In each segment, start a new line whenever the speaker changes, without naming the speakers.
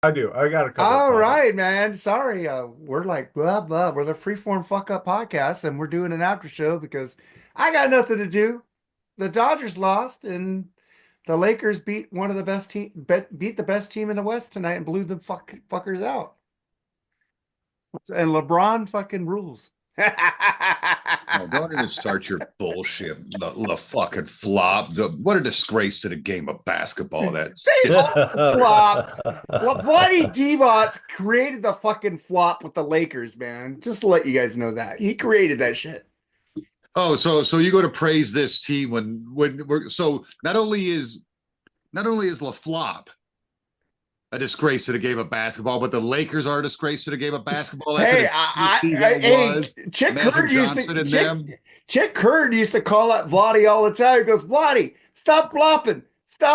I do. I got a couple of
All
topics.
right, man. Sorry. We're like blah blah. We're the Freeform Fuck Up podcast, and we're doing an after show because I got nothing to do. The Dodgers lost, and the Lakers beat one of the best beat the best team in the West tonight and blew the fuckers out. And LeBron fucking rules.
No, don't even start your bullshit. The fucking flop. What a disgrace to the game of basketball. That
They
sissy.
all flopped. Bloody Divac created the fucking flop with the Lakers, man. Just to let you guys know that. He created that shit.
Oh, so you go to praise this team when we're so not only is La Flop a disgrace to the game of basketball, but the Lakers are a disgrace to the game of basketball after
Hey,
the dynasty that
hey,
was Magic Johnson and them.
Chick Curd used to call out Vladdy all the time. He goes, Vladdy, stop
Yeah.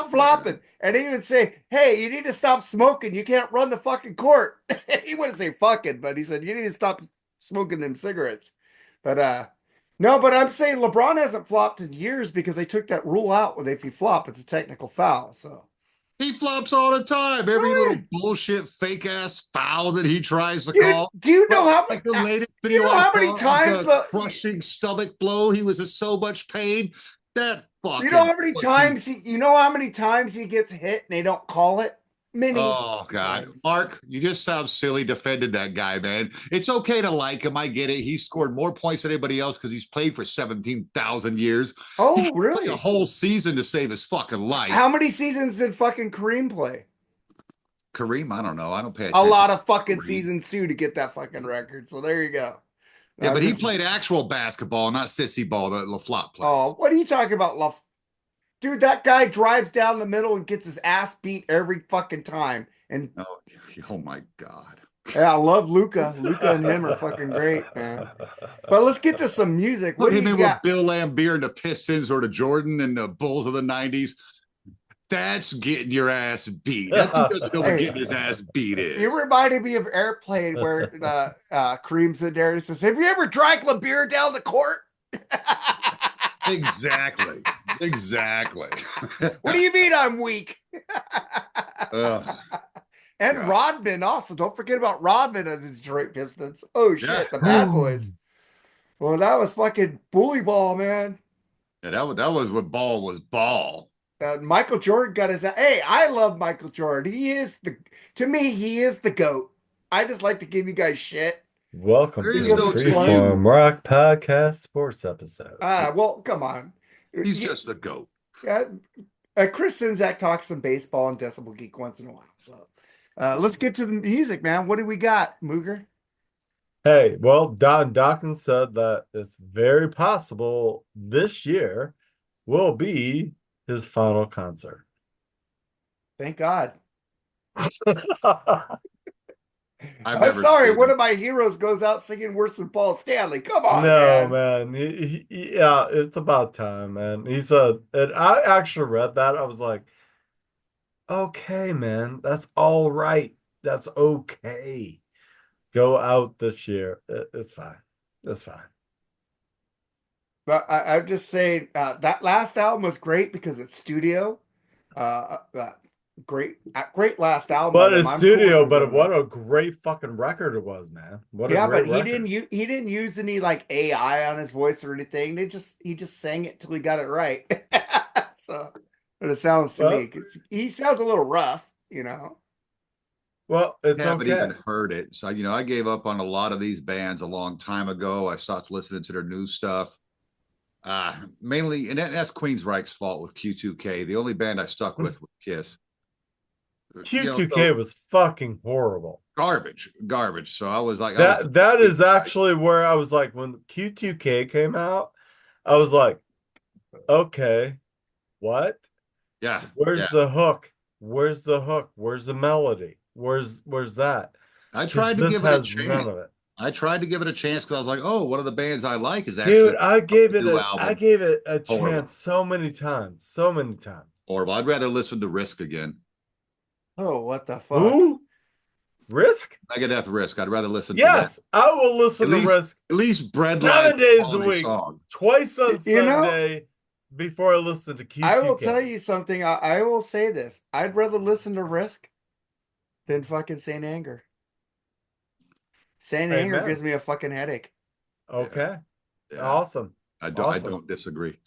flopping. And he would say, hey, you need to stop smoking. You can't run the fucking court. He wouldn't say fucking, but he said, you need to stop smoking them cigarettes. But no, but I'm saying LeBron hasn't flopped in years because they took that rule out where if you flop, it's a technical foul. So
He flops all the time. Every
oh,
little
yeah.
bullshit fake ass foul that he tries to
Dude,
call.
do you know
Like the latest
you
video
know
I
how many
saw of
times
the
the
crushing stomach blow. He was in so much pain. That
you know
fucking
how many
pussy.
times he you know how many times he gets hit and they don't call it? Many
Oh God,
times.
Mark, you just sound silly defending that guy, man. It's okay to like him. I get it. He scored more points than anybody else because he's played for 17,000 years. He
Oh,
can play a
really?
whole season to save his fucking life.
How many seasons did fucking Kareem play?
Kareem, I don't know. I don't pay
A
attention
lot
to
of fucking
Kareem.
seasons too to get that fucking record. So there you go.
Yeah,
I'm
but he
just
played actual basketball, not sissy ball that LaFlop
oh,
plays.
what are you talking about, Luff? Dude, that guy drives down the middle and gets his ass beat every fucking time. And
Oh, oh my God.
yeah, I love Luca. Luca and him are fucking great, man. But let's get to some music. What
Put
do
him
you
in
got?
with Bill Lambier and the Pistons or the Jordan and the Bulls of the 90s. That's getting your ass beat. That dude doesn't know what
Hey,
getting his ass beat
you
is.
reminded me of Airplane where Kareem's in there and says, have you ever drank a beer down the court?
Exactly. Exactly.
What do you mean I'm weak?
Oh,
And
God.
Rodman also. Don't forget about Rodman of the Detroit Pistons. Oh
Yeah.
shit, the bad boys. Well, that was fucking bully ball, man.
Yeah, that was when ball was ball.
Michael Jordan got his. Hey, I love Michael Jordan. He is the. To me, he is the goat. I just like to give you guys shit
Welcome
There
to
is
the
because
no
it's
to
fun.
you.
Freeform Rock Podcast Sports episode.
Well, come on.
He's just the GOAT.
Yeah, Chris Sinzak talks some baseball and Decibel Geek once in a while. So let's get to the music, man. What do we got, Mooger?
Hey, well, Don Dawkins said that it's very possible this year will be his final concert.
Thank God.
I've
I'm
never
sorry,
seen
one
him.
of my heroes goes out singing worse than Paul Stanley. Come on,
No,
man.
man. Yeah, it's about time, man. He said, and I actually read that. I was like, okay, man, that's all right. That's okay. Go out this year. It's fine. It's fine.
But I'm just saying that last album was great because it's studio. Great, great last album by
But
them.
it's
I'm cool with
studio,
their
but
rhythm.
what a great fucking record it was, man. What a
Yeah,
great
but
record.
he didn't use any like AI on his voice or anything. He just sang it till he got it right. So, but it sounds to me
Well,
'cause he sounds a little rough, you know.
it's
Haven't even
okay.
heard it. So, I gave up on a lot of these bands a long time ago. I stopped listening to their new stuff. Mainly, and that's Queensryche's fault with Q2K. The only band I stuck with was Kiss.
Q2K
So
was fucking horrible.
garbage, garbage. So I was
That
defeated
is actually where I was like, when Q2K came out, I was like, okay, what?
yeah, yeah.
Where's the hook? Where's the hook? Where's the melody? Where's that?
I
Because
tried to
this
give it a
has
chance.
none of it.
I tried to give it a chance because I was like, oh, one of the bands I like is
Dude,
actually a new
I
album.
gave it a
Horrible,
chance so many times. So many times.
horrible. I'd rather listen to Risk again.
Oh, what the fuck?
Who? Risk?
Megadeth Risk. I'd rather listen to that.
Yes, I will
At
listen to
least,
Risk
at least Breadline
7 days a
quality
week,
song.
twice on
You know,
Sunday before I listen to
I will
Q2K.
tell you something. I will say this. I'd rather listen to Risk than fucking Saint Anger. Saint Anger
Amen.
gives me a fucking headache.
Yeah,
Okay.
yeah.
Awesome.
I
Awesome.
don't disagree.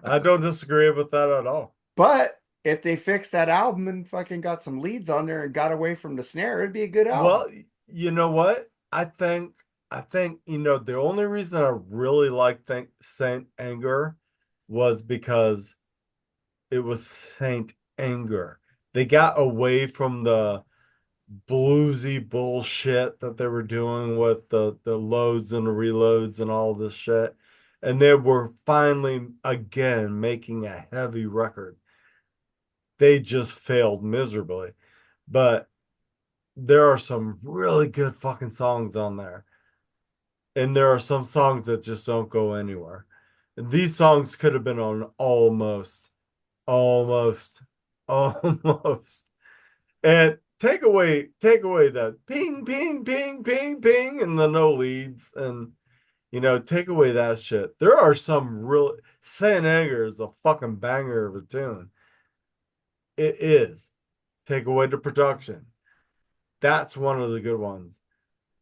I don't disagree with that at all.
But if they fixed that album and fucking got some leads on there and got away from the snare, it'd be a good album.
Well, you know what? I think, the only reason I really like think Saint Anger was because it was Saint Anger. They got away from the bluesy bullshit that they were doing with the loads and the reloads and all this shit. And they were finally again making a heavy record. They just failed miserably. But there are some really good fucking songs on there. And there are some songs that just don't go anywhere. And these songs could have been on almost, almost. And take away that ping, ping, ping, ping, ping, and the no leads, and take away that shit. There are some real Saint Anger is a fucking banger of a tune. It is. Take away the production. That's one of the good ones.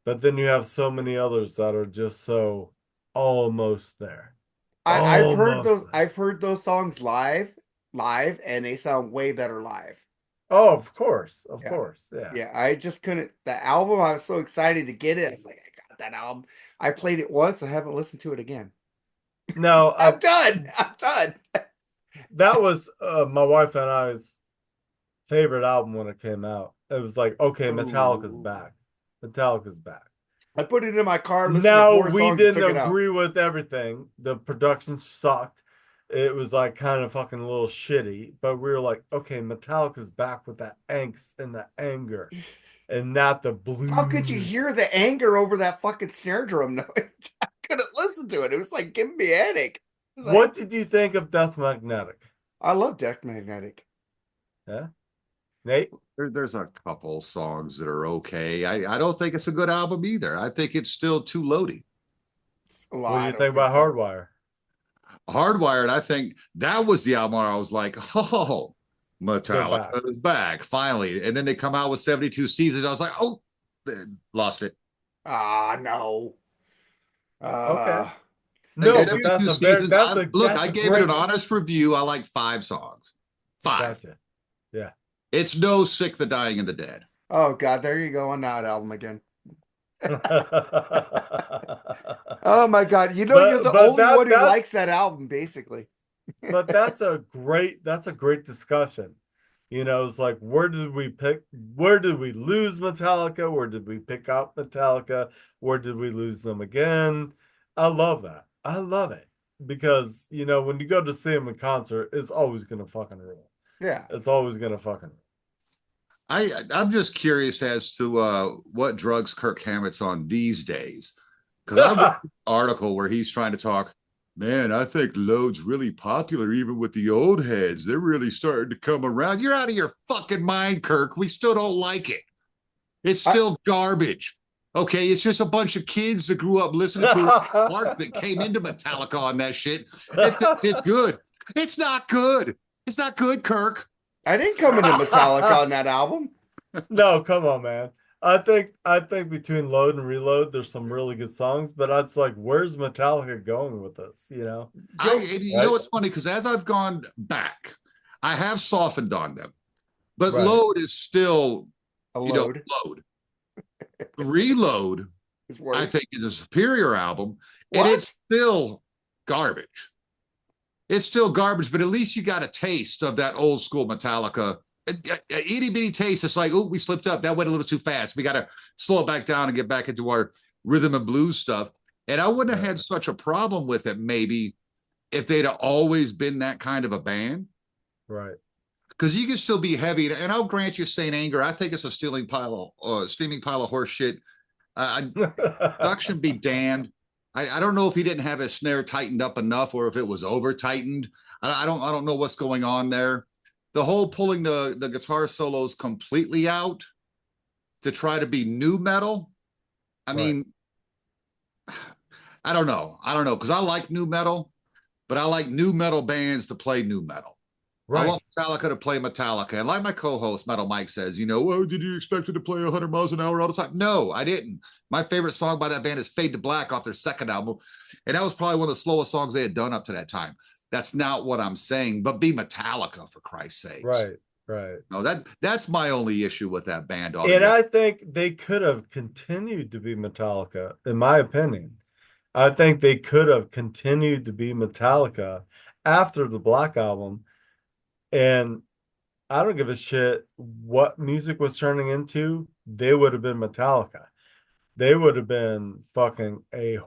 But then you have so many others that are just so almost there.
I've heard
Almost
those.
there.
I've heard those songs live, and they sound way better live.
Oh, of course. Of
Yeah,
course. Yeah.
yeah. I just couldn't. The album, I was so excited to get it. I was like, I got that album. I played it once. I haven't listened to it again.
No,
I'm done. I'm done.
that was my wife and I's favorite album when it came out. It was like, okay, Metallica's
Ooh.
back. Metallica's back.
I put it in my car, listened to
Now
four
we
songs, and
didn't
took it out.
agree with everything. The production sucked. It was like kind of fucking a little shitty, but we were like, okay, Metallica's back with that angst and the anger and not the
How could you
blues.
hear the anger over that fucking snare drum noise? I couldn't listen to it. It was like giving me a headache. It was
What
like,
did you think of Death Magnetic?
I love Death Magnetic.
Yeah, Nate?
There's a couple songs that are okay. I don't think it's a good album either. I think it's still too loady.
What do
I
you
don't
think
think
about
so.
Hardwire?
Hardwired, I think that was the album where I was like, oh,
They're
Metallica
back.
is back finally. And then they come out with 72 Seasons. I was like, oh, lost it.
Ah, no.
Okay.
Uh,
Like
No,
if
but
you
72 Seasons. Look,
that's
I
a
gave it an
great.
honest review. I like 5 songs. 5.
Gotcha. Yeah.
It's no Sick, the Dying, and the Dead.
Oh God, there you go on that album again.
but
Oh my God, you know you're the
but
only one
that
who
that
likes that album, basically.
but that's a great discussion. It's like where did we lose Metallica? Where did we pick up Metallica? Where did we lose them again? I love that. I love it. Because, when you go to see them in concert, it's always gonna fucking rule.
Yeah.
It's always gonna fucking rule.
I'm just curious as to what drugs Kirk Hammett's on these days. Because I read an article where he's trying to talk, man, I think Load's really popular even with the old heads. They're really starting to come around. You're out of your fucking mind, Kirk. We still don't like it. It's
I,
still garbage. Okay, it's just a bunch of kids that grew up listening to Mark that came into Metallica on that shit. It's good. It's not good. It's not good, Kirk.
I didn't come into Metallica on that album.
No, come on, man. I think between Load and Reload, there's some really good songs, but it's like, where's Metallica going with this?
Go.
You know
Right?
what's funny because as I've gone back, I have softened on them, but
Right.
Load is still,
A
you know,
load
Load. Reload,
is
I
worse.
think, is a superior album, and it's
What?
still garbage. It's still garbage, but at least you got a taste of that old school Metallica. Itty bitty taste. It's like, oh, we slipped up. That went a little too fast. We got to slow it back down and get back into our rhythm and blues stuff. And I wouldn't have
Right.
had such a problem with it maybe if they'd have always been that kind of a band.
Right.
Because you can still be heavy. And I'll grant you, Saint Anger. I think it's a steaming pile of horse shit. Production be damned. I don't know if he didn't have his snare tightened up enough or if it was over tightened. I don't know what's going on there. The whole pulling the guitar solos completely out to try to be new metal. I
Right.
mean, I don't know. I don't know because I like new metal, but I like new metal bands to play new metal. I
Right.
want Metallica to play Metallica. And like my co-host, Metal Mike says, oh, did you expect it to play 100 miles an hour all the time? No, I didn't. My favorite song by that band is Fade to Black off their second album. And that was probably one of the slowest songs they had done up to that time. That's not what I'm saying, but be Metallica for Christ's sakes.
Right. Right.
No, that's my only issue with that band
And
altogether.
I think they could have continued to be Metallica, in my opinion. I think they could have continued to be Metallica after the Black Album. And I don't give a shit what music was turning into. They would have been Metallica. They would have been fucking a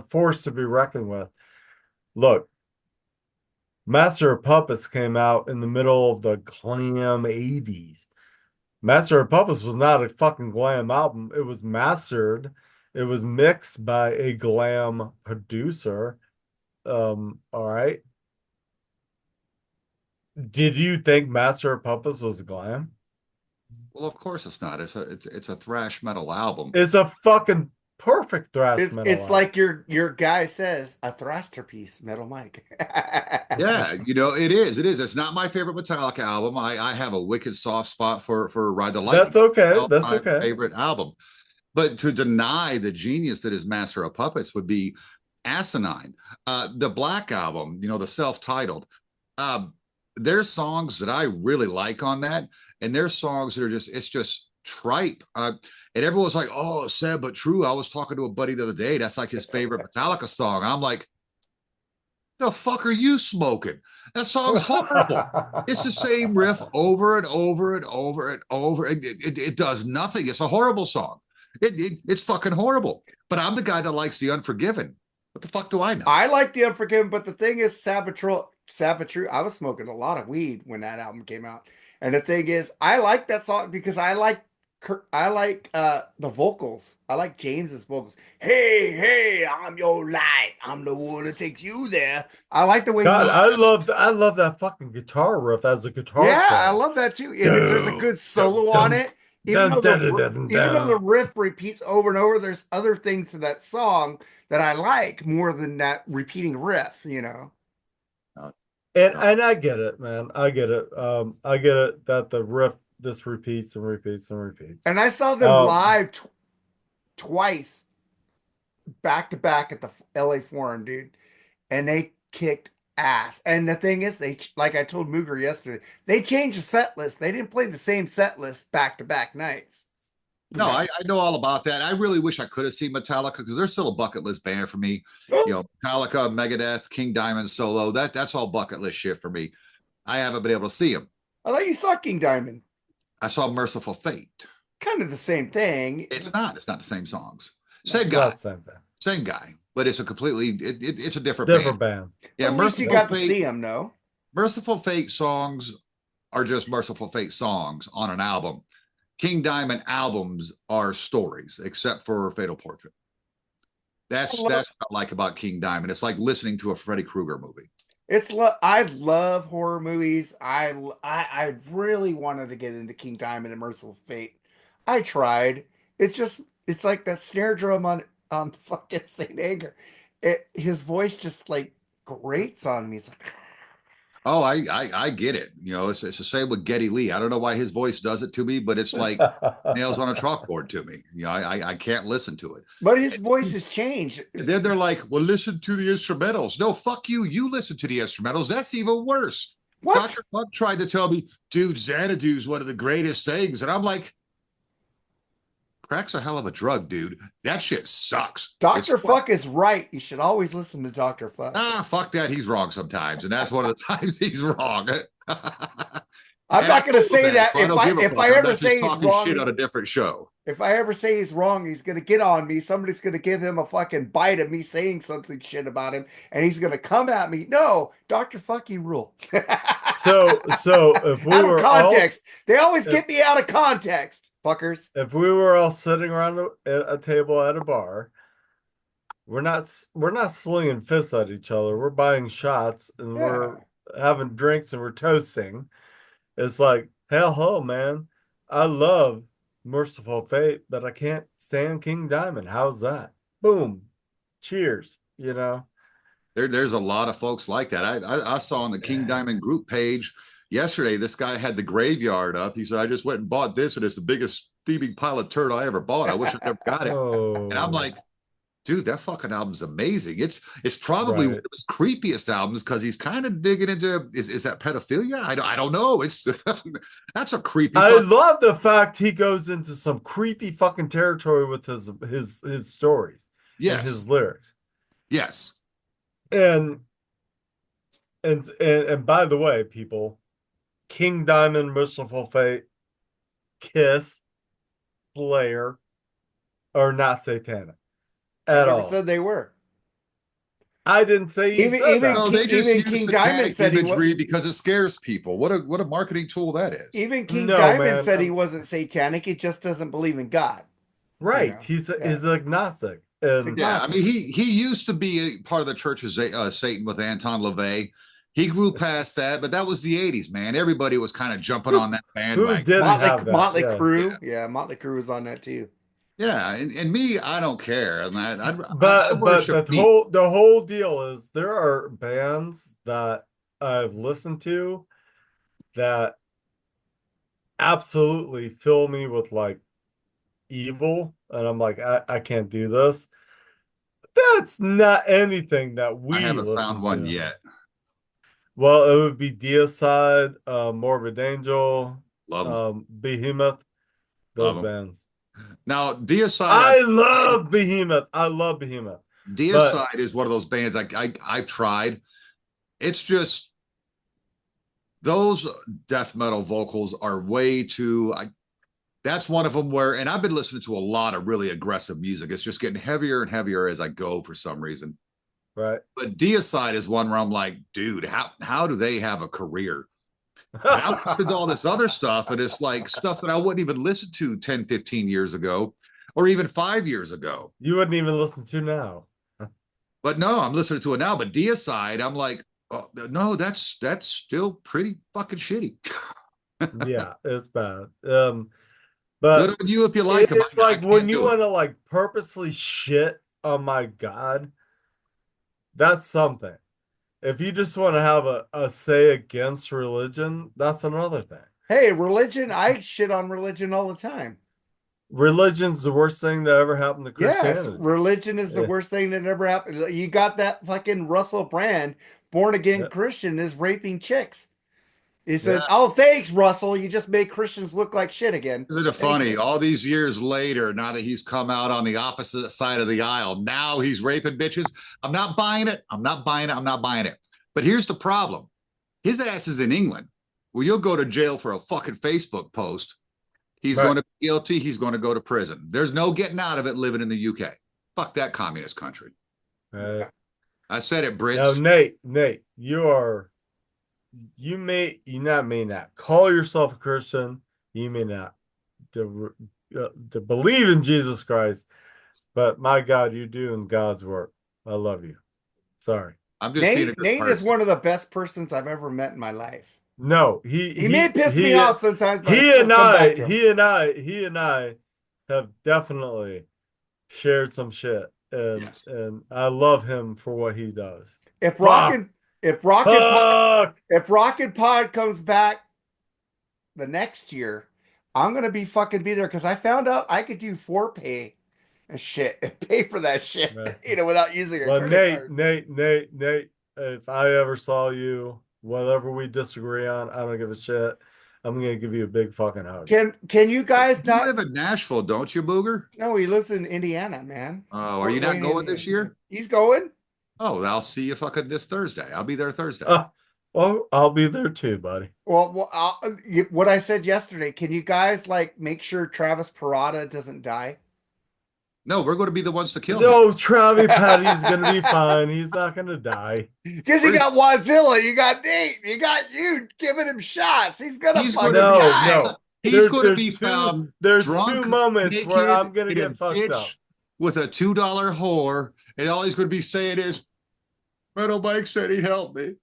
force to be reckoned with. Look, Master of Puppets came out in the middle of the glam 80s. Master of Puppets was not a fucking glam album. It was mastered. It was mixed by a glam producer. All right. Did you think Master of Puppets was glam?
Well, of course it's not. It's a thrash metal album.
It's a fucking perfect thrash metal
It's
album.
like your guy says, a thraster piece, Metal Mike.
Yeah, it is. It is. It's not my favorite Metallica album. I have a wicked soft spot for Ride the Lightning.
That's okay.
It's
That's
my
okay.
favorite album. But to deny the genius that is Master of Puppets would be asinine. The Black Album, the self-titled, uh, there's songs that I really like on that, and there's songs that are it's just tripe. And everyone's like, "Oh, sad but true." I was talking to a buddy the other day. That's like his favorite Metallica song. I'm like, "The fuck are you smoking? That song's horrible. It's the same riff over and over and over and over. It does nothing. It's a horrible song. It's fucking horrible." But I'm the guy that likes The Unforgiven. What the fuck do I know?
I like The Unforgiven, but the thing is, Sabatru, I was smoking a lot of weed when that album came out. And the thing is, I like that song because I like the vocals. I like James's vocals. Hey, hey, I'm your light. I'm the one that takes you there. I like the way
God,
he
I love that fucking guitar riff as a guitar
Yeah, I
player.
love that too. And there's a
Dun,
good
dun,
solo on
dun,
it.
dun, dun, dun,
Even though the
dun.
riff repeats over and over, there's other things to that song that I like more than that repeating riff.
Uh,
And I get it, man. I get it. I get it that the riff just repeats and repeats and repeats.
And I saw them
Um,
live twice back to back at the LA Forum, dude, and they kicked ass. And the thing is, like I told Mooger yesterday, they changed the set list. They didn't play the same set list back to back nights.
No, I know all about that. I really wish I could have seen Metallica because they're still a bucket list band for me. Metallica, Megadeth, King Diamond solo. That's all bucket list shit for me. I haven't been able to see them.
I thought you saw King Diamond.
I saw Merciful Fate.
Kind of the same thing.
It's not. It's not the same songs.
No.
Same
it's
guy.
not the same thing.
Same guy. But it's a completely. It's a different
Different
band.
band.
Yeah,
At least you
Merciful
got to
Fate.
see him, no?
Merciful Fate songs are just Merciful Fate songs on an album. King Diamond albums are stories, except for Fatal Portrait. That's what I like about King Diamond. It's like listening to a Freddy Krueger movie.
I love horror movies. I really wanted to get into King Diamond and Merciful Fate. I tried. It's like that snare drum on fucking Saint Anger. His voice just like grates on me. It's like
Oh, I get it. It's the same with Geddy Lee. I don't know why his voice does it to me, but it's like nails on a chalkboard to me. I can't listen to it.
but his voice has changed.
And then they're like, "Well, listen to the instrumentals." No, fuck you. You listen to the instrumentals. That's even worse.
What?
Dr. Fuck tried to tell me, dude, Xanadu is one of the greatest things. And I'm like, crack's a hell of a drug, dude. That shit sucks.
Dr. Fuck is right. You should always listen to Dr. Fuck.
Fuck that. He's wrong sometimes. And that's one of the times he's wrong.
I'm not going to say that.
So I don't give a
If
fuck.
I
I'm
ever
not just
say he's
talking
wrong,
shit on a different show.
if I ever say he's wrong, he's going to get on me. Somebody's going to give him a fucking bite of me saying something shit about him, and he's going to come at me. No, Dr. Fuck, you rule.
So if we
Out of
were
context. They always
if,
get me out of context, fuckers.
if we were all sitting around a table at a bar, we're not slinging fists at each other. We're buying shots and
Yeah.
we're having drinks and we're toasting. It's like, hell ho, man. I love Merciful Fate, but I can't stand King Diamond. How's that? Boom. Cheers, you know.
There's a lot of folks like that. I saw on the King Diamond group page yesterday, this guy had the graveyard up. He said, I just went and bought this, and it's the biggest steaming pile of turd I ever bought. I wish I never got it. And I'm
Oh,
like, dude, that fucking album's amazing. It's probably one
right.
of his creepiest albums because he's kind of digging into is that pedophilia? I don't know. It's that's a creepy
I
fuck.
love the fact he goes into some creepy fucking territory with his stories and
Yes,
his lyrics.
yes.
And and by the way, people, King Diamond, Merciful Fate, Kiss, Slayer are not satanic
I
at
never
all.
said they were.
I didn't say you
Even
said
even
that.
No, they
King,
just
even
use
King Diamond
satanic
said he was.
imagery because it scares people. What a marketing tool that is.
Even King
No,
Diamond
man.
said he wasn't satanic. He just doesn't believe in God. You
Right.
know. Yeah,
He's agnostic.
it's
And
Yeah, I
agnostic.
mean, he used to be a part of the Church of Satan with Anton LaVey. He grew past that, but that was the '80s, man. Everybody was kind of jumping on that
who
bandwagon.
didn't have that?
Motley
Yeah.
Crue. Yeah, Motley Crue was on that too.
Yeah, and me, I don't care. And I
But
worship me.
the whole deal is there are bands that I've listened to that absolutely fill me with like evil, and I'm like, I can't do this. That's not anything that
I
we
haven't found
listen
one
to.
yet.
Well, it would be Deicide, Morbid Angel,
Love them,
Behemoth,
love
those
them.
bands.
Now, Deicide,
I love Behemoth. I love Behemoth. But
Deicide is one of those bands I've tried. It's just those death metal vocals are way too. That's one of them where, and I've been listening to a lot of really aggressive music. It's just getting heavier and heavier as I go for some reason.
right.
But Deicide is one where I'm like, dude, how do they have a career? And I listened to all this other stuff, and it's like stuff that I wouldn't even listen to 10, 15 years ago, or even 5 years ago.
You wouldn't even listen to now.
But no, I'm listening to it now. But Deicide, I'm like, oh, no, that's still pretty fucking shitty.
Yeah, it's bad.
Good
But
on you if you like them.
it's
I
like when
can't
you
do it.
want to like purposely shit on my God, that's something. If you just want to have a say against religion, that's another thing.
Hey, religion. I shit on religion all the time.
Religion's the worst thing that ever happened to
Yes,
Christianity.
religion is the
Yeah,
worst thing that ever happened. You got that fucking Russell Brand, born again
yeah,
Christian, is raping chicks. He
yeah.
said, "Oh, thanks, Russell. You just made Christians look like shit again.
Isn't it
Thank
funny?
you."
All these years later, now that he's come out on the opposite side of the aisle, now he's raping bitches. I'm not buying it. I'm not buying it. I'm not buying it. But here's the problem: his ass is in England, where you'll go to jail for a fucking Facebook post. He's
Right.
going to be guilty. He's going to go to prison. There's no getting out of it living in the UK. Fuck that communist country.
Right.
I said it,
Now,
Brits.
Nate, you may not call yourself a Christian. You may not to believe in Jesus Christ, but my God, you're doing God's work. I love you. Sorry.
I'm just being a good
Nate is
person.
one of the best persons I've ever met in my life.
No,
He may piss me off sometimes, but I
he
still
and
come back
I
to him.
he and I have definitely shared some shit,
Yes.
and I love him for what he does.
If
Fuck,
Rockin' if Rockin' Pod,
fuck.
if Rockin' Pod comes back the next year, I'm gonna be fucking be there because I found out I could do pay and shit and pay for that shit,
Man.
without using a
Well,
credit card.
Nate, if I ever saw you, whatever we disagree on, I don't give a shit. I'm gonna give you a big fucking hug.
Can you guys
You
not?
live in Nashville, don't you, Booger?
No, he lives in Indiana, man.
Oh, are you
Fort
not
Wayne,
going
Indiana.
this year?
He's going.
Oh, I'll see you fucking this Thursday. I'll be there Thursday.
Well, I'll be there too, buddy.
Well, what I said yesterday. Can you guys like make sure Travis Parada doesn't die?
No, we're going to be the ones to kill him.
No, Travi Patty's gonna be fine. He's not gonna die.
Because you got Wadzilla, you got Nate, you got you giving him shots. He's gonna
He's
fucking
gonna be
die.
No.
He's going to be found
There's
drunk,
two moments where
naked,
I'm gonna
in a
get fucked up.
ditch with a $2 whore, and all he's going to be saying is, Metal Mike said he'd help me.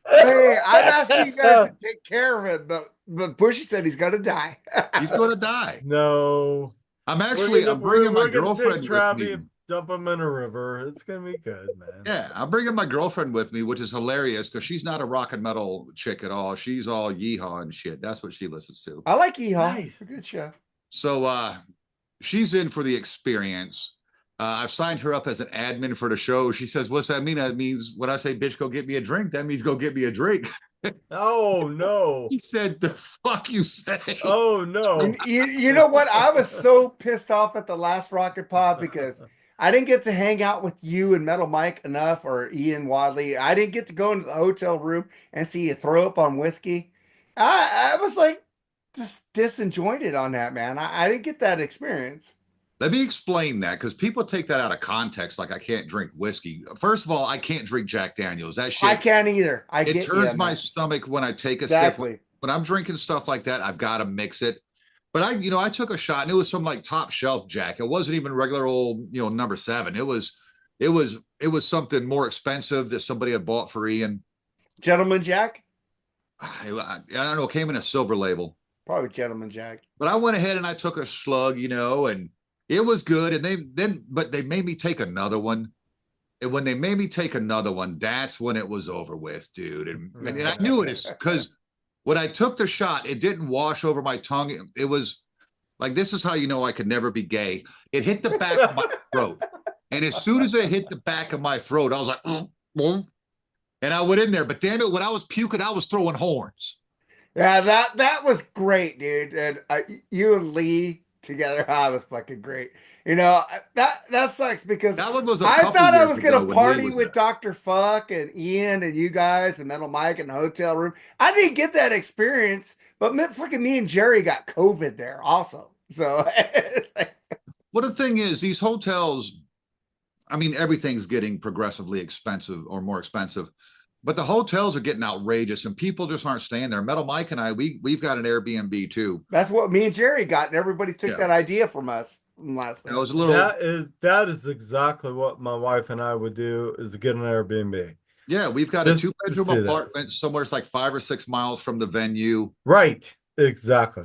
Hey, I'm asking you guys to take care of him, but Bushy said he's gonna die.
He's going to die.
No.
I'm bringing my
we're gonna take
girlfriend with
Travi
me.
and dump him in a river. It's gonna be good, man.
Yeah, I'm bringing my girlfriend with me, which is hilarious because she's not a rock and metal chick at all. She's all yeehaw and shit. That's what she listens to.
I like Yeehaw. It's
Nice.
a good show.
So she's in for the experience. I've signed her up as an admin for the show. She says, "What's that mean?" That means when I say, "Bitch, go get me a drink," that means go get me a drink.
Oh no.
He said, "The fuck you say?"
Oh
You,
no.
you, you know what? I was so pissed off at the last Rocket Pod because I didn't get to hang out with you and Metal Mike enough or Ian Wadley. I didn't get to go into the hotel room and see you throw up on whiskey. I was like just disjointed on that, man. I didn't get that experience.
Let me explain that because people take that out of context. Like I can't drink whiskey. First of all, I can't drink Jack Daniels. That
I
shit,
can't either. I
it
get you
turns
on
my
that.
stomach when I take a sip.
Exactly.
When I'm drinking stuff like that, I've got to mix it. But I took a shot and it was some like top shelf Jack. It wasn't even regular old, number 7. It was something more expensive that somebody had bought for Ian.
Gentleman Jack?
I don't know. It came in a silver label.
Probably Gentleman Jack.
But I went ahead and I took a slug, and it was good. And but they made me take another one. And when they made me take another one, that's when it was over with, dude. And I knew it is because when I took the shot, it didn't wash over my tongue. It was like, this is how you know I could never be gay. It hit the back of my throat. And as soon as it hit the back of my throat, I was like, and I went in there. But damn it, when I was puking, I was throwing horns.
Yeah, that was great, dude. And you and Lee together, was fucking great. That sucks because
That one was a
I
couple
thought I
years
was
ago
gonna
when Lee
party
was
with
there.
Dr. Fuck and Ian and you guys and Metal Mike in the hotel room. I didn't get that experience, but fucking me and Jerry got COVID there also. So it's like,
Well, the thing is, these hotels, I mean, everything's getting progressively expensive or more expensive, but the hotels are getting outrageous and people just aren't staying there. Metal Mike and I, we've got an Airbnb too.
that's what me and Jerry got, and everybody took
Yeah.
that idea from us from last
It
time.
was a little,
That is exactly what my wife and I would do is get an Airbnb.
yeah, we've got a
Just
two-bedroom
do that.
apartment somewhere it's like 5 or 6 miles from the venue.
Right. Exactly.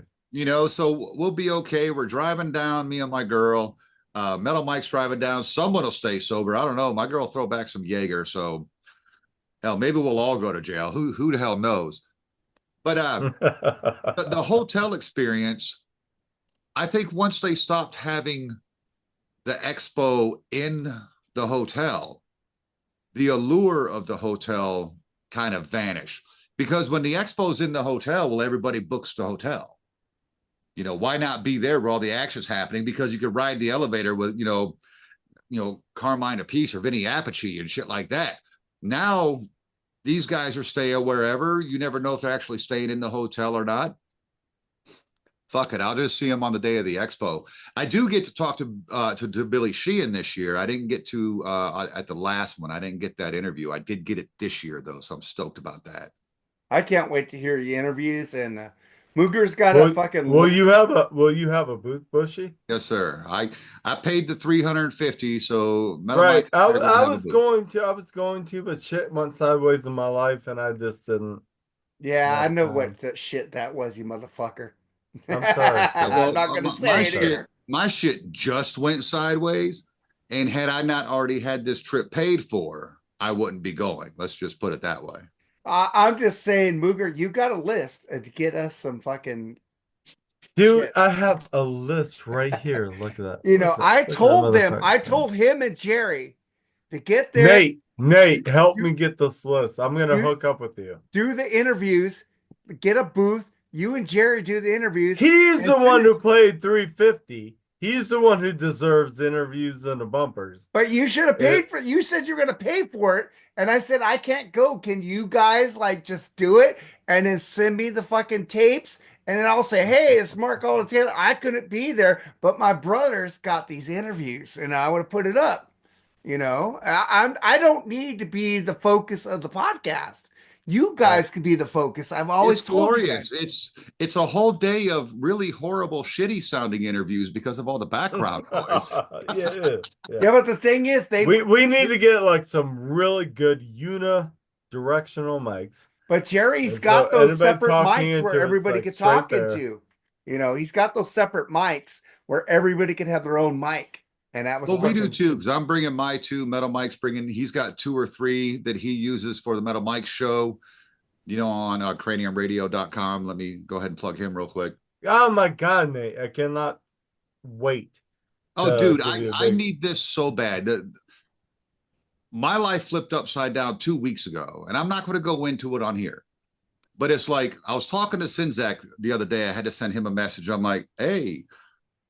So we'll be okay. We're driving down, me and my girl. Metal Mike's driving down. Someone will stay sober. I don't know. My girl will throw back some Jaeger. So hell, maybe we'll all go to jail. Who the hell knows? But the hotel experience, I think once they stopped having the expo in the hotel, the allure of the hotel kind of vanished. Because when the expo's in the hotel, well, everybody books the hotel. Why not be there where all the action's happening? Because you could ride the elevator with, Carmine Appice or Vinny Appice and shit like that. Now these guys are staying wherever. You never know if they're actually staying in the hotel or not. Fuck it, I'll just see them on the day of the expo. I do get to talk to Billy Sheehan this year. I didn't get to at the last one. I didn't get that interview. I did get it this year though, so I'm stoked about that.
I can't wait to hear the interviews. And Mooger's got a fucking
will you have a booth, Bushy?
Yes, sir. I paid the 350, so Metal
Right.
Mike are gonna have a booth.
I was going to, but shit went sideways in my life and I just didn't
Yeah, I
have
know
time.
what shit that was, you motherfucker.
I'm sorry,
I'm
sir.
not gonna say it here.
My shit just went sideways, and had I not already had this trip paid for, I wouldn't be going. Let's just put it that way.
I'm just saying, Mooger, you got a list to get us some fucking
Dude,
shit.
I have a list right here. Look at that. Look at that.
I
Look at that
told them, I
motherfucker.
told him and Jerry to get there,
Nate, help
you,
me get this list. I'm gonna
you
hook up with you.
do the interviews, get a booth. You and Jerry do the interviews.
He's
and
the one
finish.
who played 350. He's the one who deserves interviews and the bumpers.
But you should have paid for it. You said you're going to pay for it. And I said, I can't go. Can you guys just do it and then send me the fucking tapes? And then I'll say, hey, it's Mark Alden Taylor. I couldn't be there, but my brother's got these interviews and I would have put it up. I don't need to be the focus of the podcast. You guys can be the focus. I've always
It's
told you
glorious.
guys.
It's a whole day of really horrible, shitty sounding interviews because of all the background noise.
Yeah.
Yeah, but the thing is,
We need to get some really good unidirectional mics.
but Jerry's
And so
got those
anybody
separate
talking
mics where
into it's
everybody
like
can
straight
talk
there.
into. You know, he's got those separate mics where everybody can have their own mic. And that was
Well, we do
fucking
too, because I'm bringing my two Metal Mike's bringing. He's got two or three that he uses for the Metal Mike show. On craniumradio.com. Let me go ahead and plug him real quick.
Oh my God, Nate. I cannot wait
Oh,
to
dude,
give you a
I
big.
need this so bad. My life flipped upside down 2 weeks ago, and I'm not going to go into it on here. But it's like I was talking to Sinzak the other day. I had to send him a message. I'm like, hey,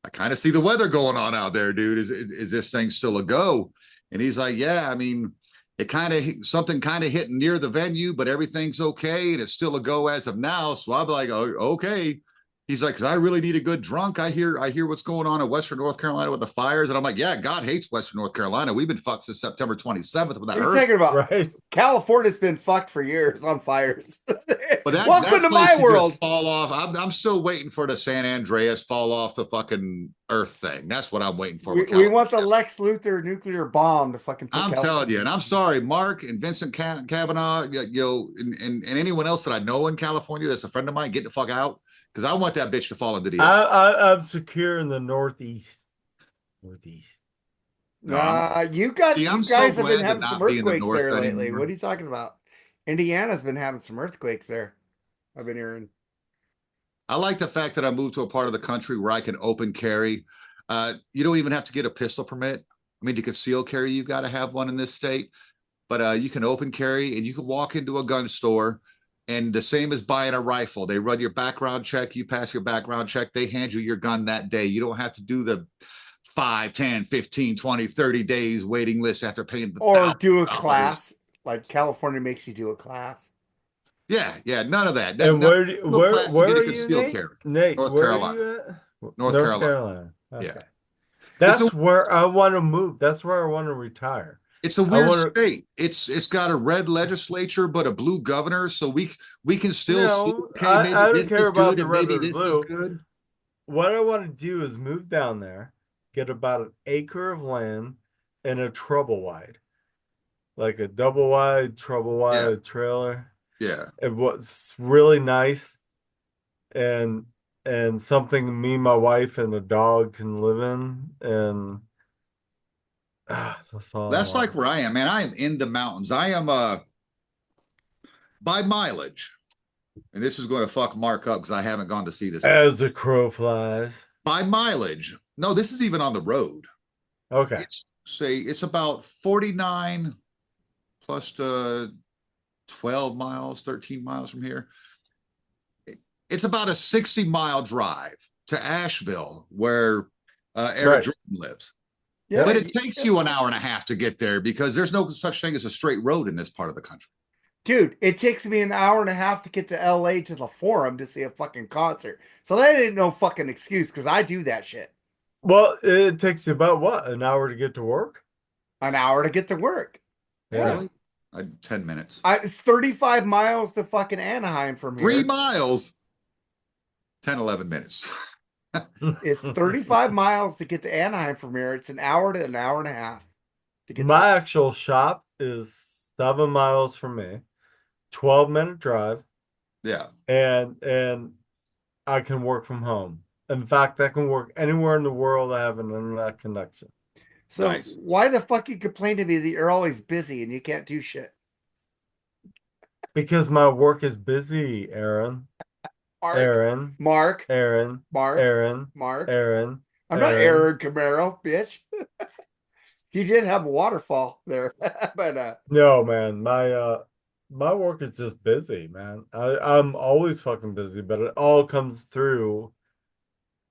I kind of see the weather going on out there, dude. Is this thing still a go? And he's like, yeah, I mean, it kind of something kind of hit near the venue, but everything's okay, and it's still a go as of now. So I'm like, oh, okay. He's like, because I really need a good drunk. I hear what's going on in Western North Carolina with the fires, and I'm like, yeah, God hates Western North Carolina. We've been fucked since September 27th with that
what are you
hurricane.
talking about?
Right.
California's been fucked for years on fires.
But
Welcome
that
to
place
my
should just
world.
fall off. I'm still waiting for the San Andreas fall off the fucking Earth thing. That's what I'm waiting for with
We want the
California.
Lex Luthor nuclear bomb to fucking put
I'm telling you,
California.
and I'm sorry, Mark and Vincent Kavanaugh, and anyone else that I know in California that's a friend of mine, get the fuck out because I want that bitch to fall into the ocean.
I'm secure in the Northeast. Northeast.
No, I'm
You
see, I'm so
guys have been
glad to
having some
not be in the
earthquakes
north
there lately. What
anymore.
are you talking about? Indiana's been having some earthquakes there. I've been hearing.
I like the fact that I moved to a part of the country where I can open carry. You don't even have to get a pistol permit. I mean, to conceal carry, you've got to have one in this state. But you can open carry and you can walk into a gun store and the same as buying a rifle. They run your background check, you pass your background check, they hand you your gun that day. You don't have to do the 5, 10, 15, 20, 30 days waiting list after paying the
Or do a
$1,000.
class. Like California makes you do a class.
Yeah, yeah, none of that.
And
No,
where
no class to
where
get a
are you,
concealed
Nate?
carry.
Nate,
North
where are
Carolina.
you at?
North
North
Carolina.
Carolina.
Yeah.
Okay.
It's a
That's where I want to move. That's where I want to retire.
it's a
I
weird
want to
state. It's got a red legislature but a blue governor, so we can still see,
no,
okay, maybe
I don't
this
care
is
about
good
the
and
red
maybe
or the
this is
blue.
good.
What I want to do is move down there, get about an acre of land and a trouble wide, like a double wide, trouble
Yeah,
wide trailer.
yeah.
And what's really nice and something me, my wife, and the dog can live in, and that's all I
That's like
want.
where I am, man. I am in the mountains. I am by mileage, and this is going to fuck Mark up because I haven't gone to see this guy.
As a crow flies.
By mileage. No, this is even on the road.
Okay.
It's about 49 plus 12 miles, 13 miles from here. It's about a 60-mile drive to Asheville, where Eric
Right.
Jordan lives.
Yeah.
But it takes you an hour and a half to get there because there's no such thing as a straight road in this part of the country.
Dude, it takes me an hour and a half to get to LA to the Forum to see a fucking concert. So that ain't no fucking excuse because I do that shit.
Well, it takes you about what, an hour to get to work?
An hour to get to work. Yeah.
Yeah.
Really? 10 minutes.
It's 35 miles to fucking Anaheim from
3 miles, 10, 11 minutes.
It's 35 miles to get to Anaheim from here. It's an hour to an hour and a half to get to
My actual shop is 7 miles from me, 12-minute drive,
Yeah.
and I can work from home. In fact, I can work anywhere in the world I have an internet connection.
So
Nice.
why the fuck you complain to me that you're always busy and you can't do shit?
Because my work is busy, Aaron.
Mark,
Aaron,
Mark,
Aaron,
Mark,
Aaron,
Mark.
Aaron,
I'm not
Aaron.
Aaron Camaro, bitch. You did have a waterfall there, but
No, man, my work is just busy, man. I'm always fucking busy, but it all comes through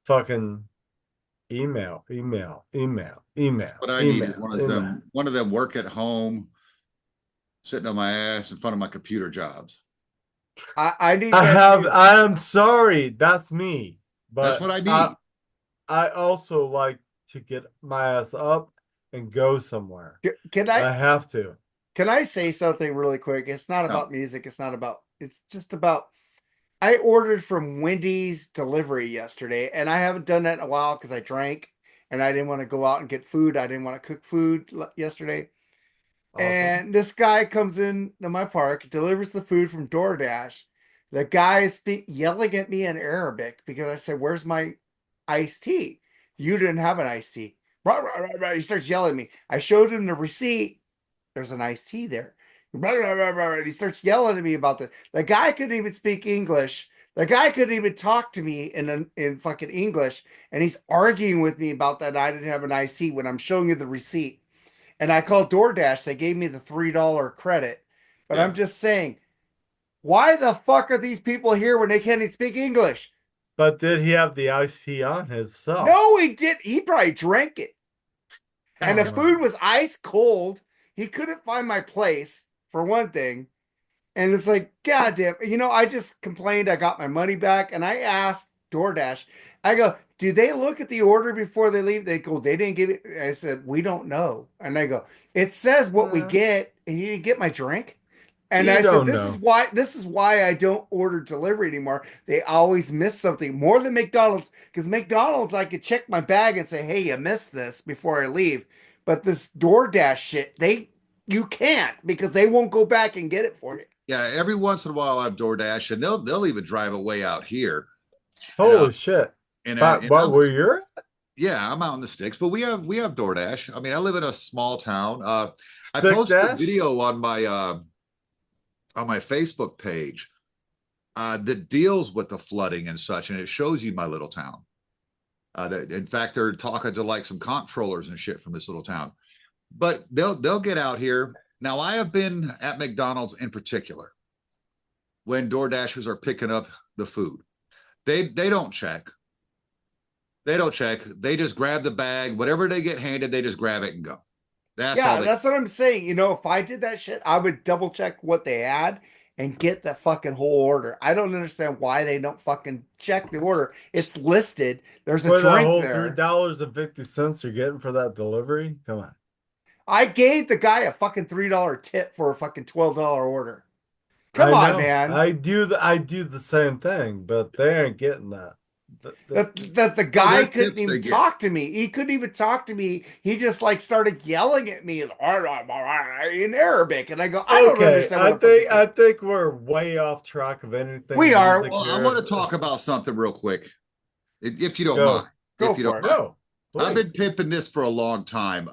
fucking
What I need is
email.
one of them work at home, sitting on my ass in front of my computer jobs.
I need that too.
I am sorry, that's me.
That's
But
what I need.
I also like to get my ass up and go somewhere.
Can
I have to.
I say something really quick? It's not
No,
about music. It's just about I ordered from Wendy's delivery yesterday, and I haven't done that in a while because I drank and I didn't want to go out and get food. I didn't want to cook food yesterday.
Awesome.
And this guy comes in to my park, delivers the food from DoorDash, The guy is yelling at me in Arabic because I said, "Where's my iced tea? You didn't have an iced tea." Rah, rah, rah, rah. He starts yelling at me. I showed him the receipt. There's an iced tea there. Rah, rah, rah, rah. And he starts yelling at me about the. The guy couldn't even speak English. The guy couldn't even talk to me in fucking English, and he's arguing with me about that I didn't have an iced tea when I'm showing you the receipt. And I called DoorDash. They gave me the $3 credit. But I'm
Yeah.
just saying, why the fuck are these people here when they can't even speak English?
But did he have the iced tea on himself?
No, he did. He probably drank it. And the
Oh,
food was ice cold. He couldn't find my place, for one thing. And it's like, God damn, I just complained I got my money back. And I asked DoorDash, I go, do they look at the order before they leave? They go, they didn't give it. I said, we don't know. And I go, it says what we
uh,
get, and you didn't get my drink. And
you
I said,
don't
this is
know.
why I don't order delivery anymore. They always miss something more than McDonald's, because McDonald's I could check my bag and say, hey, you missed this before I leave. But this DoorDash shit, you can't, because they won't go back and get it for you.
Yeah, every once in a while I have DoorDash, and they'll even drive away out here, and
Holy shit. But
and
what
I'm
were you?
yeah, I'm out in the sticks, but we have DoorDash. I mean, I live in a small town. I
Stick
posted a
dash?
video on my Facebook page that deals with the flooding and such, and it shows you my little town. In fact, they're talking to like some comptrollers and shit from this little town. But they'll get out here. Now, I have been at McDonald's in particular when Door Dashers are picking up the food. They don't check. They don't check. They just grab the bag. Whatever they get handed, they just grab it and go. That's all
Yeah,
they.
that's what I'm saying. If I did that shit, I would double check what they had and get the fucking whole order. I don't understand why they don't fucking check the order. It's listed. There's a
For that
drink
whole three
there.
dollars and 50 cents you're getting for that delivery? Come on.
I gave the guy a fucking $3 tip for a fucking $12 order. Come
I
on,
know.
man.
I do the same thing, but they aren't getting that.
That the
Well,
guy
they're
couldn't
tips they
even
get.
talk to me. He couldn't even talk to me. He just like started yelling at me in Arabic, and I go, I don't
Okay,
understand what
I
the fuck you're
think
saying.
I think we're way off track of anything
We are.
music
Well, I want to
here.
talk about something real quick, if you don't mind.
Go.
Go
If you
for
don't
it.
mind,
Go,
I've
please.
been pimping this for a long time.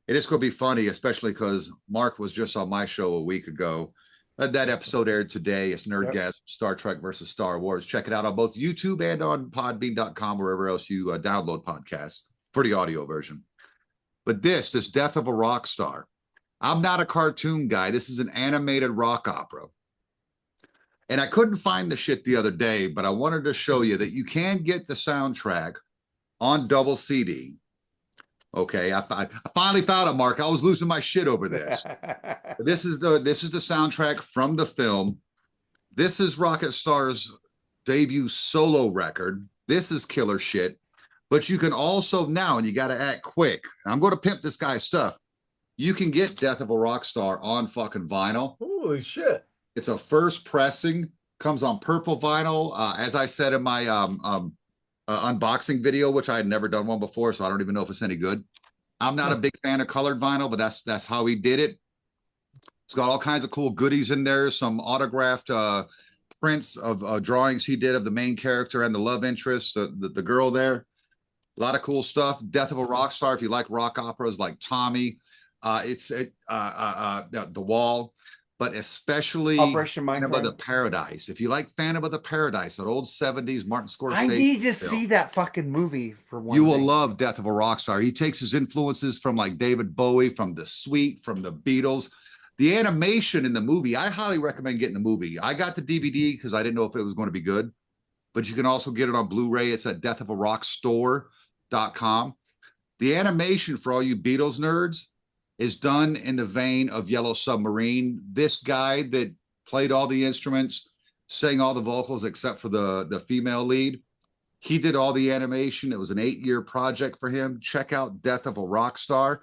It is going to be funny, especially because Mark was just on my show a week ago. That episode aired today. It's
Yep.
Nerdgasm, Star Trek versus Star Wars. Check it out on both YouTube and on podbean.com, wherever else you download podcasts for the audio version. But this Death of a Rock Star. I'm not a cartoon guy. This is an animated rock opera. And I couldn't find the shit the other day, but I wanted to show you that you can get the soundtrack on double CD. Okay, I finally found it, Mark. I was losing my shit over this. This is the soundtrack from the film. This is Rocket Star's debut solo record. This is killer shit. But you can also now, and you got to act quick. I'm going to pimp this guy's stuff. You can get Death of a Rock Star on fucking vinyl.
Holy shit.
It's a first pressing, comes on purple vinyl. As I said in my unboxing video, which I had never done one before, so I don't even know if it's any good. I'm not a big fan of colored vinyl, but that's how he did it. It's got all kinds of cool goodies in there, some autographed prints of drawings he did of the main character and the love interest, the girl there. A lot of cool stuff. Death of a Rock Star, if you like rock operas like Tommy, The Wall, but especially
Operation
Phantom of the
Mindcrime.
Paradise. If you like Phantom of the Paradise, that old 70s Martin
I
Scorsese
need to
film,
see that fucking movie for
you
one
will
thing.
love Death of a Rock Star. He takes his influences from like David Bowie, from The Sweet, from the Beatles. The animation in the movie, I highly recommend getting the movie. I got the DVD because I didn't know if it was going to be good, but you can also get it on Blu-ray. It's at deathofArockstore.com. The animation for all you Beatles nerds is done in the vein of Yellow Submarine. This guy that played all the instruments, sang all the vocals except for the female lead, he did all the animation. It was an 8-year project for him. Check out Death of a Rock Star.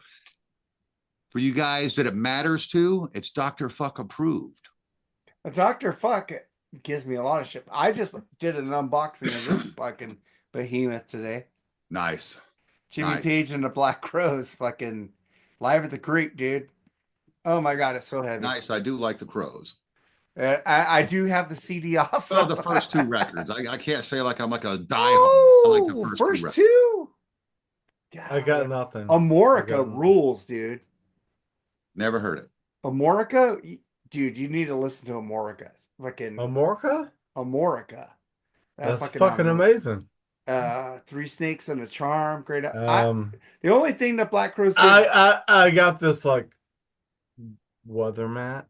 For you guys that it matters to, it's Dr. Fuck approved.
Dr. Fuck gives me a lot of shit. I just did an unboxing of this fucking behemoth today.
Nice.
Jimmy
Nice.
Page and the Black Crows fucking live at the creek, dude. Oh my God, it's so heavy.
Nice. I do like the Crows.
I do have the CD also.
Well, the first two records. I can't say like I'm like a diehard. I like the
Oh,
first two
first
records.
two.
I got
God,
nothing. I
Amorica
got
rules, dude.
Never heard it.
Amorica, dude, you need to listen to Amorica. Fucking
Amorca?
Amorica. That
That's
fucking
fucking
album rules.
amazing.
Three Snakes and a Charm, great.
Um,
The only thing that Black Crowes did,
I got this like weather mat.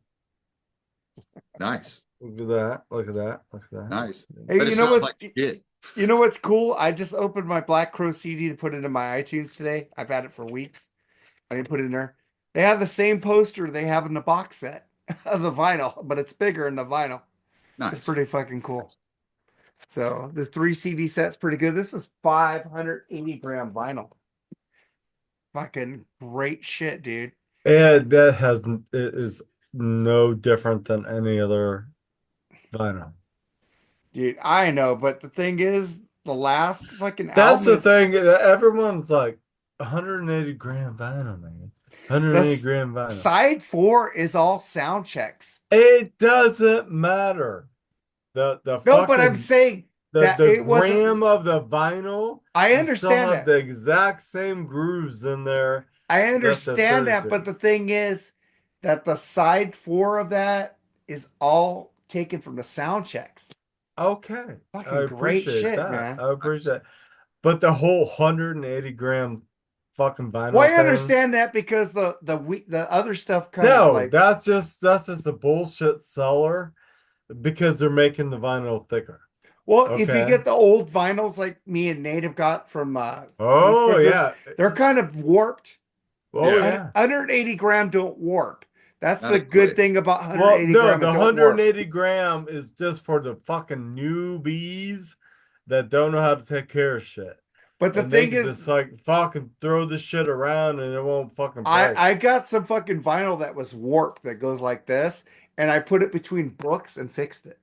Nice.
Look at that. Look at that. Look at that.
Nice.
hey,
But it sounds like shit.
you know what's cool? I just opened my Black Crow CD to put it in my iTunes today. I've had it for weeks. I didn't put it in there. They have the same poster they have in the box set of the vinyl, but it's bigger in the vinyl. It's
Nice.
pretty fucking cool. So this 3 CD set's pretty good. This is 580 gram vinyl. Fucking great shit, dude.
And that it is no different than any other vinyl.
Dude, I know, but the thing is, the last fucking
That's
album
the
is
thing. Everyone's like 180 gram vinyl, man. 180
the
gram vinyl.
side 4 is all sound checks.
It doesn't matter. The
No, but I'm
fucking
saying that
the
it wasn't.
gram of the vinyl,
I
you still
understand
have
that.
the exact same grooves in there
I
that the
understand
third
that, but
did.
the thing is that the side 4 of that is all taken from the sound checks.
Okay. I
Fucking great
appreciate
shit,
that.
man.
I appreciate it. But the whole 180 gram fucking
Well,
vinyl
I
thing.
understand that because the other stuff kind of
No,
like
that's just a bullshit seller because they're making the vinyl thicker.
well, if you
Okay.
get the old vinyls like me and Native got from
Oh
Facebook groups,
yeah.
they're kind of warped.
Oh
Yeah.
yeah.
180 gram don't warp. That's
Not
the
a
good
click.
thing about
Well,
180
no,
gram.
the
It don't warp.
180 gram is just for the fucking newbies that don't know how to take care of shit.
But the
And they
thing
can
is,
just like fucking throw the shit around and it won't fucking break.
I got some fucking vinyl that was warped that goes like this, and I put it between books and fixed it.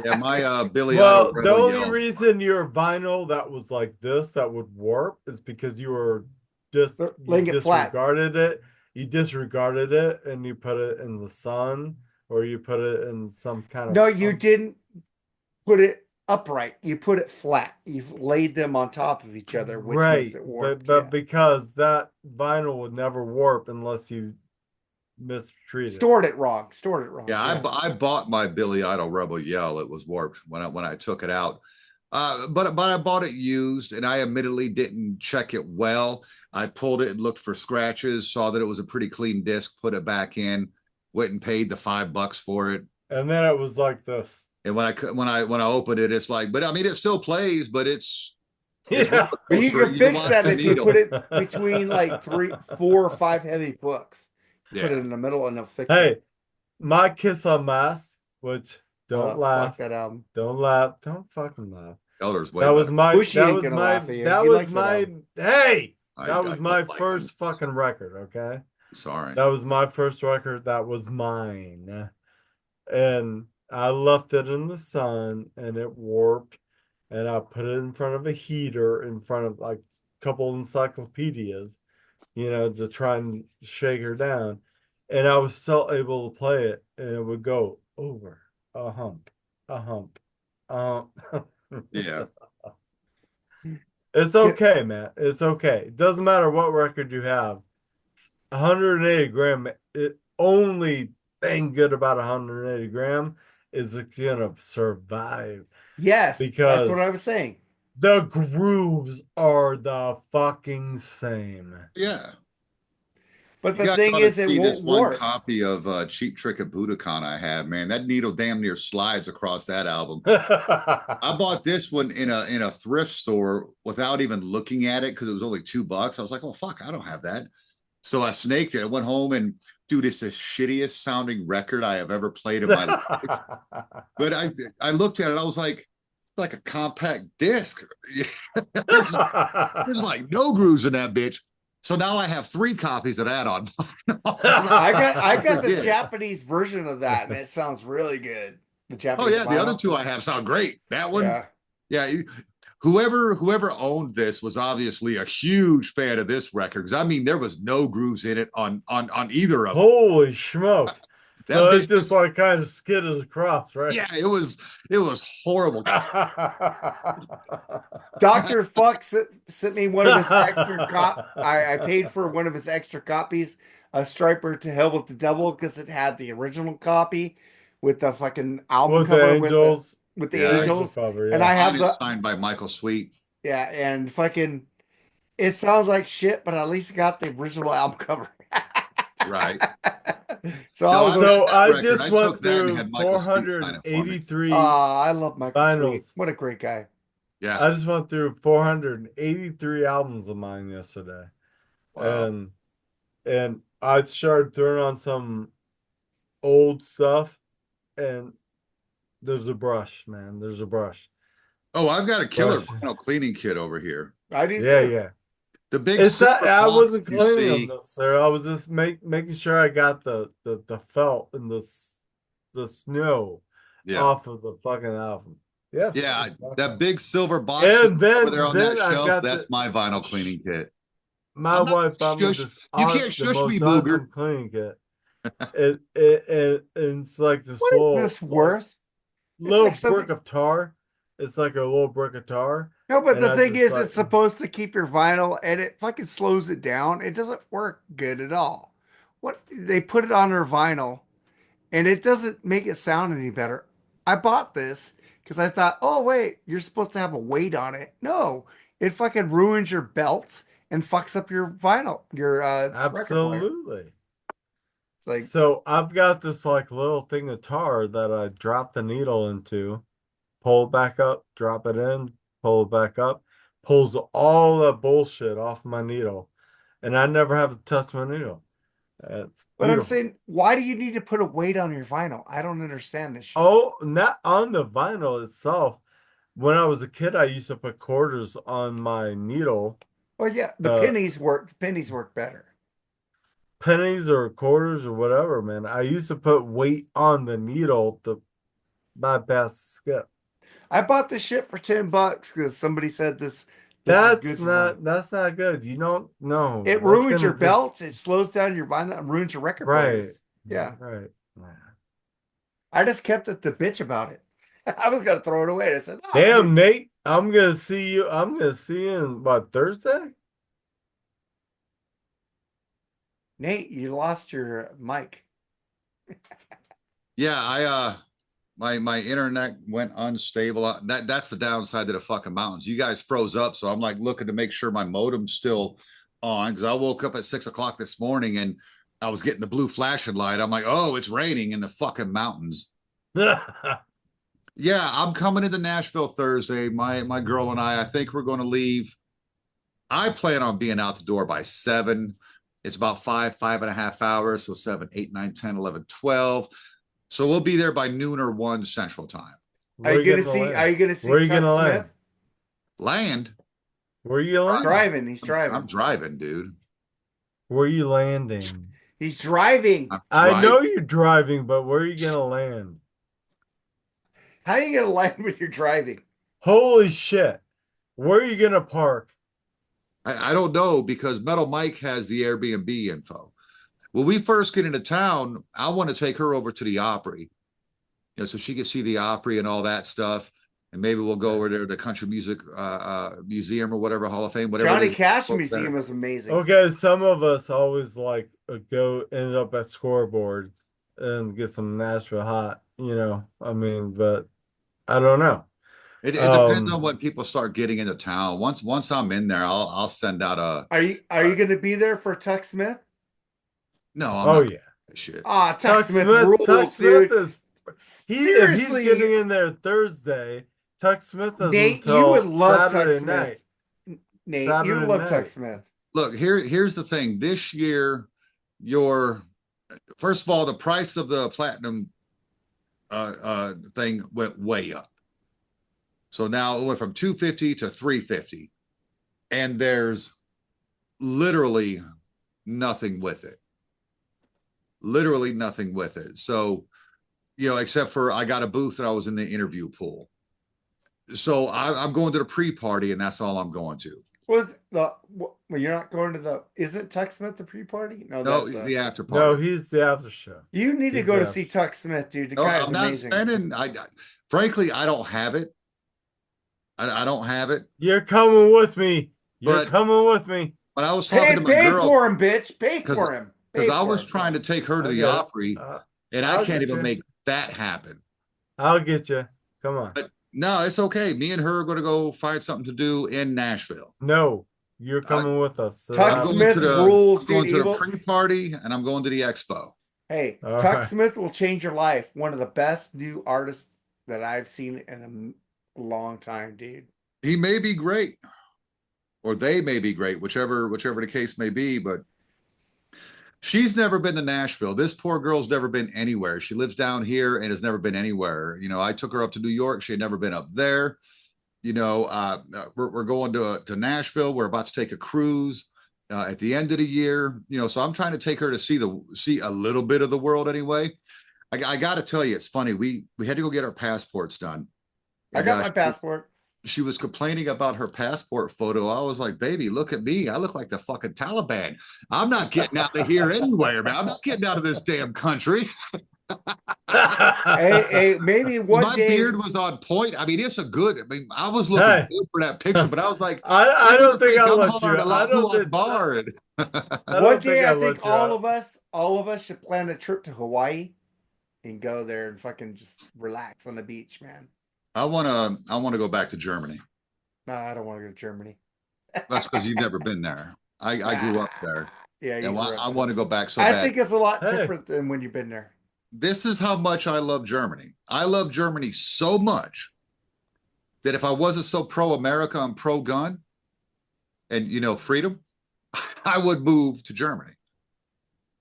Yeah, my Billy Idol
Well, the
Rebel
only
Yell.
reason your vinyl that was like this that would warp is because
They're
you
laying it flat.
disregarded it. You disregarded it and you put it in the sun or you put it in some kind of
No, you didn't put it upright. You put it flat. You've laid them on top of each other, which makes
right,
it
but
warped.
but
Yeah.
because that vinyl would never warp unless you mistreat it.
Stored it wrong. Stored it wrong.
Yeah, I bought my Billy Idol Rebel Yell. It was warped when I took it out. But I bought it used, and I admittedly didn't check it well. I pulled it and looked for scratches, saw that it was a pretty clean disc, put it back in, went and paid the $5 for it.
And then it was like this.
And when I opened it, it's like, but I mean, it still plays, but it's
Yeah.
But you can fix that if you
needle.
put it between like 3, 4, or 5 heavy books. Put it
Yeah,
in the middle and they'll fix
Hey,
it.
my Kiss on Mask, which don't
Fuck
laugh,
that album.
don't laugh, don't fucking laugh.
Elder's way
That was
better.
my
Bushy
that
ain't
was
gonna
my
laugh at you.
that
He
was
likes that
my
album.
hey, that
I
was my
don't like
first
them.
fucking record, okay?
Sorry.
That was my first record, that was mine. And I left it in the sun and it warped and I put it in front of a heater in front of like a couple encyclopedias, to try and shake her down. And I was still able to play it and it would go over a hump, a hump, a hump.
Yeah.
It's okay, man. It's okay. It doesn't matter what record you have. 180 gram, it only thing good about 180 gram is it's gonna survive
Yes, that's
because
what I was saying.
the grooves are the fucking same.
Yeah.
But
You
the
guys
thing
ought to
is, it
see this
won't
one
warp.
copy of Cheap Trick at Budokan I have, man. That needle damn near slides across that album. I bought this one in a thrift store without even looking at it because it was only $2. I was like, oh fuck, I don't have that. So I snaked it. I went home and dude, it's the shittiest sounding record I have ever played in my life. But I looked at it, I was like, it's like a compact disc. there's like no grooves in that bitch. So now I have 3 copies of that on.
I got the
Yeah.
Japanese version of that, and it sounds really good. The
Oh
Japanese
yeah, the other
vinyl.
2 I have sound great. That one,
Yeah.
whoever owned this was obviously a huge fan of this record because I mean there was no grooves in it on either of them.
Holy smokes.
That
So it
bitch
just
was,
like kind of skidded across, right?
yeah, it was horrible.
Dr. Fuck sent me one of his extra I paid for one of his extra copies of Striper to Hell with the Devil because it had the original copy with the fucking album
With the
cover
angels,
with the
the
Yeah,
angel
angels.
cover,
And
yeah.
I
mine
have
is
the
signed by Michael Sweet.
yeah, and fucking it sounds like shit, but at least it got the original album cover.
Right.
So I
No,
was
I've got
So
that
I
record.
just
I
went
took that and
through
had Michael Sweet sign it for me.
483
I love Michael Sweet.
vinyls.
What a great guy.
Yeah.
I just went through 483 albums of mine yesterday.
Wow.
And I started throwing on some old stuff, and there's a brush, man. There's a brush.
Oh, I've got a killer
Brush.
vinyl cleaning kit over here.
I do
Yeah,
too.
yeah.
The big
It's that
silver
I
box
wasn't
you
cleaning them
see.
necessarily. I was just making sure I got the felt and the snow
Yeah.
off of the fucking album. Yes,
Yeah.
exactly.
That big silver box you
And
see over there on that
then I've
shelf,
got
that's my vinyl cleaning kit.
my
I'm not
wife bought me
shush.
this
You can't
the
shush me,
most
Booger.
awesome cleaning kit. It's like this
What is this worth? It's
little
like
brick
something.
of tar. It's like a little brick of tar,
No, but
and
the
I
thing
just
is,
like
it's supposed to keep your vinyl and it fucking slows it down. It doesn't work good at all. What they put it on their vinyl and it doesn't make it sound any better. I bought this because I thought, oh, wait, you're supposed to have a weight on it. No, it fucking ruins your belts and fucks up your vinyl, your record player.
absolutely.
It's like,
So I've got this like little thing of tar that I drop the needle into, pull it back up, drop it in, pull it back up, pulls all that bullshit off my needle, and I never have to touch my needle. It's
but I'm
beautiful.
saying, why do you need to put a weight on your vinyl? I don't understand this shit.
Oh, not on the vinyl itself. When I was a kid, I used to put quarters on my needle,
Well, yeah, the
uh,
pennies work. Pennies work better.
pennies or quarters or whatever, man. I used to put weight on the needle to bypass the skip.
I bought this shit for $10 because somebody said this is good for fun.
That's not good. You don't know.
It
That's
ruins your
gonna just
belts. It slows down your vinyl and ruins your record
right.
players. Yeah.
Right.
I just kept it to bitch about it. I was gonna throw it away. I said, "Oh,
Damn, Nate. I'm gonna see you in what, Thursday?
Nate, you lost your mic."
Yeah, my internet went unstable. That's the downside to the fucking mountains. You guys froze up, so I'm like looking to make sure my modem's still on because I woke up at 6 o'clock this morning and I was getting the blue flashing light. I'm like, oh, it's raining in the fucking mountains. Yeah, I'm coming into Nashville Thursday. My girl and I think we're going to leave. I plan on being out the door by 7. It's about 5.5 hours. So 7, 8, 9, 10, 11, 12. So we'll be there by noon or 1 Central Time.
Are
Where
you
you
gonna
gonna
see?
land?
Are you gonna
Where
see
are you
Tuck
gonna land?
Smith?
Land?
Where are you
He's
landing?
driving. He's
I'm
driving.
driving, dude.
Where are you landing?
He's driving.
I'm
I
driving.
know you're driving, but where are you gonna land?
How are you gonna land when you're driving?
Holy shit. Where are you gonna park?
I don't know because Metal Mike has the Airbnb info. When we first get into town, I want to take her over to the Opry, so she can see the Opry and all that stuff. And maybe we'll go over there to the Country Music Museum or whatever, Hall of Fame, whatever it
Johnny
is.
Cash
Over there.
Museum is amazing.
Okay, some of us always like go end up at scoreboards and get some Nashville hot, I mean, but I don't know.
It depends on when people start getting into town. Once I'm in there, I'll send out a.
Are you gonna be there for Tuck Smith?
No, I'm
Oh
not.
yeah.
Shit.
Ah, Tuck
Tuck
Smith
Smith, Tuck
rules,
Smith
dude.
is if he's
Seriously,
getting in there Thursday, Tuck Smith is
Nate, you would
until
love Tuck
Saturday night.
Smith. Nate, you would
Saturday
love Tuck
night.
Smith.
Look, here's the thing. This year, your first of all, the price of the platinum thing went way up. So now it went from 250 to 350. And there's literally nothing with it. Literally nothing with it. So, except for I got a booth and I was in the interview pool. So I'm going to the pre-party and that's all I'm going to.
Was the well, you're not going to the isn't Tuck Smith the pre-party? No,
No,
that's
it's the after
No,
party.
he's the after show.
you need to
He's
go
the
to
after
see
show.
Tuck Smith, dude. The
No,
guy is
I'm not
amazing.
spending. Frankly, I don't have it. I don't have it.
You're coming with me. You're
But
coming with me.
when I was talking to my
Pay
girl,
for him, bitch. Pay
because
for him.
because
Pay
I
for
was
him.
trying to take her to
I'll
the
get it.
Opry, and I
I'll
can't
get
even
you.
make that happen.
I'll get you. Come on.
But no, it's okay. Me and her are going to go find something to do in Nashville.
No, you're
I,
coming with us. So
Tuck
I'm going to
Smith
the
rules,
I'm
dude.
going to
He
the
will.
pre-party, and I'm going to the expo.
Hey,
all
Tuck
right.
Smith will change your life. One of the best new artists that I've seen in a long time, dude.
He may be great, or they may be great, whichever the case may be. But she's never been to Nashville. This poor girl's never been anywhere. She lives down here and has never been anywhere. I took her up to New York. She had never been up there. We're going to Nashville. We're about to take a cruise at the end of the year. So I'm trying to take her to see a little bit of the world anyway. I got to tell you, it's funny. We had to go get our passports done.
I
And
got my passport.
she was complaining about her passport photo. I was like, baby, look at me. I look like the fucking Taliban. I'm not getting out of here anywhere, man. I'm not getting out of this damn country.
Hey, maybe one
My
day.
beard was on point. I mean, I was looking
Hey,
good for that picture, but I was like,
I
they're
don't
gonna
think
think
I'll
I'm
let you.
hard a
I
lot who
don't
I'm
think.
barred.
I
One
don't think
day, I
I'll
think
let you out.
all of us should plan a trip to Hawaii and go there and fucking just relax on the beach, man.
I wanna go back to Germany.
No, I don't want to go to Germany.
That's because you've never been there. I grew up there.
Yeah, you
And
grew up
I
there.
want to go back so
I
bad.
think it's a lot
Hey,
different than when you've been there.
This is how much I love Germany. I love Germany so much that if I wasn't so pro America and pro gun and freedom, I would move to Germany.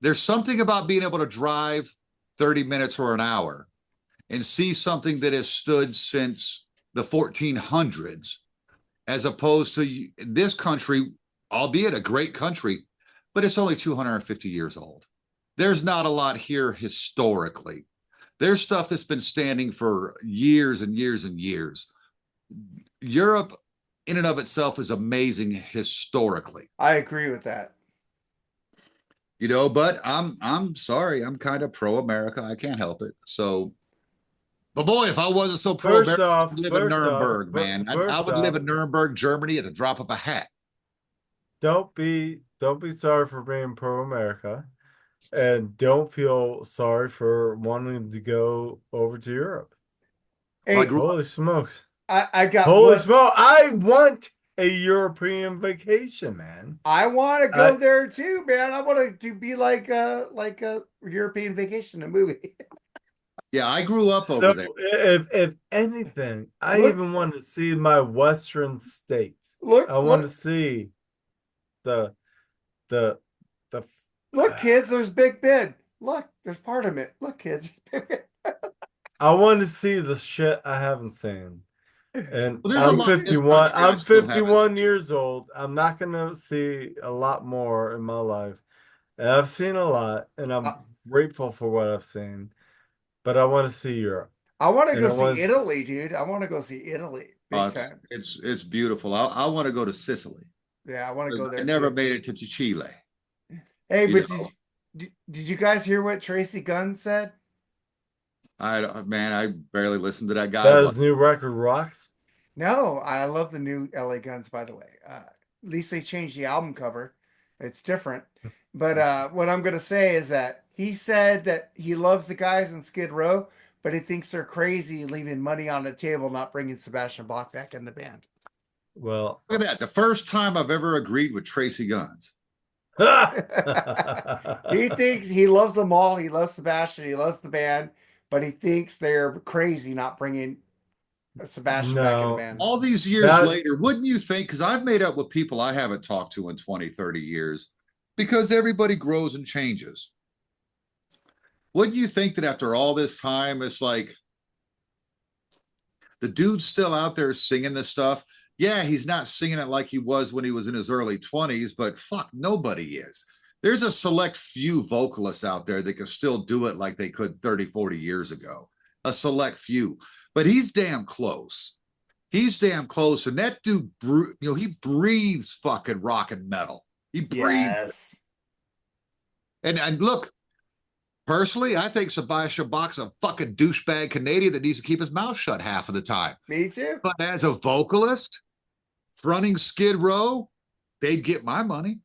There's something about being able to drive 30 minutes or an hour and see something that has stood since the 1400s, as opposed to this country, albeit a great country, but it's only 250 years old. There's not a lot here historically. There's stuff that's been standing for years and years and years. Europe, in and of itself, is amazing historically.
I agree with that.
But I'm sorry, I'm kind of pro America. I can't help it. So, but boy, if I wasn't so pro
first
America,
off,
I'd live in
first off,
Nuremberg, man. I
first
would live
off,
in Nuremberg, Germany, at the drop of a hat.
don't be sorry for being pro America, and don't feel sorry for wanting to go over to Europe.
Well, I
Hey,
grew up.
Holy smokes!
I got
Holy
one.
smoke! I want a European vacation, man.
I want to go
I
there too, man. I want to be like a European vacation, a movie.
Yeah, I grew up over
so
there.
if anything, I
Look,
even want to see my Western states.
look,
I want to
look,
see the the the.
look, kids. There's Big Ben. Look, there's part of it. Look, kids.
I want to see the shit I haven't seen. And
Well, there's a
I'm
lot of this
51.
country I
I'm
still haven't
51
seen.
years old. I'm not gonna see a lot more in my life. And I've seen a lot, and
I,
I'm grateful for what I've seen. But I want to see Europe.
I want to
And
go
I
see
want to,
Italy, dude. I want to go see Italy big
It's
time.
it's beautiful. I want to go to Sicily.
Yeah, I want to go
I
there
never
too.
made it to Chile.
Hey,
You
but
know,
did you guys hear what Tracy Gunn said?
I barely listened to that guy,
that
but
his new record rocks.
No, I love the new LA Guns, by the way. At least they changed the album cover. It's different. But what I'm gonna say is that he said that he loves the guys in Skid Row, but he thinks they're crazy leaving money on the table, not bringing Sebastian Bach back in the band.
Well,
look at that. The first time I've ever agreed with Tracy Guns.
He thinks he loves them all. He loves Sebastian. He loves the band, but he thinks they're crazy not bringing Sebastian back in the
no,
band.
All these years
that
later, wouldn't you think? Because I've made up with people I haven't talked to in 20, 30 years, because everybody grows and changes. Wouldn't you think that after all this time, it's like the dude's still out there singing this stuff? Yeah, he's not singing it like he was when he was in his early 20s, but fuck, nobody is. There's a select few vocalists out there that can still do it like they could 30, 40 years ago. A select few, but he's damn close. He's damn close, and that dude, he breathes fucking rock and metal. He breathes.
Yes.
And look, personally, I think Sebastian Bach's a fucking douchebag Canadian that needs to keep his mouth shut half of the time.
Me too.
But as a vocalist, fronting Skid Row, they'd get my money.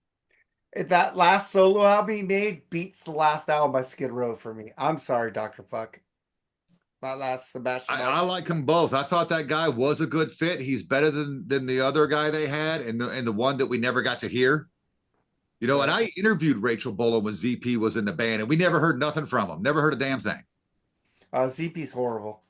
That last solo album he made beats the last album by Skid Row for me. I'm sorry, Dr. Fuck. That last Sebastian
I
Bach.
like them both. I thought that guy was a good fit. He's better than the other guy they had, and the one that we never got to hear. You know, and I interviewed Rachel Bolan when ZP was in the band, and we never heard nothing from him. Never heard a damn thing.
ZP's horrible.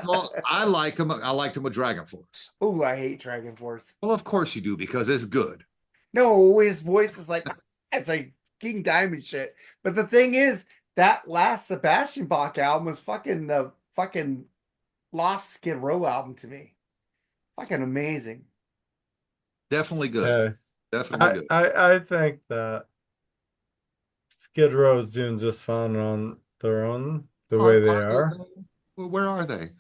Well, I like him. I liked him with Dragon Force.
Oh, I hate Dragon Force.
Well, of course you do, because it's good.
No, his voice is like it's like King Diamond shit. But the thing is, that last Sebastian Bach album was fucking lost Skid Row album to me. Fucking amazing.
Definitely good.
Yeah.
Definitely good.
I think that Skid Row's doing just fine on their own, the way they are.
Well, where are they?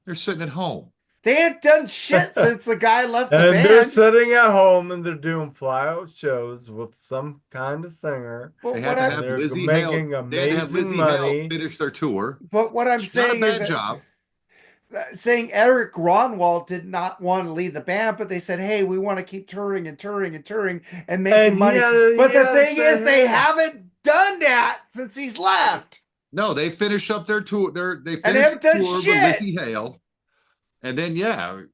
They're sitting at home.
They ain't done shit since the guy left the
And
band.
they're sitting at home and they're doing flyout shows with some kind of singer.
But
They
what
had to
I'm,
have
They're
Lizzie
making
Hale. They had to have
amazing
Lizzie
money.
Hale finish their tour.
but what I'm
It's not a
saying is
bad
that,
job.
saying Eric Gronwald did not want to lead the band, but they said, "Hey, we want to keep touring and touring and touring and making
And
money."
he
But the
had
thing is,
said,
they
"Hey."
haven't done that since he's left.
No, they finished up their tour. They
And they
finished
haven't
the
done
tour with
shit.
Lizzie Hale. And then,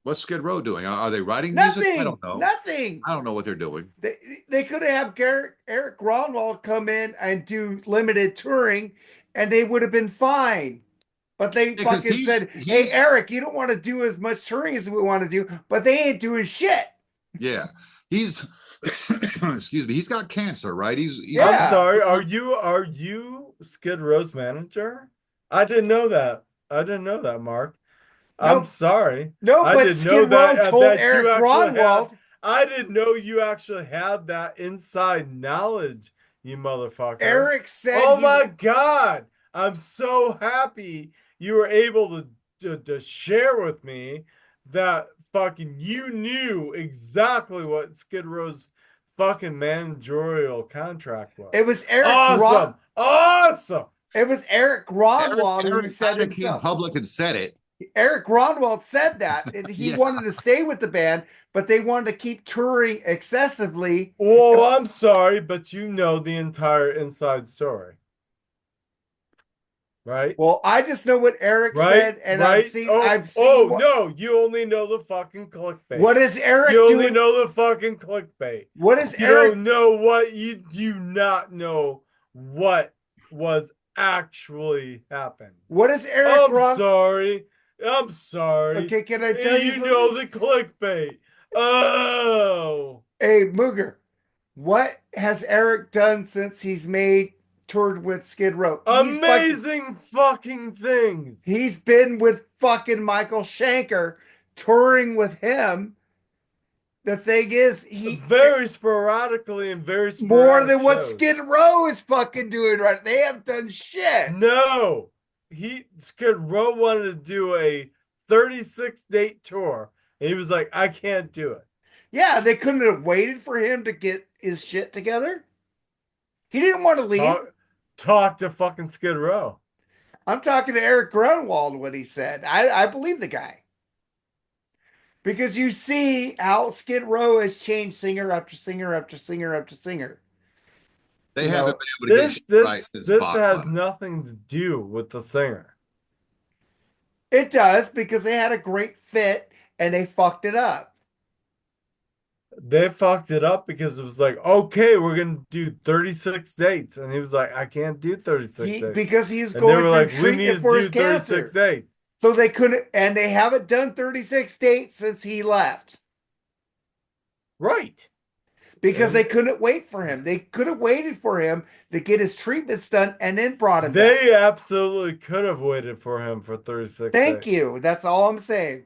what's Skid Row doing? Are they writing music? I
Nothing.
don't know.
Nothing.
I don't know what they're doing.
They could have Eric Gronwald come in and do limited touring, and they would have been fine. But they
Because
fucking said, "Hey, Eric, you don't want to do as much touring as we want to do," but they ain't doing shit.
Yeah, he's excuse me. He's got cancer, right?
Yeah.
I'm sorry. Are you Skid Row's manager? I didn't know that. I didn't know that, Mark. I'm
Nope.
sorry.
No,
I
but
didn't know
Skid Row
that,
told
that
Eric
you actually
Gronwald.
I didn't know you actually had that inside knowledge, you motherfucker.
Eric said,
"Oh my God, I'm so happy you were able to share with me that fucking you knew exactly what Skid Row's fucking managerial contract was."
It was Eric.
Awesome, awesome.
It was Eric Gronwald who
Eric
said
kind of came
himself.
public and said it.
Eric Gronwald said that, and he
Yeah.
wanted to stay with the band, but they wanted to keep touring excessively.
Oh, I'm sorry, but you know the entire inside story, right?
Well, I just know what Eric said, and
right?
I've seen.
No, you only know the fucking clickbait.
What is Eric
You
doing?
only know the fucking clickbait.
What is
You
Eric?
don't know what you do not know what was actually happened.
What is Eric?
I'm sorry.
Okay, can I tell you
You
something?
know the clickbait. Oh.
Hey, Mooger, what has Eric done since he's toured with Skid Row?
Amazing fucking things.
He's been with fucking Michael Schenker, touring with him. The thing is, he
very sporadically and very
more than what
shows.
Skid Row is fucking doing right. They haven't done shit.
No, Skid Row wanted to do a 36-date tour, and he was like, "I can't do it."
Yeah, they couldn't have waited for him to get his shit together. He didn't want to leave.
Talk to fucking Skid Row.
I'm talking to Eric Grunwald, what he said. I believe the guy. Because you see how Skid Row has changed singer after singer after singer after singer.
They haven't been able to get shit right since
This
Bach
has
left.
nothing to do with the singer.
It does, because they had a great fit and they fucked it up.
They fucked it up because it was like, "Okay, we're gonna do 36 dates," and he was like, "I can't do 36 dates,"
because he was
and
going
they were
through
like, "We need
treatment
to
for
do
his
36
cancer.
dates."
So they couldn't, and they haven't done 36 dates since he left.
Right.
Because they couldn't wait for him. They could have waited for him to get his treatments done and then brought him back.
They absolutely could have waited for him for 36
Thank
days.
you. That's all I'm saying.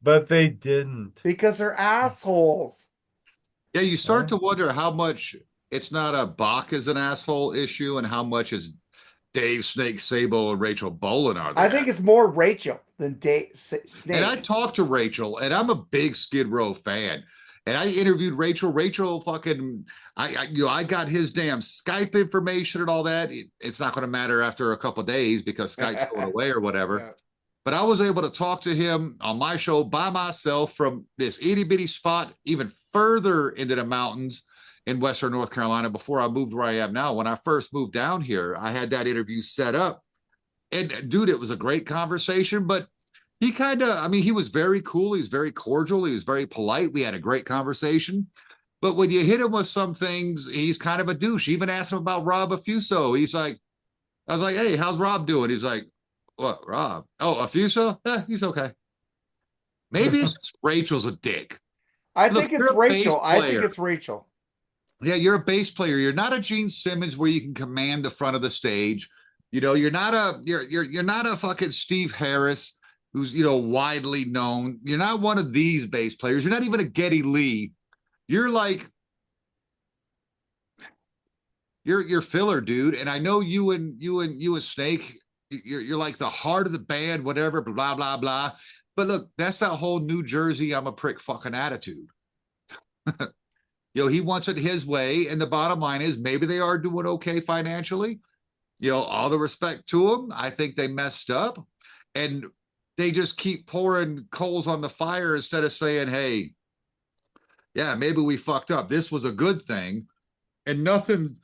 But they didn't.
Because they're assholes.
Yeah, you start to wonder how much it's not a Bach is an asshole issue and how much is Dave Snake Sabo and Rachel Bolan are there.
I think it's more Rachel. than
And I
Snake.
talked to Rachel, and I'm a big Skid Row fan. And I interviewed Rachel. Rachel fucking, I got his damn Skype information and all that. It's not going to matter after a couple of days because Skype's going away or whatever.
Yeah.
But I was able to talk to him on my show by myself from this itty bitty spot, even further into the mountains in Western North Carolina before I moved where I am now. When I first moved down here, I had that interview set up. And dude, it was a great conversation, but he kind of, I mean, he was very cool. He was very cordial. He was very polite. We had a great conversation. But when you hit him with some things, he's kind of a douche. Even asked him about Rob Affuso. He's like, I was like, hey, how's Rob doing? He's like, what, Rob? Oh, Affuso? He's okay. Maybe it's just Rachel's a dick.
I
Look,
think it's
you're a bass
Rachel. I think
player.
it's Rachel.
Yeah, you're a bass player. You're not a Gene Simmons where you can command the front of the stage. You know, you're not a fucking Steve Harris who's, widely known. You're not one of these bass players. You're not even a Geddy Lee. You're like you're filler, dude. And I know you and Snake, you're like the heart of the band, whatever, blah blah blah. But look, that's that whole New Jersey I'm a prick fucking attitude. He wants it his way, and the bottom line is maybe they are doing okay financially. All the respect to them. I think they messed up, and they just keep pouring coals on the fire instead of saying, "Hey, yeah, maybe we fucked up. This was a good thing." And nothing's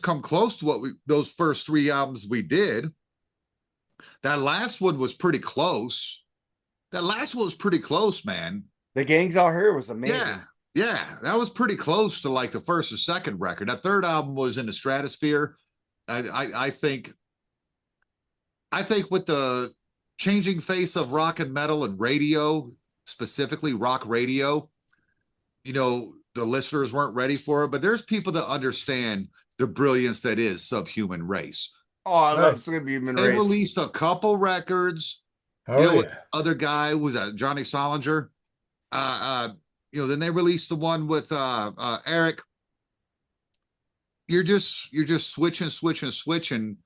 come close to what those first 3 albums we did. That last one was pretty close. That last one was pretty close, man.
The Gangs Out Here was amazing.
Yeah, that was pretty close to like the first or second record. That third album was in the stratosphere. I think with the changing face of rock and metal and radio, specifically rock radio, the listeners weren't ready for it. But there's people that understand the brilliance that is Subhuman Race.
Oh, I love Subhuman
They
Race.
released a couple records. Other guy was Johnny Solinger. Then they released the one with Eric. You're just switching,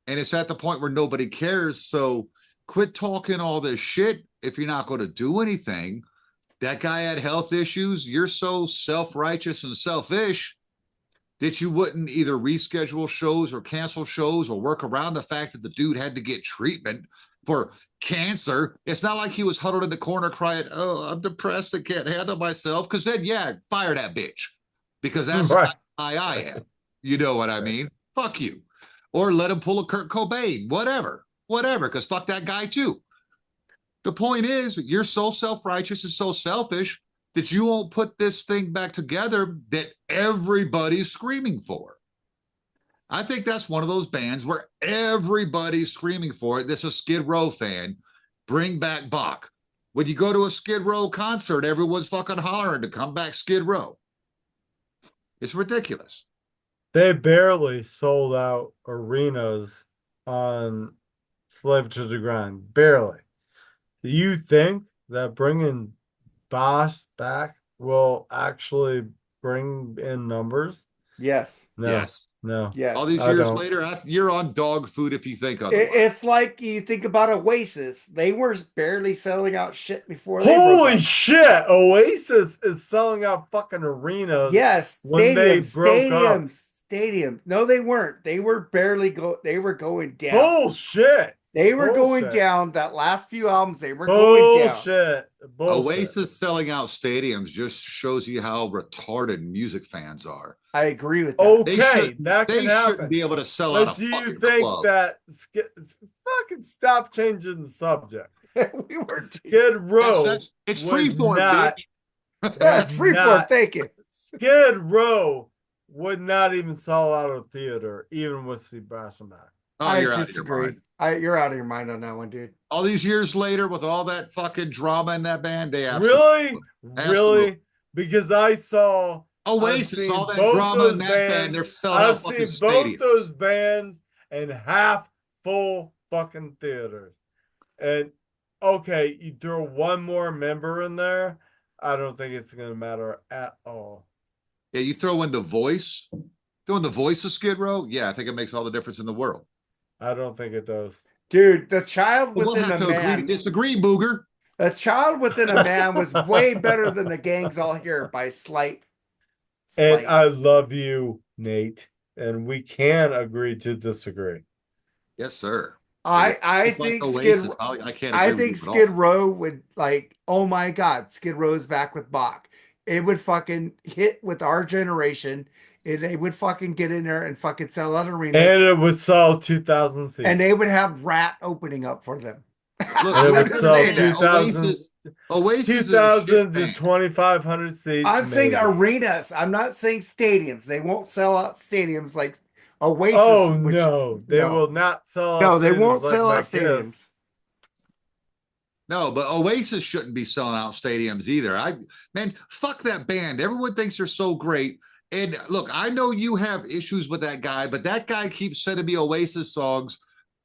and it's at the point where nobody cares. So quit talking all this shit if you're not going to do anything. That guy had health issues. You're so self-righteous and selfish that you wouldn't either reschedule shows or cancel shows or work around the fact that the dude had to get treatment for cancer. It's not like he was huddled in the corner crying, "Oh, I'm depressed. I can't handle myself." Because then, fire that bitch. Because that's right. The guy I am. You know what I mean? Fuck you. Or let him pull a Kurt Cobain. Whatever. Because fuck that guy too. The point is, you're so self-righteous and so selfish that you won't put this thing back together that everybody's screaming for. I think that's one of those bands where everybody's screaming for it. This is a Skid Row fan. Bring back Bach. When you go to a Skid Row concert, everyone's fucking hollering to come back Skid Row. It's ridiculous.
They barely sold out arenas on Slave to the Grind. Barely. Do you think that bringing Boss back will actually bring in numbers?
Yes.
No.
Yes.
No.
Yes.
All these years later, you're on dog food if you think otherwise.
It's like you think about Oasis. They were barely selling out shit before
they
Holy
shit! Oasis is selling out fucking arenas.
Yes,
stadiums.
No, they weren't. They were barely they were going down.
Bullshit.
They were going down. That last few albums, they were going down.
Bullshit.
Oasis selling out stadiums just shows you how retarded music fans are.
I agree with that.
Okay,
they shouldn't be able to sell out a fucking club. Do you think
that fucking stop changing the subject?
We were
Skid Row.
It's freeform.
It's freeform. Thank you.
Skid Row would not even sell out a theater, even with Steve Brassman back.
Oh,
I
you're
disagree. You're out of your mind on that one, dude.
All these years later, with all that fucking drama in that band, they
really, because I saw
Oasis, all that drama in that band. They're selling out fucking stadiums. I've seen both
those bands in half full fucking theaters, and okay, you throw one more member in there, I don't think it's going to matter at all.
Yeah, you throw in the voice of Skid Row. Yeah, I think it makes all the difference in the world.
I don't think it does.
Dude, the child
We'll
within
have
a
to agree to
man,
disagree, Booger.
a child within a man was way better than the gangs all here by
And
slight.
I love you, Nate. And we can agree to disagree.
Yes, sir. But if
I
it's like
think
Oasis, I can't
I
agree with
think
you at
Skid
all.
Row would like, oh my God, Skid Row's back with Bach. It would fucking hit with our generation. They would fucking get in there and fucking sell out arenas,
And it would sell 2,000
and they
seats.
would have Rat opening up for them.
Look,
And it
I'm
would
just
whatever,
sell
saying
man.
that.
2,000,
Oasis is a shit
2,000 to
band.
2,500 seats,
I'm saying
maybe.
arenas. I'm not saying stadiums. They won't sell out stadiums like Oasis,
Oh,
which
no. They
no,
will not sell out
no, they
stadiums
won't
like
sell
my
out
Kiss.
stadiums.
No, but Oasis shouldn't be selling out stadiums either. Man, fuck that band. Everyone thinks they're so great. And look, I know you have issues with that guy, but that guy keeps sending me Oasis songs,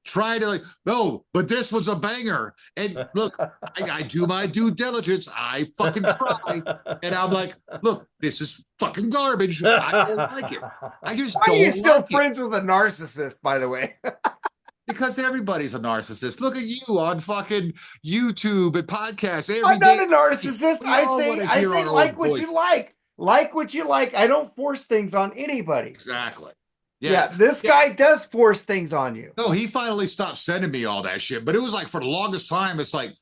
trying to like, no, but this was a banger. And look, I do my due diligence. I fucking try. And I'm like, look, this is fucking garbage. I don't like it. I just
Why are you
don't
still
like it.
friends with a narcissist, by the way?
Because everybody's a narcissist. Look at you on fucking YouTube and podcasts every
I'm not
day.
a narcissist.
We all want to
I
hear
say
our own
like what
voice.
you like. Like what you like. I don't force things on anybody.
Exactly. Yeah.
Yeah, this
Yeah.
guy does force things on you.
No, he finally stopped sending me all that shit. But it was like for the longest time, it's like,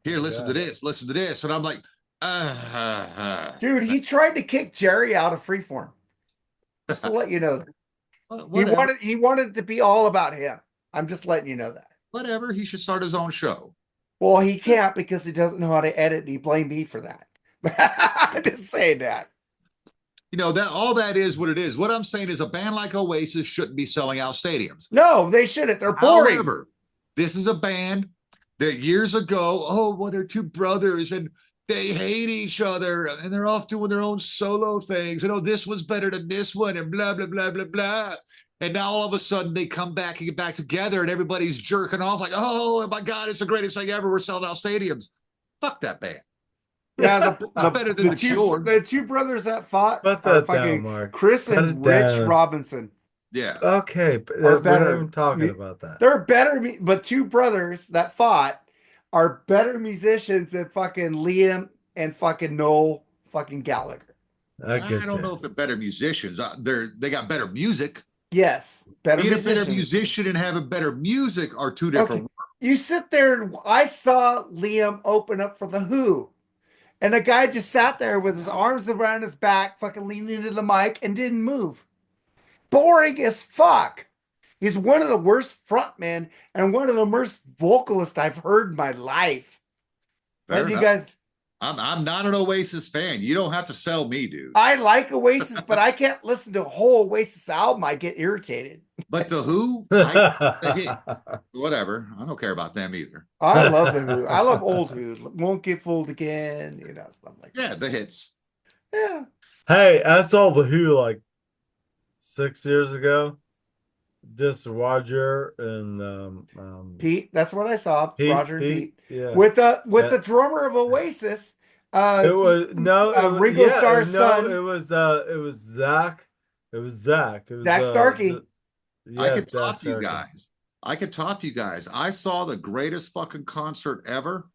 here, listen to
Yeah.
this, listen to this. And I'm like,
Dude, he tried to kick Jerry out of Freeform. Just to let you know that.
whatever.
He wanted it to be all about him. I'm just letting you know that.
Whatever. He should start his own show.
Well, he can't because he doesn't know how to edit, and he blamed me for that. I'm just saying that.
You know, that all that is what it is. What I'm saying is a band like Oasis shouldn't be selling out stadiums.
No, they shouldn't. They're boring.
However, this is a band that years ago, oh, well, they're two brothers and they hate each other and they're off doing their own solo things. You know, this one's better than this one and blah, blah, blah, blah, blah. And now all of a sudden they come back and get back together and everybody's jerking off like, oh my God, it's the greatest thing ever. We're selling out stadiums. Fuck that band.
Yeah,
Better than the Cure.
the two brothers that fought
Put
are
that down,
fucking
Mark.
Chris
Put
and
it
Rich
down.
Robinson.
Yeah.
Okay, but
Are
we're
better.
not even talking about that.
They're better, but two brothers that fought are better musicians than fucking Liam and fucking Noel fucking Gallagher.
I
I
get
don't
you.
know if they're better musicians. They got better music.
Yes, better
Being
musicians.
a better musician and having better music are two different.
Okay. You sit there and I saw Liam open up for the Who. And the guy just sat there with his arms around his back, fucking leaning into the mic and didn't move. Boring as fuck. He's one of the worst frontmen and one of the worst vocalists I've heard in my life.
Fair
You
enough.
guys,
I'm not an Oasis fan. You don't have to sell me, dude.
I like Oasis, but I can't listen to a whole Oasis album. I get irritated.
But the Who, whatever. I don't care about them either.
I love the Who. I love old Who. Won't Get Fooled Again, stuff like that.
Yeah, the hits.
Yeah.
Hey, I saw the Who like 6 years ago. Just Roger and
Pete, that's what I saw. Roger and Pete.
Yeah.
With the drummer of Oasis.
It was
Ringo Starr's son.
it was Zach. It was Zach. It was
Zach Starkey.
I could top you guys. I saw the greatest fucking concert ever,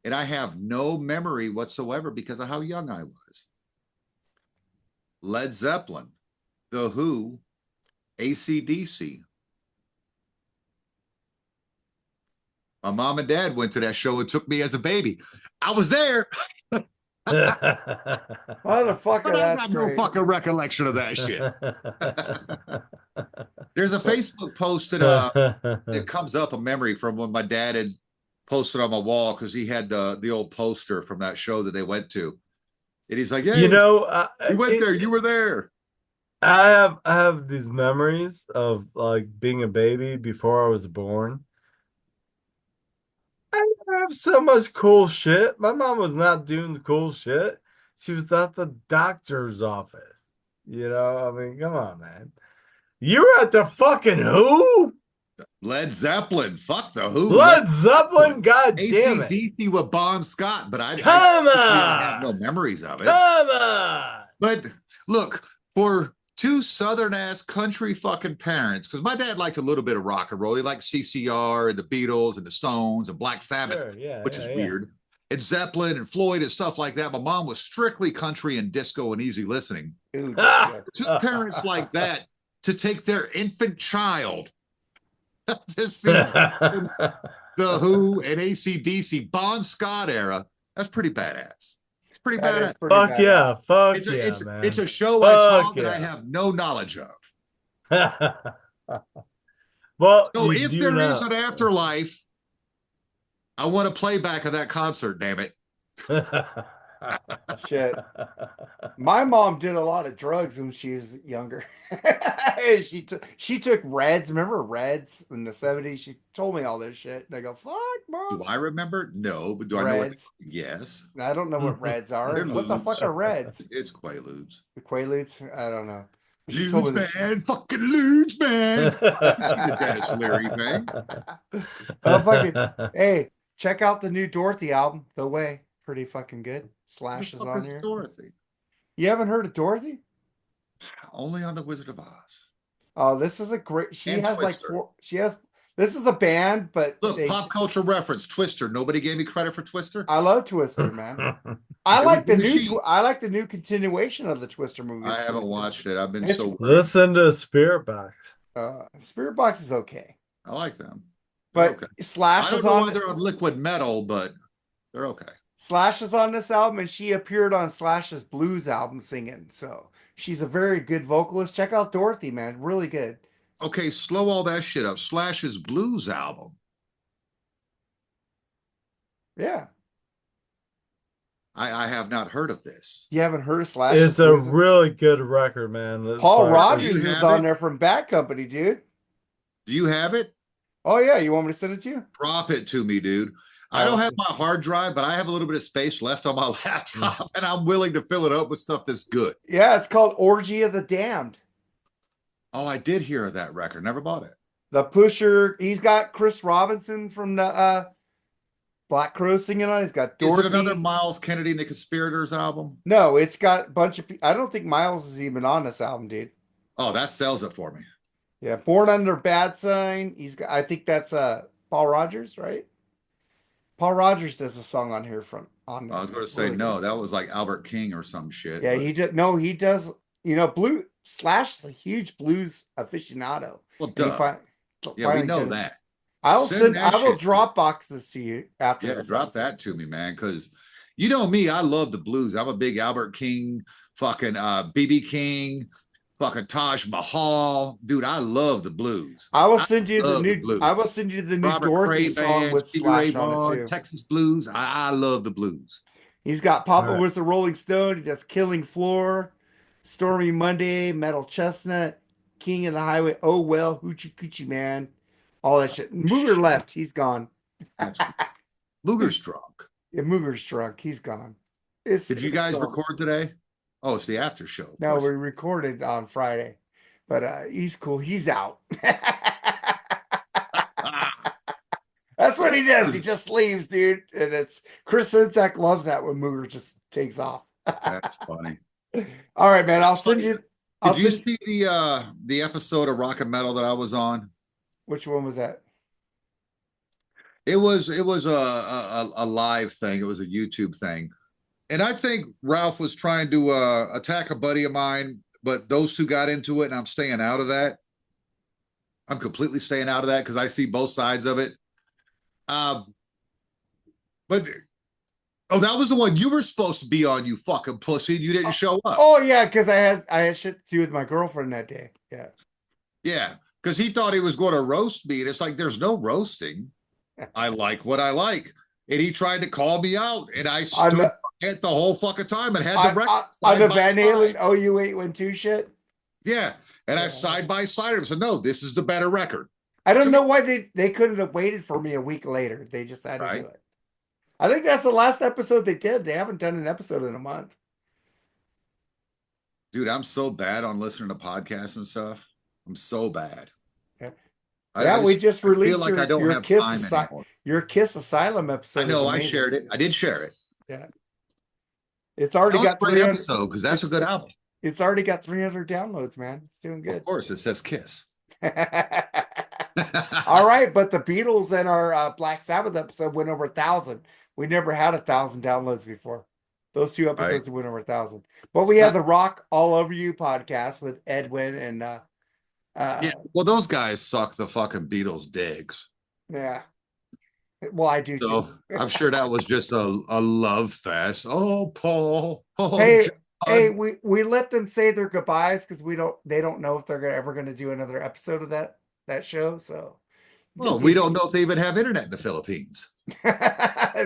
and I have no memory whatsoever because of how young I was. Led Zeppelin, The Who, AC/DC. My mom and dad went to that show and took me as a baby. I was there.
Motherfucker,
But I
that's
got
great.
no fucking recollection of that shit. There's a Facebook post that it comes up a memory from when my dad had posted on my wall because he had the old poster from that show that they went to, and he's like, "Yeah,
you
went there. You were there."
I have these memories of like being a baby before I was born. I have so much cool shit. My mom was not doing the cool shit. She was at the doctor's office. I mean, come on, man. You were at the fucking Who?
Led Zeppelin. Fuck the Who.
Led Zeppelin? God damn it.
AC/DC with Bon Scott, but I
Come on.
I have no memories of it.
Come on.
But look, for two southern ass country fucking parents, because my dad liked a little bit of rock and roll. He liked CCR and the Beatles and the Stones and Black Sabbath,
Sure, yeah,
which
yeah,
is
yeah.
weird, and Zeppelin and Floyd and stuff like that. My mom was strictly country and disco and easy listening.
Dude, yeah.
Two parents like that to take their infant child to see Zeppelin, the Who, and AC/DC Bon Scott era. That's pretty badass. It's pretty
That is
badass.
pretty
Fuck
badass.
yeah, fuck
It's a
yeah,
it's
man.
a show I saw
Fuck
that I
yeah.
have no knowledge of.
Well,
So
you
if
do
there is
know.
an afterlife, I want a playback of that concert. Damn it!
Shit. My mom did a lot of drugs when she was younger. She took Reds. Remember Reds in the 70s? She told me all this shit. And I go, fuck,
Do
mom.
I remember? No, but do I know what?
Reds.
Yes,
I don't know what Reds are.
they're
What the
lewds.
fuck are Reds?
It's Quaaludes.
The Quaaludes? I don't know. She told
Ludes,
me this.
man, fucking Ludes, man. You see the Dennis Leary thing?
Oh, fucking. Hey, check out the new Dorothy album, The Way. Pretty fucking good.
Who the
Slash is
fuck
on
is
here.
Dorothy?
You haven't heard of Dorothy?
Only on the Wizard of Oz
Oh, this is a great. She
and
has like
Twister.
four. She has. This is a band, but
Look,
they.
pop culture reference. Twister. Nobody gave me credit for Twister.
I love Twister, man. I
It was
like the new.
Bushy.
I like the new continuation of the Twister movies.
I haven't watched it. I've been
It's
so worried.
Listen to Spirit Box.
Spirit Box is okay,
I like them. They're
but
okay.
Slash
I don't
is
know why
on.
they're on liquid metal, but they're okay.
Slash is on this album, and she appeared on Slash's blues album singing. So she's a very good vocalist. Check out Dorothy, man, really good.
Okay, slow all that shit up. Slash's blues album.
Yeah,
I have not heard of this.
you haven't heard of Slash's
It's a
blues?
really good record, man. It's
Paul
like,
Rogers
you
is
have
on
it?
there from Bad Company, dude.
Do you have it?
Oh yeah, you want me to send it to you?
Drop it to me, dude. I
Oh,
don't have
okay.
my hard drive, but I have a little bit of space left on my laptop, and I'm willing to fill it up with stuff that's good.
Yeah, it's called Orgy of the Damned.
Oh, I did hear of that record. Never bought it.
The Pusher, he's got Chris Robinson from the Black Crow singing on it. He's got
Is it
Dorothy.
another Miles Kennedy and the Conspirators album?
No, it's got a bunch of I don't think Miles is even on this album, dude.
Oh, that sells it for me.
Yeah, Born Under Bad Sign. He's got I think that's Paul Rogers, right? Paul Rogers does a song on here from on there.
I was going to
It's
say
really
no.
good.
That was like Albert King or some shit.
Yeah,
but-
he did no, he does, blue Slash is a huge blues aficionado.
Well,
And he
duh. Yeah, we
finally
know
did it.
that.
I'll
Send that
I will
shit.
Dropbox this to you after
Yeah,
this
drop
episode.
that to me, man. Because you know me, I love the blues. I'm a big Albert King, fucking BB King, fucking Taj Mahal, dude. I love the blues.
I will send you the
love the
new
blues.
I will send you the new
Robert
Dorothy
Cray
song
Band,
with
Stevie Ray
Slash on it
Vaughan,
too.
Texas blues. I love the blues.
He's got Papa
All right.
was a Rolling Stone. He does Killing Floor, Stormy Monday, Metal Chestnut, King of the Highway. Oh well, Hoochie Coochie Man, all that shit. Mooger left. He's gone.
That's Luger's drunk.
Yeah, Mooger's drunk. He's gone.
Did you guys
gone.
record today? Oh, it's the after show. of
No,
course.
we recorded on Friday, but he's cool. He's out. That's what he does. He just leaves, dude. And it's Chris Sinzak loves that when Mooger just takes off.
That's funny.
All right, man. I'll send you.
Did you see the episode of Rock and Metal that I was on?
Which one was that?
It was a live thing. It was a YouTube thing, and I think Ralph was trying to attack a buddy of mine, but those two got into it, and I'm staying out of that. I'm completely staying out of that because I see both sides of it. But oh, that was the one you were supposed to be on, you fucking pussy. And you didn't show up.
Oh yeah, because I had shit to do with my girlfriend that day. Yeah.
Yeah, because he thought he was going to roast me, and it's like there's no roasting. I like what I like, and he tried to call me out, and I stood at the whole fucking time and had the record
on the
side by
Van Halen
side.
OU812 shit.
Yeah, and I
Yeah.
side by side and said, "No, this is the better record."
I don't know why they couldn't have waited for me a week later. They just had to
Right.
do it. I think that's the last episode they did. They haven't done an episode in a month.
Dude, I'm so bad on listening to podcasts and stuff. I'm so bad.
Yeah.
I
We just
I feel
released
like I don't
your
have
Kiss
time anymore.
your Kiss Asylum episode.
I know
is
I
amazing.
shared it. I did share it.
Yeah. It's already
That was
got
a great
300.
episode because that's a good album.
It's already got 300 downloads, man. It's doing
Of
good.
course, it says Kiss.
All right, but the Beatles and our Black Sabbath episode went over 1,000. We never had 1,000 downloads before. Those two
Right.
episodes went over 1,000. But we have the Rock All Over You podcast with Edwin and
Yeah.
uh
Well, those guys suck the fucking Beatles digs.
yeah. Well, I do too.
So I'm sure that was just a love fest. Oh, Paul. Oh,
Hey, hey,
John.
we let them say their goodbyes because they don't know if they're ever gonna do another episode of that show. So
Well, we
we
don't know if they even have internet in the Philippines.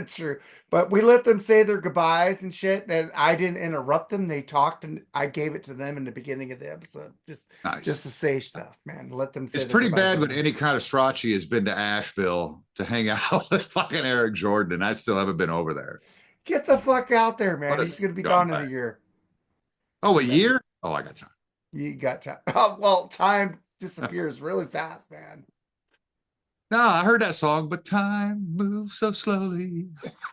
true. But we let them say their goodbyes and shit, and I didn't interrupt them. They talked and I gave it to them in the beginning of the episode. Just
Nice.
to say stuff, man. Let them say
It's
their
pretty bad when
goodbyes.
any kind of Strachey has been to Asheville to hang out with fucking Eric Jordan, and I still haven't been over there.
Get the fuck out there,
What
man.
a
He's gonna be gone in a
scumbag.
year.
Oh, a
Yeah,
year? Oh, I got time.
you got time. Oh, well, time disappears really fast, man.
No, I heard that song, but time moves so slowly.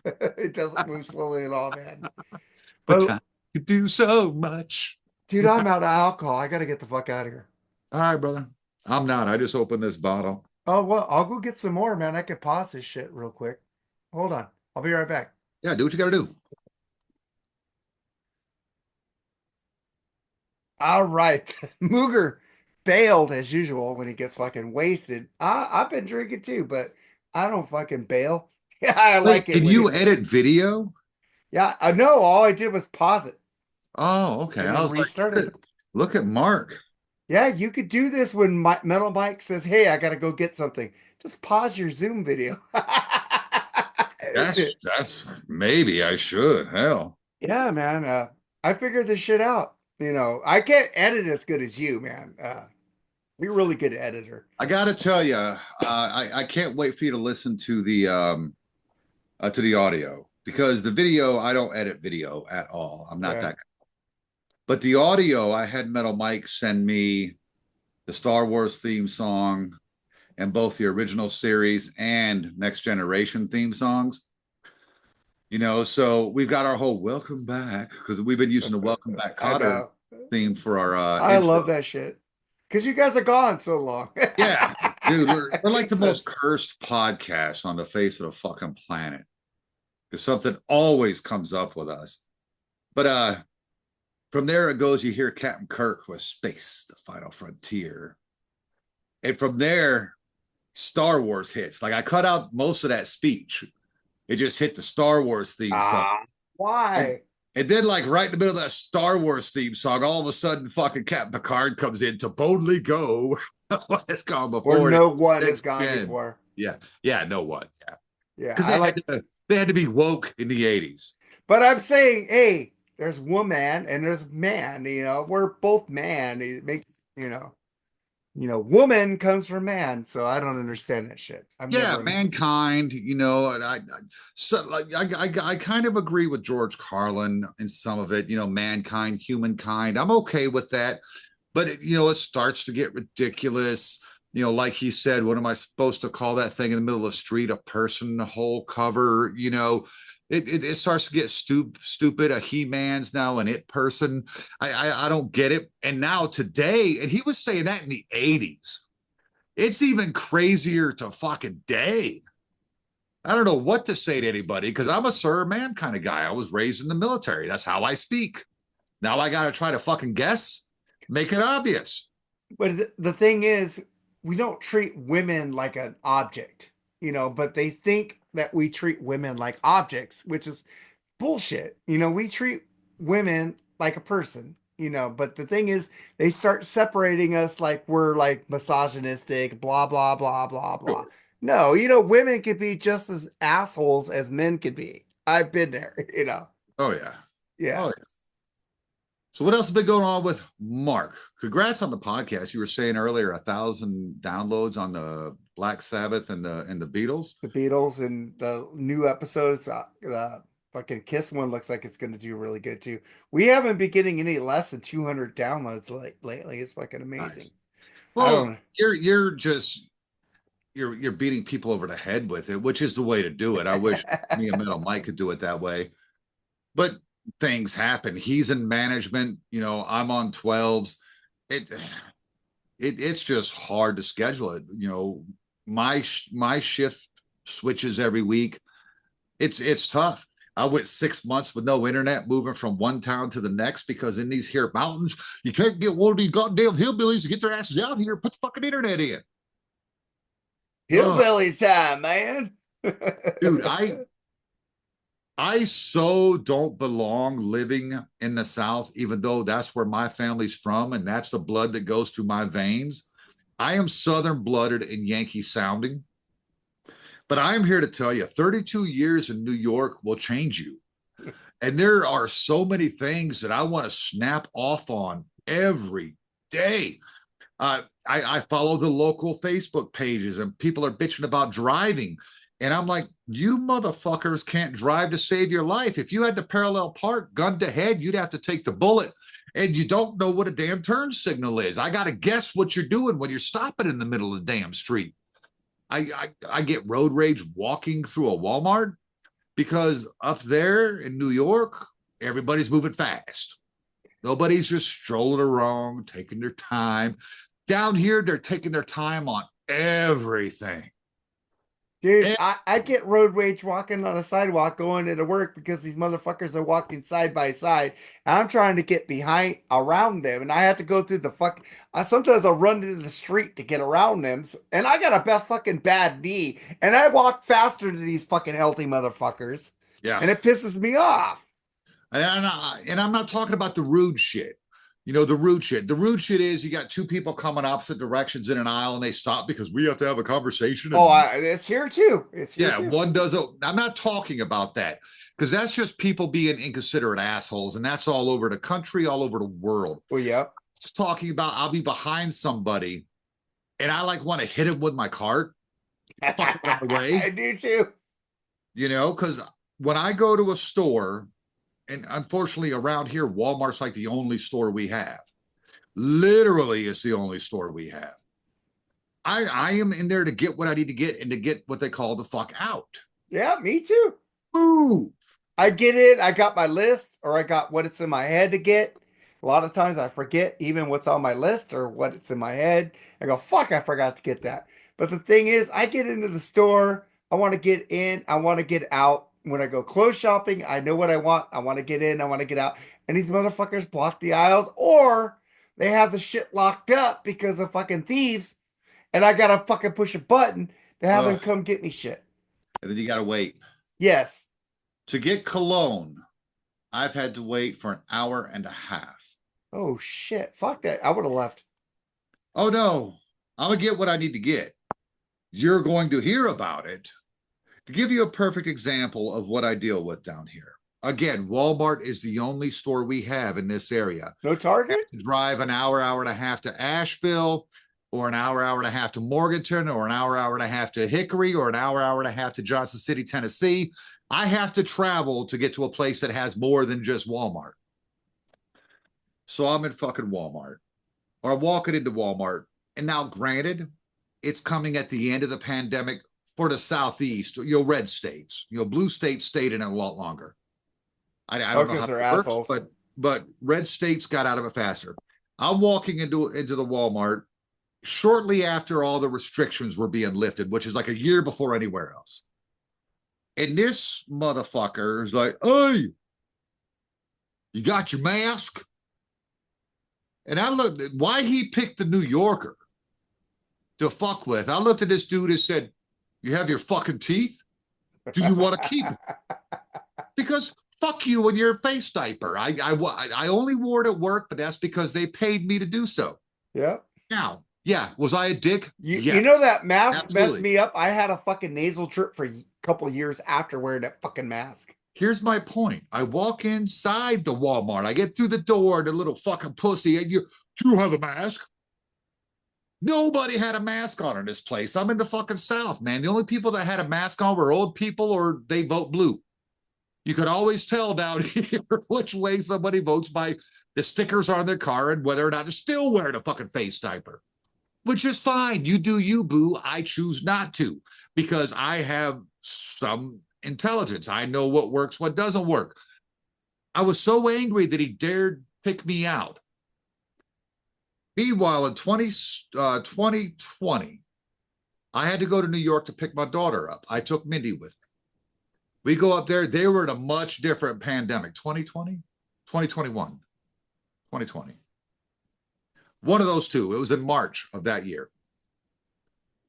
It doesn't move slowly at all, man.
But
But
time can do so much.
dude, I'm out of alcohol. I gotta get the fuck out of here.
All right, brother. I'm not. I just opened this bottle.
Oh well, I'll go get some more, man. I could pause this shit real quick. Hold on. I'll be right back.
Yeah, do what you got to do.
All right. Mooger bailed as usual when he gets fucking wasted. I've been drinking too, but I don't fucking bail. Yeah, I like
Wait,
it
can
when
you
he,
edit video?
yeah, I know. All I did was pause it
Oh, okay.
and
I
then
was like,
restart it.
look at Mark.
Yeah, you could do this when Metal Mike says, "Hey, I gotta go get something." Just pause your Zoom video.
That's maybe I should. Hell.
Yeah, man. I figured this shit out. I can't edit as good as you, man. You're a really good editor.
I got to tell you, I can't wait for you to listen to the audio because the video I don't edit video at all. I'm not
Yeah.
that. But the audio, I had Metal Mike send me the Star Wars theme song and both the original series and Next Generation theme songs. So we've got our whole welcome back because we've been using the welcome back
I
Cotter
know.
theme for our
I
intro.
love that shit. Because you guys are gone so long.
Yeah, dude, we're like the
Makes
most
sense.
cursed podcast on the face of the fucking planet because something always comes up with us. But from there it goes, you hear Captain Kirk with Space, the Final Frontier. And from there, Star Wars hits. Like I cut out most of that speech. It just hit the Star Wars theme song.
Why?
And then, like right in the middle of that Star Wars theme song, all of a sudden, fucking Captain Picard comes in to boldly go. What has gone before?
Where no one has
It's
gone
been.
before.
Yeah, no one. Yeah,
Yeah,
because
I like.
they had to be woke in the 80s.
But I'm saying, hey, there's woman and there's man. We're both man. It makes woman comes from man. So I don't understand that shit. I've
Yeah,
never.
mankind. And so like I kind of agree with George Carlin in some of it. Mankind, humankind. I'm okay with that, but it starts to get ridiculous. Like he said, what am I supposed to call that thing in the middle of the street? A person, a whole cover. It starts to get stupid. A he-man's now an it person. I don't get it. And now today, and he was saying that in the 80s. It's even crazier to fucking day. I don't know what to say to anybody because I'm a sir man kind of guy. I was raised in the military. That's how I speak. Now I got to try to fucking guess, make it obvious.
But the thing is, we don't treat women like an object, but they think that we treat women like objects, which is bullshit. We treat women like a person, but the thing is, they start separating us like we're like misogynistic, blah, blah, blah, blah, blah.
Sure.
No, women could be just as assholes as men could be. I've been there.
Oh yeah.
Yeah.
Oh yeah. So what else has been going on with Mark? Congrats on the podcast. You were saying earlier 1,000 downloads on the Black Sabbath and the Beatles.
The Beatles and the new episodes, the fucking Kiss one looks like it's going to do really good too. We haven't been getting any less than 200 downloads lately. It's fucking amazing.
Nice.
I don't
Well,
know.
you're beating people over the head with it, which is the way to do it. I wish me and Metal Mike could do it that way. But things happen. He's in management, I'm on 12s. It it's just hard to schedule it. My shift switches every week. It's tough. I went 6 months with no internet, moving from one town to the next, because in these here mountains, you can't get one of these goddamn hillbillies to get their asses out here and put the fucking internet in. Ugh,
Hillbilly time, man.
dude, I so don't belong living in the South, even though that's where my family's from and that's the blood that goes through my veins. I am Southern blooded and Yankee sounding, but I'm here to tell you 32 years in New York will change you. And there are so many things that I want to snap off on every day. I follow the local Facebook pages and people are bitching about driving. And I'm like, you motherfuckers can't drive to save your life. If you had to parallel park, gun to head, you'd have to take the bullet. And you don't know what a damn turn signal is. I got to guess what you're doing when you're stopping in the middle of the damn street. I get road rage walking through a Walmart, because up there in New York, everybody's moving fast. Nobody's just strolling around, taking their time. Down here, they're taking their time on everything.
Dude,
And,
I get road rage walking on a sidewalk going into work because these motherfuckers are walking side by side. And I'm trying to get behind around them, and I have to go through the fuck. Sometimes I'll run into the street to get around them, and I got a fucking bad knee, and I walk faster than these fucking healthy motherfuckers,
yeah.
and it pisses me off.
And I'm not talking about the rude shit. The rude shit. The rude shit is you got two people coming opposite directions in an aisle and they stop because we have to have a conversation. And,
It's here too. It's here
yeah,
too.
one doesn't. I'm not talking about that, because that's just people being inconsiderate assholes. And that's all over the country, all over the world.
Well, yeah.
Just talking about I'll be behind somebody and I like want to hit him with my cart. Fuck out of the way.
I do too.
Because when I go to a store, and unfortunately around here, Walmart's like the only store we have. Literally, it's the only store we have. I am in there to get what I need to get and to get what they call the fuck out.
Yeah, me too.
Ooh.
I get it. I got my list, or I got what it's in my head to get. A lot of times I forget even what's on my list or what it's in my head. I go, fuck, I forgot to get that. But the thing is, I get into the store. I want to get in. I want to get out. When I go clothes shopping, I know what I want. I want to get in. I want to get out. And these motherfuckers block the aisles, or they have the shit locked up because of fucking thieves. And I got to fucking push a button to have them come get me shit.
And then you got to wait.
Yes.
To get cologne, I've had to wait for an hour and a half.
Oh, shit. Fuck that. I would have left.
Oh, no. I'm going to get what I need to get. You're going to hear about it. To give you a perfect example of what I deal with down here. Again, Walmart is the only store we have in this area.
No Target?
To drive an hour, hour and a half to Asheville, or an hour, hour and a half to Morganton, or an hour, hour and a half to Hickory, or an hour, hour and a half to Johnson City, Tennessee. I have to travel to get to a place that has more than just Walmart. So I'm in fucking Walmart, or I'm walking into Walmart. And now, granted, it's coming at the end of the pandemic for the Southeast, red states. Blue states stayed in it a lot longer. I don't know how
they're
it works,
assholes.
but red states got out of it faster. I'm walking into the Walmart shortly after all the restrictions were being lifted, which is like a year before anywhere else. And this motherfucker is like, hey, you got your mask? And I looked at why he picked the New Yorker to fuck with. I looked at this dude and said, you have your fucking teeth? Do you want to keep it? Because fuck you and your face diaper. I only wore it at work, but that's because they paid me to do so.
Yeah.
Now, yeah, was I a dick?
You
Yes.
know that mask
Absolutely.
messed me up. I had a fucking nasal drip for a couple of years after wearing that fucking mask.
Here's my point. I walk inside the Walmart. I get through the door, the little fucking pussy, and you have a mask? Nobody had a mask on in this place. I'm in the fucking South, man. The only people that had a mask on were old people or they vote blue. You could always tell down here which way somebody votes by the stickers on their car and whether or not they're still wearing a fucking face diaper, which is fine. You do you, boo. I choose not to because I have some intelligence. I know what works, what doesn't work. I was so angry that he dared pick me out. Meanwhile, in 2020, I had to go to New York to pick my daughter up. I took Mindy with me. We go up there. They were in a much different pandemic. 2020, 2021, 2020. One of those two. It was in March of that year.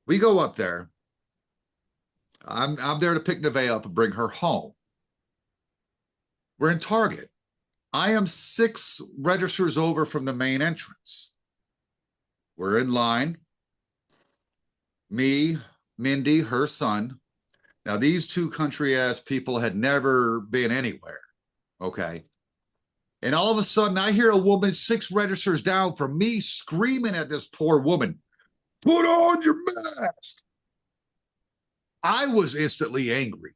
We go up there. I'm there to pick Nevaeh up and bring her home. We're in Target. I am 6 registers over from the main entrance. We're in line. Me, Mindy, her son. Now, these two country ass people had never been anywhere. Okay. And all of a sudden, I hear a woman 6 registers down from me screaming at this poor woman, "Put on your mask." I was instantly angry.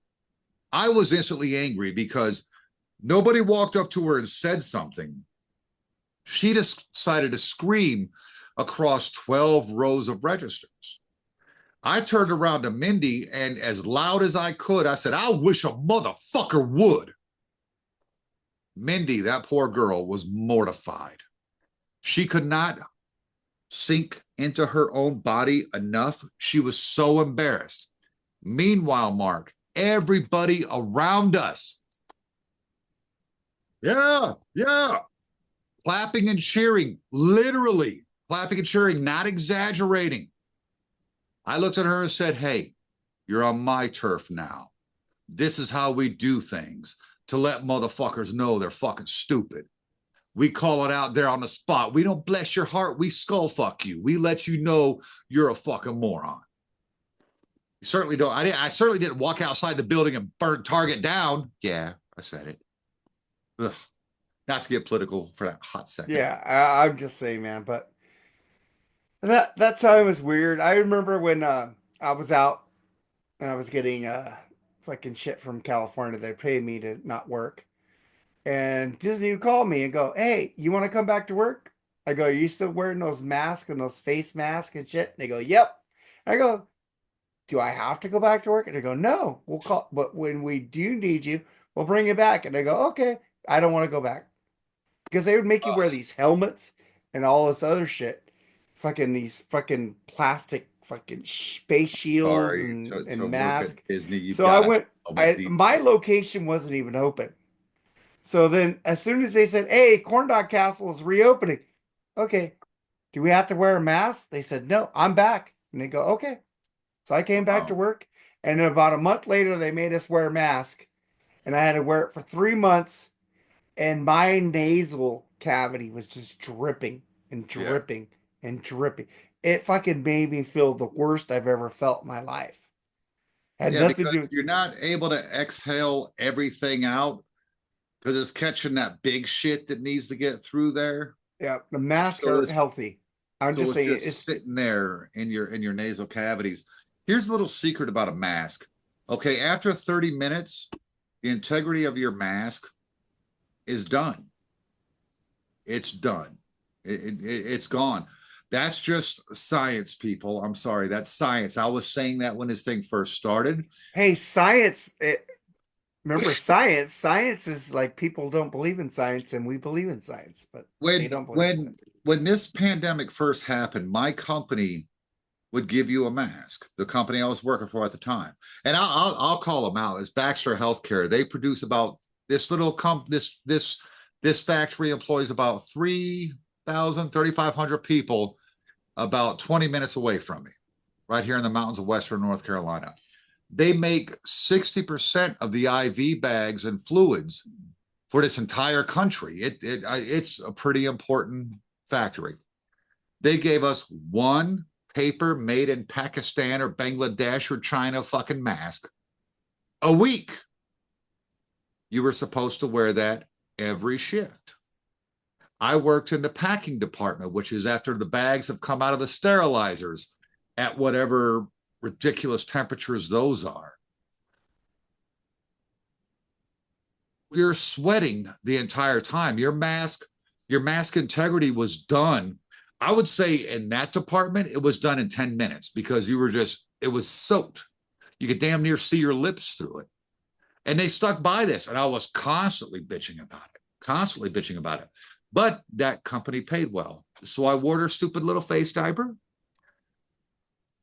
I was instantly angry because nobody walked up to her and said something. She decided to scream across 12 rows of registers. I turned around to Mindy, and as loud as I could, I said, "I wish a motherfucker would." Mindy, that poor girl, was mortified. She could not sink into her own body enough. She was so embarrassed. Meanwhile, Mark, everybody around us, yeah, clapping and cheering, literally clapping and cheering, not exaggerating. I looked at her and said, "Hey, you're on my turf now. This is how we do things to let motherfuckers know they're fucking stupid. We call it out there on the spot. We don't bless your heart. We skull fuck you. We let you know you're a fucking moron." You certainly don't. I certainly didn't walk outside the building and burn Target down. Yeah, I said it. Ugh. Not to get political for that hot second.
Yeah, I'm just saying, man. But that time was weird. I remember when I was out and I was getting fucking shit from California. They paid me to not work. And Disney would call me and go, "Hey, you want to come back to work?" I go, "Are you still wearing those masks and those face masks and shit?" And they go, "Yep." I go, "Do I have to go back to work?" And they go, "No, we'll call, but when we do need you, we'll bring you back." And they go, "Okay." I don't want to go back because they would make you wear these helmets and all this other shit, fucking these fucking plastic fucking face shields
Sorry, to
and
work at
mask.
Disney, you've
So I
got to
went.
helmet these
My
days.
location wasn't even open. So then, as soon as they said, "Hey, Corn Dog Castle is reopening," okay, do we have to wear a mask? They said, "No, I'm back." And they go, "Okay." So I came back to
Wow.
work, and then about a month later, they made us wear a mask, and I had to wear it for 3 months, and my nasal cavity was just dripping and
Yeah.
dripping and dripping. It fucking made me feel the worst I've ever felt in my life. Had
Yeah,
nothing
because
to do.
you're not able to exhale everything out because it's catching that big shit that needs to get through there.
Yeah, the masks
So
aren't
it's
healthy. I'm
so
just
it's
saying
just
it's
sitting there in your nasal cavities. Here's a little secret about a mask. Okay, after 30 minutes, the integrity of your mask is done. It's done. It's gone. That's just science, people. I'm sorry. That's science. I was saying that when this thing first started.
hey, science. Remember, science. Science is like people don't believe in science, and we believe in science, but they
When
don't believe in
when
science.
when this pandemic first happened, my company would give you a mask. The company I was working for at the time, and I'll call them out. Is Baxter Healthcare. They produce about this little this factory employs about 3,500 people about 20 minutes away from me, right here in the mountains of Western North Carolina. They make 60% of the IV bags and fluids for this entire country. It's a pretty important factory. They gave us one paper made in Pakistan or Bangladesh or China fucking mask a week. You were supposed to wear that every shift. I worked in the packing department, which is after the bags have come out of the sterilizers at whatever ridiculous temperatures those are. You're sweating the entire time. Your mask integrity was done. I would say in that department, it was done in 10 minutes because it was soaked. You could damn near see your lips through it. And they stuck by this, and I was constantly bitching about it. constantly bitching about it. But that company paid well. So I wore their stupid little face diaper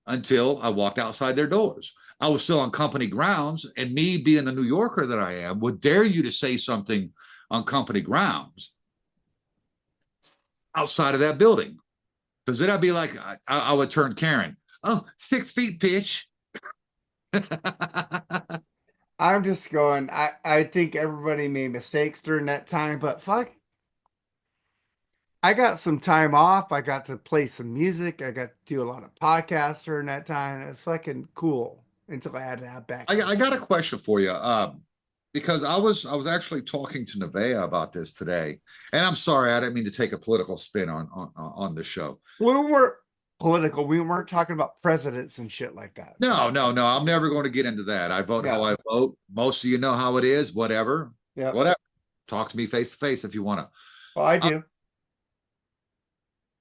until I walked outside their doors. I was still on company grounds, and me being the New Yorker that I am, would dare you to say something on company grounds outside of that building. Because then I'd be like, I would turn Karen. Oh, 6 feet, bitch.
I'm just going, I think everybody made mistakes during that time, but fuck, I got some time off. I got to play some music. I got to do a lot of podcasts during that time. It was fucking cool until I had to have back
I
surgery.
got a question for you. Because I was actually talking to Nevaeh about this today, and I'm sorry, I didn't mean to take a political spin on the show.
We weren't political. We weren't talking about presidents and shit like that. So
No,
it's
no,
fine.
no. I'm never going to get into that. I vote how
Yeah.
I vote. Most of you know how it is. Whatever,
Yeah.
whatever. Talk to me face to face if you want to.
Well, I
I,
do.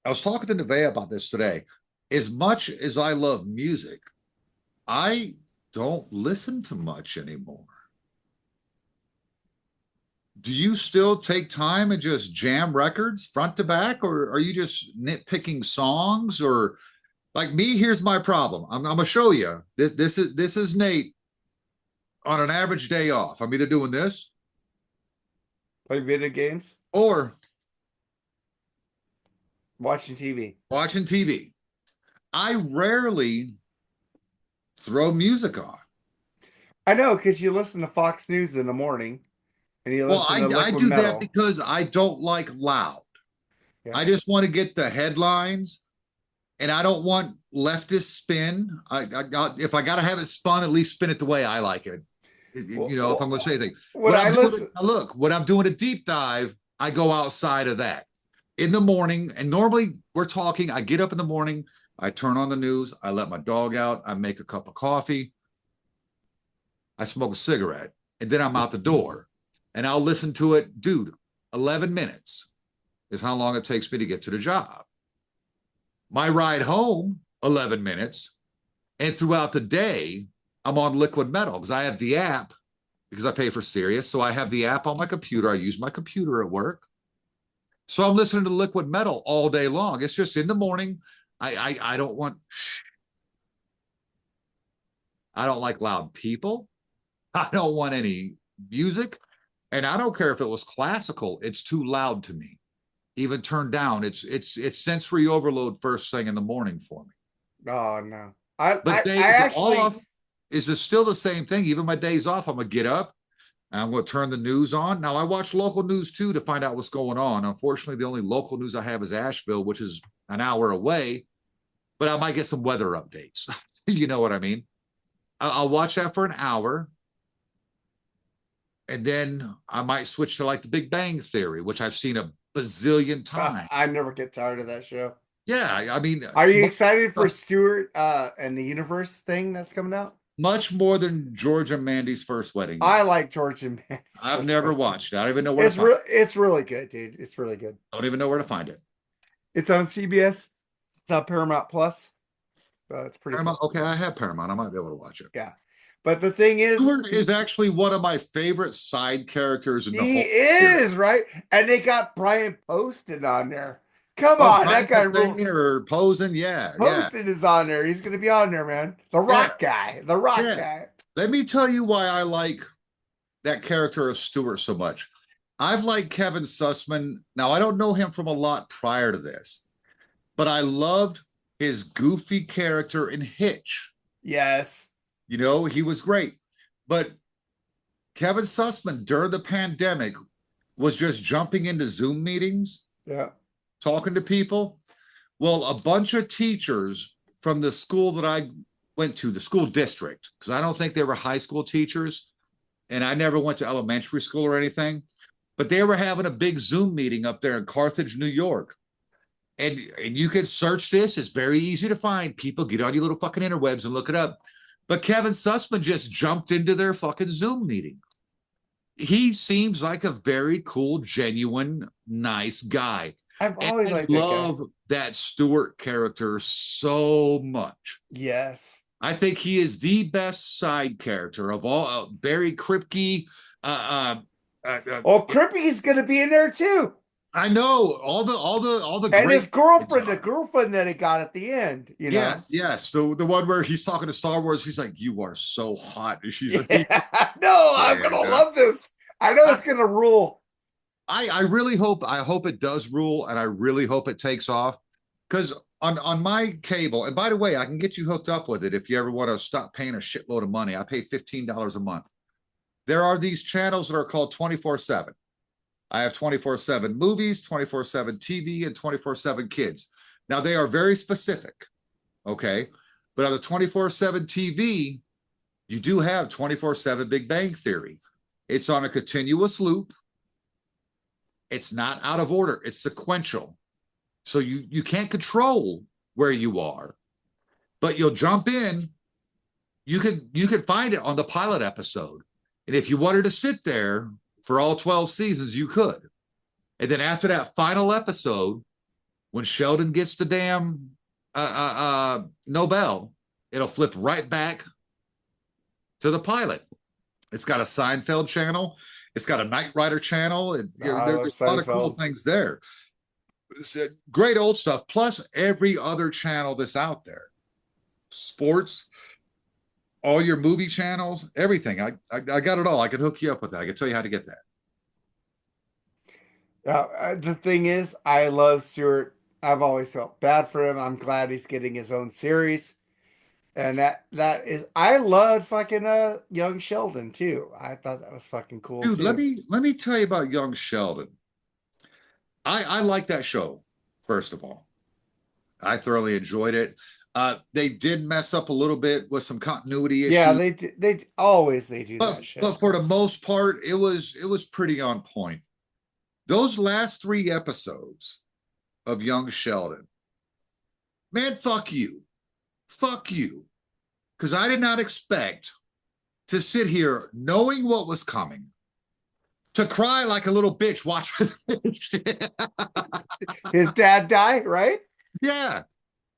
I was talking to Nevaeh about this today. As much as I love music, I don't listen to much anymore. Do you still take time and just jam records front to back, or are you just nitpicking songs? Or like me, here's my problem. I'm gonna show you. This is Nate on an average day off. I'm either doing this
Play video games,
or
watching TV.
watching TV. I rarely throw music on.
I know because you listen to Fox News in the morning and you
Well,
listen to
I
Liquid
do that
Metal.
because I don't like loud.
Yeah.
I just want to get the headlines, and I don't want leftist spin. If I got to have it spun, at least spin it the way I like it.
Well,
If I'm going to say anything,
when I listen,
when I'm doing a deep dive, I go outside of that in the morning. And normally we're talking, I get up in the morning, I turn on the news, I let my dog out, I make a cup of coffee, I smoke a cigarette, and then I'm out the door and I'll listen to it. Dude, 11 minutes is how long it takes me to get to the job. My ride home, 11 minutes. And throughout the day, I'm on Liquid Metal because I have the app because I pay for Sirius. So I have the app on my computer. I use my computer at work. So I'm listening to Liquid Metal all day long. It's just in the morning. I don't want, I don't like loud people. I don't want any music. And I don't care if it was classical. It's too loud to me. Even turned down. It's sensory overload first thing in the morning for me.
oh no, I
But
I
days
actually
off is still the same thing. Even my days off, I'm gonna get up and I'm gonna turn the news on. Now I watch local news too to find out what's going on. Unfortunately, the only local news I have is Asheville, which is an hour away. But I might get some weather updates. You know what I mean? I'll watch that for an hour, and then I might switch to like the Big Bang Theory, which I've seen a bazillion times.
I never get tired of that show.
Yeah, I mean,
Are you excited for Stewart and the Universe thing that's coming out?
much more than George and Mandy's first wedding.
I
Yes.
like George and Mandy's
I've
First
never
Wedding.
watched it. I don't even know where to find it.
It's really good, dude. It's really good.
I don't even know where to find it.
It's on CBS. It's on Paramount Plus. It's pretty
Paramount.
cool.
Okay, I have Paramount. I might be able to watch it.
Yeah. But the thing is,
Stewart is actually one of my favorite side characters in the
he
whole series.
is, right? And they got Brian Poston on there. Come
Oh,
on,
Brian
that guy
singing or posing, yeah, yeah,
Poston is on there. He's gonna be on there, man. The Rock guy. The Rock
yeah.
guy.
Let me tell you why I like that character of Stewart so much. I've liked Kevin Sussman. Now I don't know him from a lot prior to this, but I loved his goofy character in Hitch.
Yes.
You know, he was great. But Kevin Sussman during the pandemic was just jumping into Zoom meetings,
Yeah.
talking to people. Well, a bunch of teachers from the school that I went to, the school district, because I don't think they were high school teachers, and I never went to elementary school or anything, but they were having a big Zoom meeting up there in Carthage, New York. And you can search this. It's very easy to find. People get on your little fucking interwebs and look it up. But Kevin Sussman just jumped into their fucking Zoom meeting. He seems like a very cool, genuine, nice guy.
I've
And
always
I
liked that guy.
love that Stewart character so much.
Yes.
I think he is the best side character of all. Barry Kripke, Uh,
Oh, Crippy's gonna be in there too.
I know all the
And his
great kids
girlfriend, the
are.
girlfriend that he got at the end, you know.
Yes, yes. The one where he's talking to Star Wars, she's like, "You are so hot." And she's like,
Yeah, no, I'm gonna
"Yeah."
love this. I know it's gonna rule.
I really hope it does rule, and I really hope it takes off. Because on my cable, and by the way, I can get you hooked up with it if you ever want to stop paying a shitload of money. I pay $15 a month. There are these channels that are called 24/7. I have 24/7 movies, 24/7 TV, and 24/7 kids. Now they are very specific, okay? But on the 24/7 TV, you do have 24/7 Big Bang Theory. It's on a continuous loop. It's not out of order, it's sequential. So you can't control where you are, but you'll jump in. You could find it on the pilot episode. And if you wanted to sit there for all 12 seasons, you could. And then after that final episode, when Sheldon gets the damn Nobel, it'll flip right back to the pilot. It's got a Seinfeld channel. It's got a Knight Rider channel. And
I love
there's a lot of cool
Seinfeld.
things there. It's great old stuff, plus every other channel that's out there. Sports, all your movie channels, everything. I got it all. I can hook you up with that. I can tell you how to get that.
The thing is, I love Stewart. I've always felt bad for him. I'm glad he's getting his own series. And that is I loved fucking young Sheldon too. I thought that was fucking cool
Dude, let
too.
me let me tell you about Young Sheldon. I like that show, first of all. I thoroughly enjoyed it. They did mess up a little bit with some continuity
Yeah,
issues,
they do
but
that shit.
but for the most part, it was pretty on point. Those last three episodes of Young Sheldon, man, fuck you, because I did not expect to sit here knowing what was coming, to cry like a little bitch watching.
His dad died, right?
Yeah,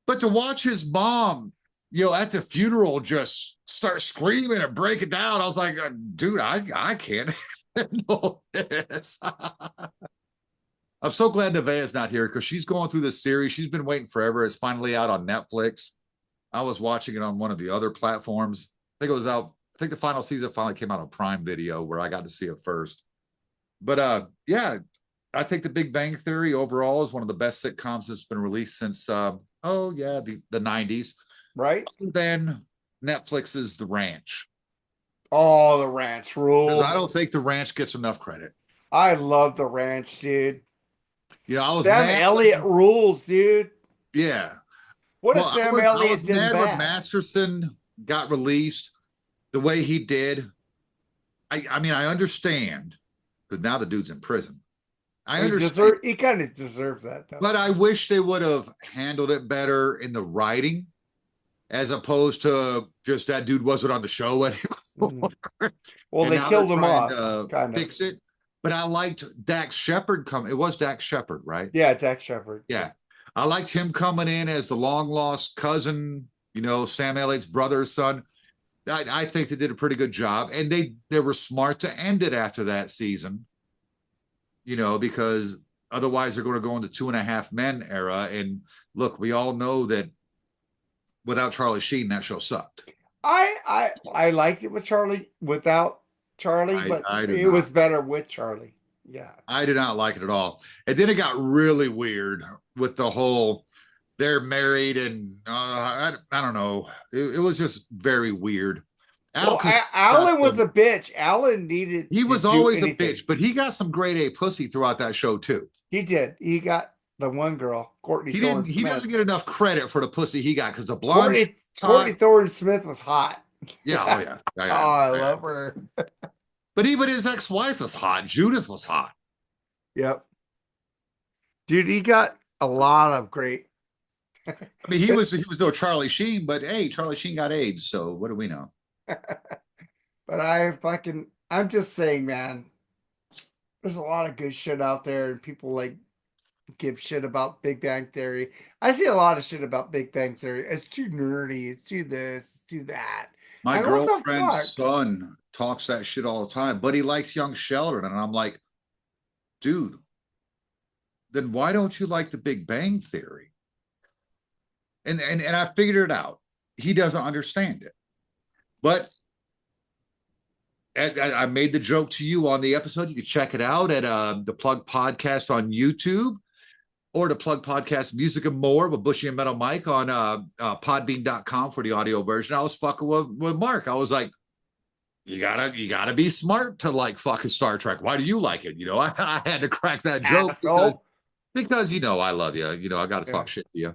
but to watch his mom, at the funeral just start screaming and break it down, I was like, dude, I can't handle this. I'm so glad Nevaeh's not here because she's going through this series. She's been waiting forever. It's finally out on Netflix. I was watching it on one of the other platforms. I think it was out. I think the final season finally came out on Prime Video where I got to see it first. But yeah, I think The Big Bang Theory overall is one of the best sitcoms that's been released since the 90s.
Right?
Then Netflix's The Ranch.
Oh, the ranch
Because
rule.
I don't think The Ranch gets enough credit.
I love the ranch, dude.
I was
Sam
mad.
Elliott rules, dude.
Yeah.
What
Well,
has
I
Sam
was I was
Elliott done
mad when
bad?
Masterson got released the way he did. I mean, I understand because now the dude's in prison. I understand,
He kind of deserves that though.
but I wish they would have handled it better in the writing as opposed to just that dude wasn't on the show anymore.
Mhm. Well,
And
they
now they're
killed him
trying
off,
to
kind of.
fix it. But I liked Dax Shepard come. It was Dax Shepard, right?
Yeah, Dax Shepard.
Yeah. I liked him coming in as the long lost cousin, Sam Elliott's brother's son. I think they did a pretty good job. And they were smart to end it after that season, because otherwise they're going to go into 2.5 Men era. And look, we all know that without Charlie Sheen, that show sucked.
I liked it with Charlie without Charlie, but
I do
it
not.
was better with Charlie. Yeah.
I did not like it at all. And then it got really weird with the whole they're married and I don't know. It was just very weird. Al
Well,
Cassell got
Alan was
some.
a bitch. Alan needed
He
to
was
do
always a
anything.
bitch, but he got some grade A pussy throughout that show too.
He did. He got the one girl, Courtney
He didn't.
Thorne
He
Smith.
doesn't get enough credit for the pussy he got because the blonde
Courtney
hot.
Thorne Smith was hot.
Yeah. Oh yeah. Yeah,
Oh,
yeah,
I
yeah.
love her.
But even his ex-wife was hot. Judith was hot.
Yep. Dude, he got a lot of great.
I mean, he was no Charlie Sheen, but hey, Charlie Sheen got AIDS, so what do we know?
But I'm just saying, man, there's a lot of good shit out there, and people like give shit about Big Bang Theory. I see a lot of shit about Big Bang Theory. It's too nerdy. It's too this. It's too that.
My
And what the
girlfriend's
fuck?
son talks that shit all the time, but he likes young Sheldon. And I'm like, dude, then why don't you like the Big Bang Theory? And I figured it out. He doesn't understand it. But I made the joke to you on the episode. You can check it out at the Plug Podcast on YouTube or the Plug Podcast Music and More with Bushy and Metal Mike on podbean.com for the audio version. I was fucking with Mark. I was like, you gotta be smart to like fucking Star Trek. Why do you like it? I had to crack that joke
Asshole.
because I love you. I got to
Yeah.
talk shit to you.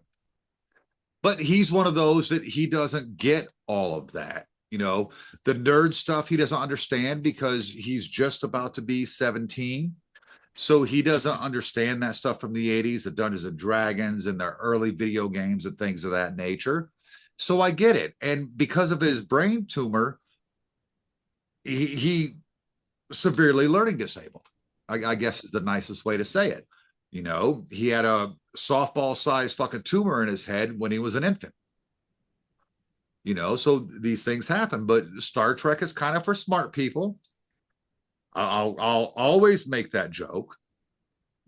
But he's one of those that he doesn't get all of that. The nerd stuff he doesn't understand because he's just about to be 17. So he doesn't understand that stuff from the 80s, the Dungeons and Dragons and the early video games and things of that nature. So I get it. And because of his brain tumor, he severely learning disabled. I guess is the nicest way to say it. He had a softball sized fucking tumor in his head when he was an infant. So these things happen, but Star Trek is kind of for smart people. I'll always make that joke,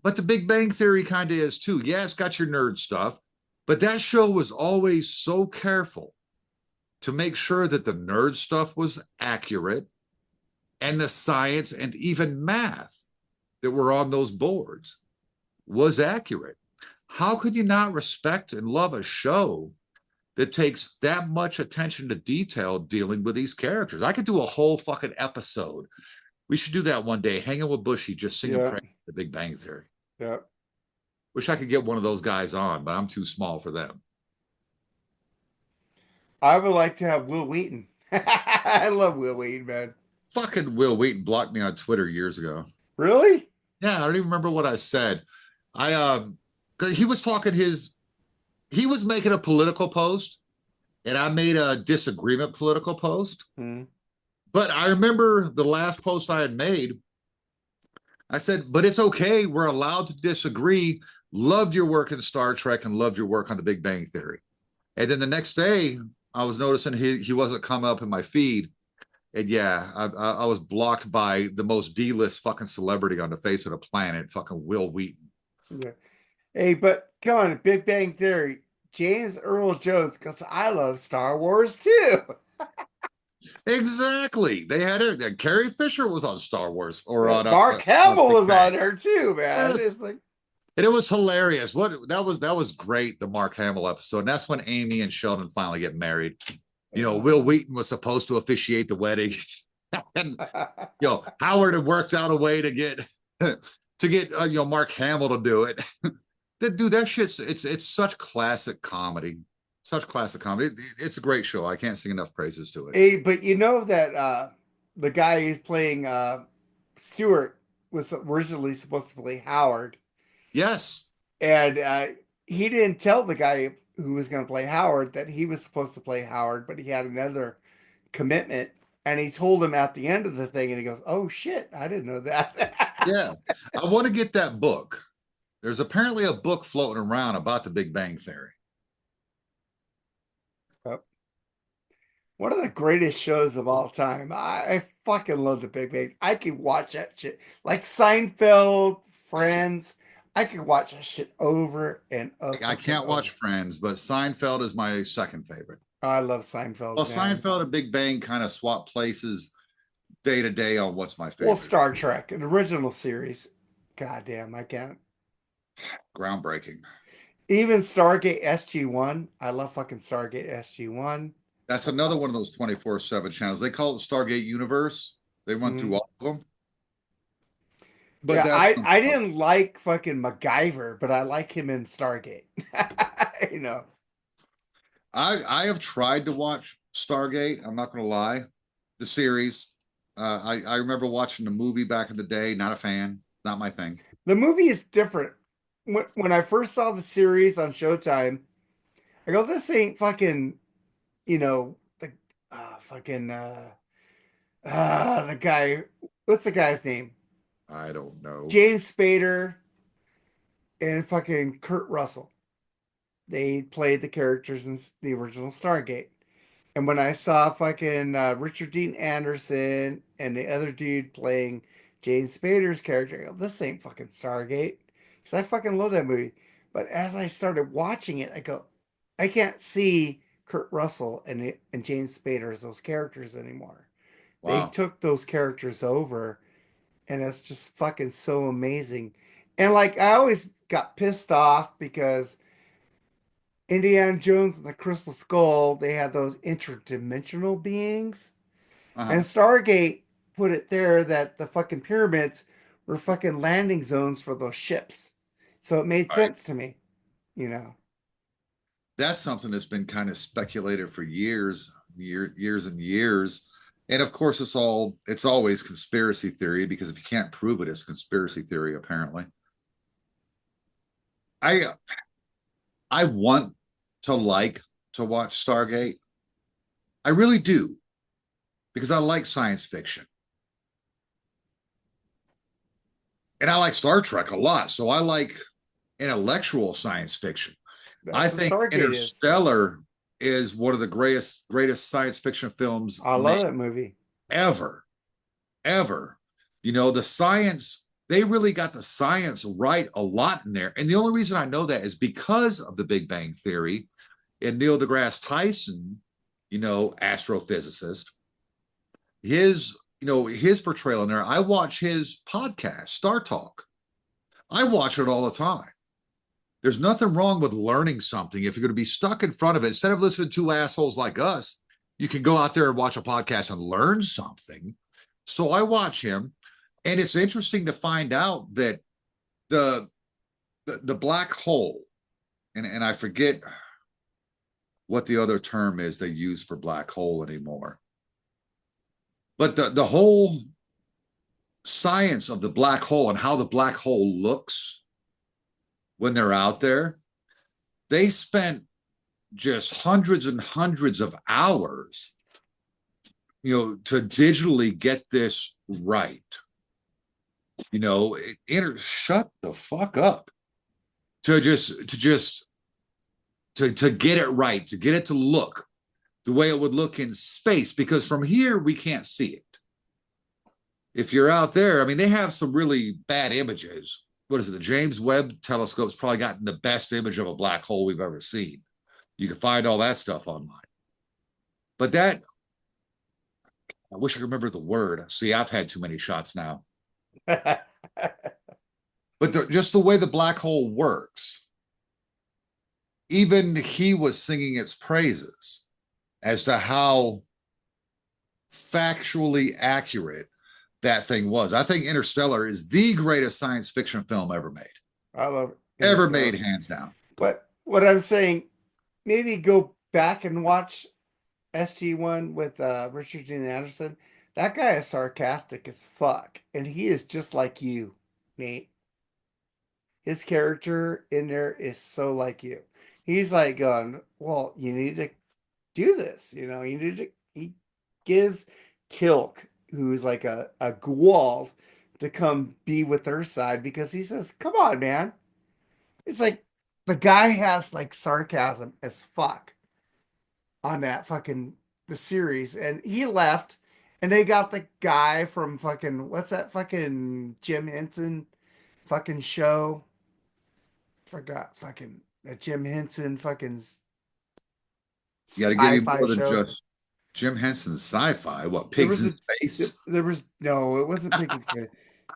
but the Big Bang Theory kind of is too. Yeah, it's got your nerd stuff, but that show was always so careful to make sure that the nerd stuff was accurate and the science and even math that were on those boards was accurate. How could you not respect and love a show that takes that much attention to detail dealing with these characters? I could do a whole fucking episode. We should do that one day, hanging with Bushy, just singing
Yeah.
praise to the Big Bang Theory.
Yeah.
Wish I could get one of those guys on, but I'm too small for them.
I would like to have Will Wheaton. I love Will Wheaton, man.
Fucking Will Wheaton blocked me on Twitter years ago.
Really?
Yeah, I don't even remember what I said. I he was talking he was making a political post and I made a disagreement political post.
Hmm.
But I remember the last post I had made. I said, but it's okay. We're allowed to disagree. Loved your work in Star Trek and loved your work on the Big Bang Theory. And then the next day, I was noticing he wasn't coming up in my feed. And yeah, I was blocked by the most D-list fucking celebrity on the face of the planet, fucking Will Wheaton.
Yeah. Hey, but come on, Big Bang Theory. James Earl Jones, because I love Star Wars too.
Exactly. They had it. And Carrie Fisher was on Star Wars or on
Mark Hamill
Big
was
Bang.
on there too, man.
Yes.
It's like,
And it was hilarious. That was great, the Mark Hamill episode. And that's when Amy and Sheldon finally get married. Will Wheaton was supposed to officiate the wedding. And Howard had worked out a way to get Mark Hamill to do it. Dude, that shit's it's such classic comedy. Such classic comedy. It's a great show. I can't sing enough praises to it.
hey, but you know that the guy who's playing Stewart was originally supposed to play Howard,
Yes.
and he didn't tell the guy who was going to play Howard that he was supposed to play Howard, but he had another commitment, and he told him at the end of the thing, and he goes, "Oh shit, I didn't know that."
Yeah. I want to get that book. There's apparently a book floating around about the Big Bang Theory.
Yep. One of the greatest shows of all time. I fucking love the Big Bang. I can watch that shit. Like Seinfeld, Friends. I can watch that shit over and over.
I can't watch Friends, but Seinfeld is my second favorite.
I love Seinfeld.
Well,
Man.
Seinfeld and Big Bang kind of swap places day to day on what's my favorite.
Well, Star Trek, an original series. God damn, I can't.
Groundbreaking.
Even Stargate SG-1. I love fucking Stargate SG-1.
That's another one of those 24/7 channels. They call it Stargate Universe. They run through all of them. But
yeah,
that's
I didn't like fucking MacGyver, but I like him in Stargate. you know.
I have tried to watch Stargate. I'm not going to lie, the series. I remember watching the movie back in the day. Not a fan. Not my thing.
The movie is different. When I first saw the series on Showtime, I go, "This ain't fucking," the fucking the guy. What's the guy's name?
I don't know.
James Spader and fucking Kurt Russell. They played the characters in the original Stargate. And when I saw fucking Richard Dean Anderson and the other dude playing James Spader's character, I go, this ain't fucking Stargate. Because I fucking love that movie. But as I started watching it, I go, I can't see Kurt Russell and James Spader as those characters anymore. They
Wow.
took those characters over, and it's just fucking so amazing. And like, I always got pissed off because Indiana Jones and the Crystal Skull, they had those interdimensional beings. And
Uh-huh.
Stargate put it there that the fucking pyramids were fucking landing zones for those ships. So it made
Right.
sense to me, you know.
That's something that's been kind of speculated for years and years. And of course, it's always conspiracy theory because if you can't prove it, it's conspiracy theory, apparently. I I want to like to watch Stargate. I really do, because I like science fiction. And I like Star Trek a lot. So I like intellectual science fiction. I
That's what
think
Stargate is.
Interstellar is one of the greatest science fiction films
I
made
love that movie.
ever, ever. The science, they really got the science right a lot in there. And the only reason I know that is because of the Big Bang Theory and Neil deGrasse Tyson, astrophysicist, his portrayal in there. I watch his podcast, Star Talk. I watch it all the time. There's nothing wrong with learning something. If you're going to be stuck in front of it, instead of listening to two assholes like us, you can go out there and watch a podcast and learn something. So I watch him, and it's interesting to find out that the the black hole, and I forget what the other term is they use for black hole anymore. But the whole science of the black hole and how the black hole looks when they're out there, they spent just hundreds and hundreds of hours, to digitally get this right. Shut the fuck up. To get it right, to get it to look the way it would look in space, because from here we can't see it. If you're out there, I mean, they have some really bad images. What is it? The James Webb telescope's probably gotten the best image of a black hole we've ever seen. You can find all that stuff online. But I wish I could remember the word. See, I've had too many shots now. But just the way the black hole works, even he was singing its praises as to how factually accurate that thing was. I think Interstellar is the greatest science fiction film ever made.
I love
Ever made,
Interstellar.
hands down.
But what I'm saying, maybe go back and watch SG1 with Richard Dean Anderson. That guy is sarcastic as fuck, and he is just like you, Nate. His character in there is so like you. He's like going, well, you need to do this, you need to. He gives Tilk, who's like a Gwalt, to come be with their side because he says, come on, man. It's like the guy has like sarcasm as fuck on that fucking the series, and he left, and they got the guy from fucking what's that fucking Jim Henson fucking show? Forgot fucking that Jim Henson fucking
You got to give you
sci-fi
more than
show.
just Jim Henson's sci-fi. What,
There
Pigs
was
in
a
Space?
there was no, it wasn't Picking.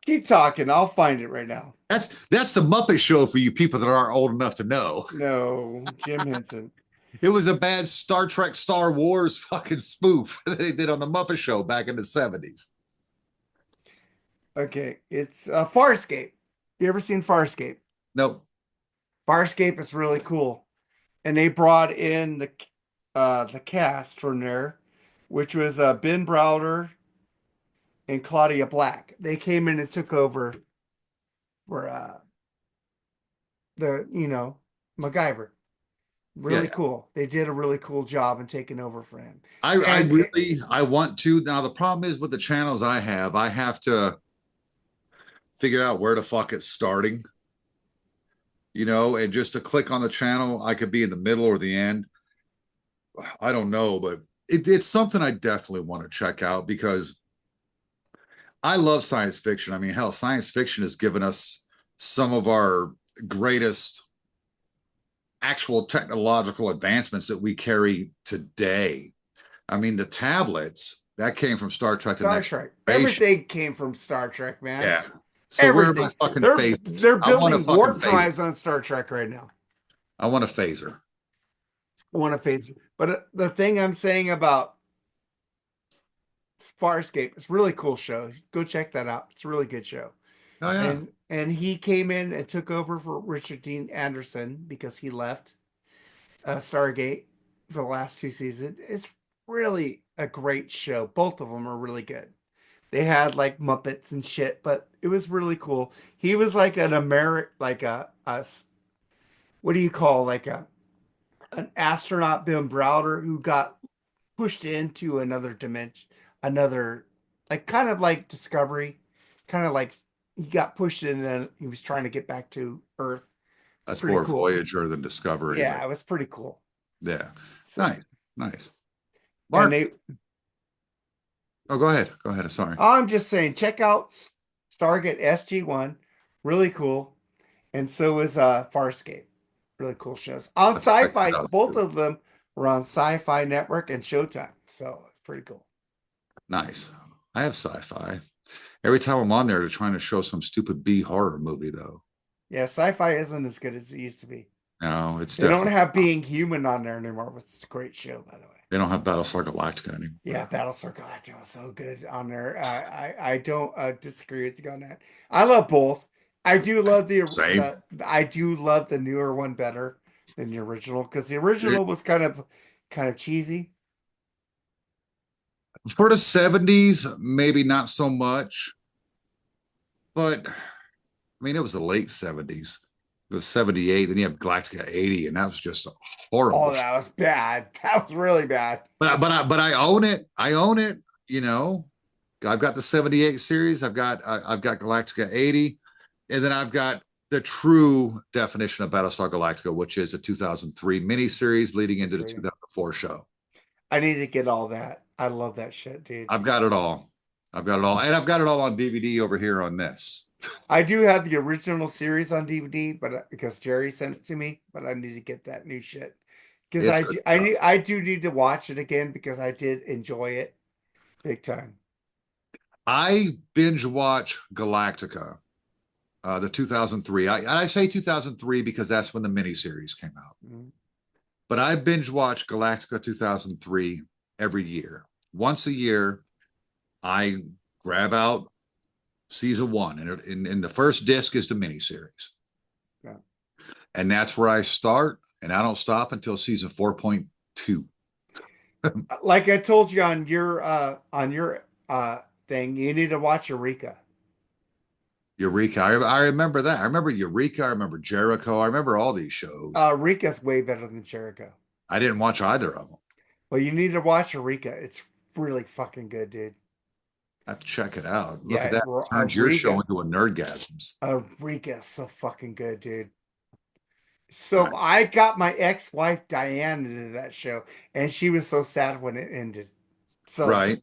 Keep talking, I'll find it right now.
That's the Muppet Show for you people that aren't old enough to know.
No, Jim Henson.
It was a bad Star Trek, Star Wars fucking spoof that they did on the Muppet Show back in the 70s.
Okay, it's Farscape. You ever seen Farscape?
Nope.
Farscape is really cool, and they brought in the cast from there, which was Ben Browder and Claudia Black. They came in and took over for the MacGyver.
Yeah,
Really cool. They did a really cool job in taking over for him.
I
And
really I want to. Now the problem is with the channels I have to figure out where the fuck it's starting. And just to click on the channel, I could be in the middle or the end. I don't know, but it's something I definitely want to check out because I love science fiction. I mean, hell, science fiction has given us some of our greatest actual technological advancements that we carry today. I mean, the tablets that came from Star Trek: The
Star
Next
Trek.
Generation.
Everything came from Star Trek, man.
Yeah. So where are my
Everything.
fucking
They're
phasers?
they're
I want a
building
fucking
warp
phaser.
drives on Star Trek right now.
I want a phaser.
I want to phase. But the thing I'm saying about Farscape, it's a really cool show. Go check that out. It's a really good show.
Oh yeah.
And he came in and took over for Richard Dean Anderson because he left Stargate for the last two seasons. It's really a great show. Both of them are really good. They had like Muppets and shit, but it was really cool. He was like an like what do you call like a an astronaut Bill Browder who got pushed into another dimension, another like kind of like Discovery, kind of like he got pushed in and he was trying to get back to Earth. It's
That's
pretty
more
cool.
Voyager than Discovery, but
Yeah, it was pretty cool.
yeah.
So,
Nice. Nice.
and
Mark.
they,
Oh, go ahead. Go ahead. Sorry.
I'm just saying, check out Stargate SG-1, really cool. And so is Farscape, really cool shows on
I'll check that
Sci-Fi.
out
Both
too.
of them were on Sci-Fi Network and Showtime, so it's pretty cool.
Nice. I have sci-fi. Every time I'm on there, they're trying to show some stupid B horror movie though.
Yeah, Sci-Fi isn't as good as it used to be.
No, it's
They don't
definitely
have Being Human on there anymore, which is a great show, by the way.
they don't have Battlestar Galactica
Yeah,
anymore.
Battlestar Galactica was so good on there. I don't disagree with you on that. I love both. I do love
Same.
I do love the newer one better than the original because the original was kind of cheesy.
For the 70s, maybe not so much, but I mean, it was the late 70s. It was 78. Then you have Galactica 80, and that was just
Oh,
horrible.
that was bad. That was really bad.
But I own it. I own it. You know, I've got the 78 series. I've got Galactica 80, and then I've got the true definition of Battlestar Galactica, which is a 2003 miniseries leading into the 2004 show.
I need to get all that. I love that shit, dude.
I've got it all. I've got it all, and I've got it all on DVD over here on this.
I do have the original series on DVD, but because Jerry sent it to me, but I need to get that new shit because
It's good.
I do need to watch it again because I did enjoy it big time.
I binge watch Galactica, the 2003. I say 2003 because that's when the miniseries came out.
Mhm.
But I binge watch Galactica 2003 every year. Once a year, I grab out season one, and the first disc is the miniseries.
Yeah.
And that's where I start, and I don't stop until season 4.2.
Like I told you on your thing, you need to watch Eureka.
Eureka. I remember that. I remember Eureka. I remember Jericho. I remember all these shows.
Eureka's way better than Jericho.
I didn't watch either of them.
Well, you need to watch Eureka. It's really fucking good, dude.
I have to check it out. Look
Yeah,
at that. Turns your show
Eureka.
into a nerdgasms.
Eureka is so fucking good, dude.
All
So
right.
I got my ex-wife Diane into that show, and she was so sad when it ended. So
Right.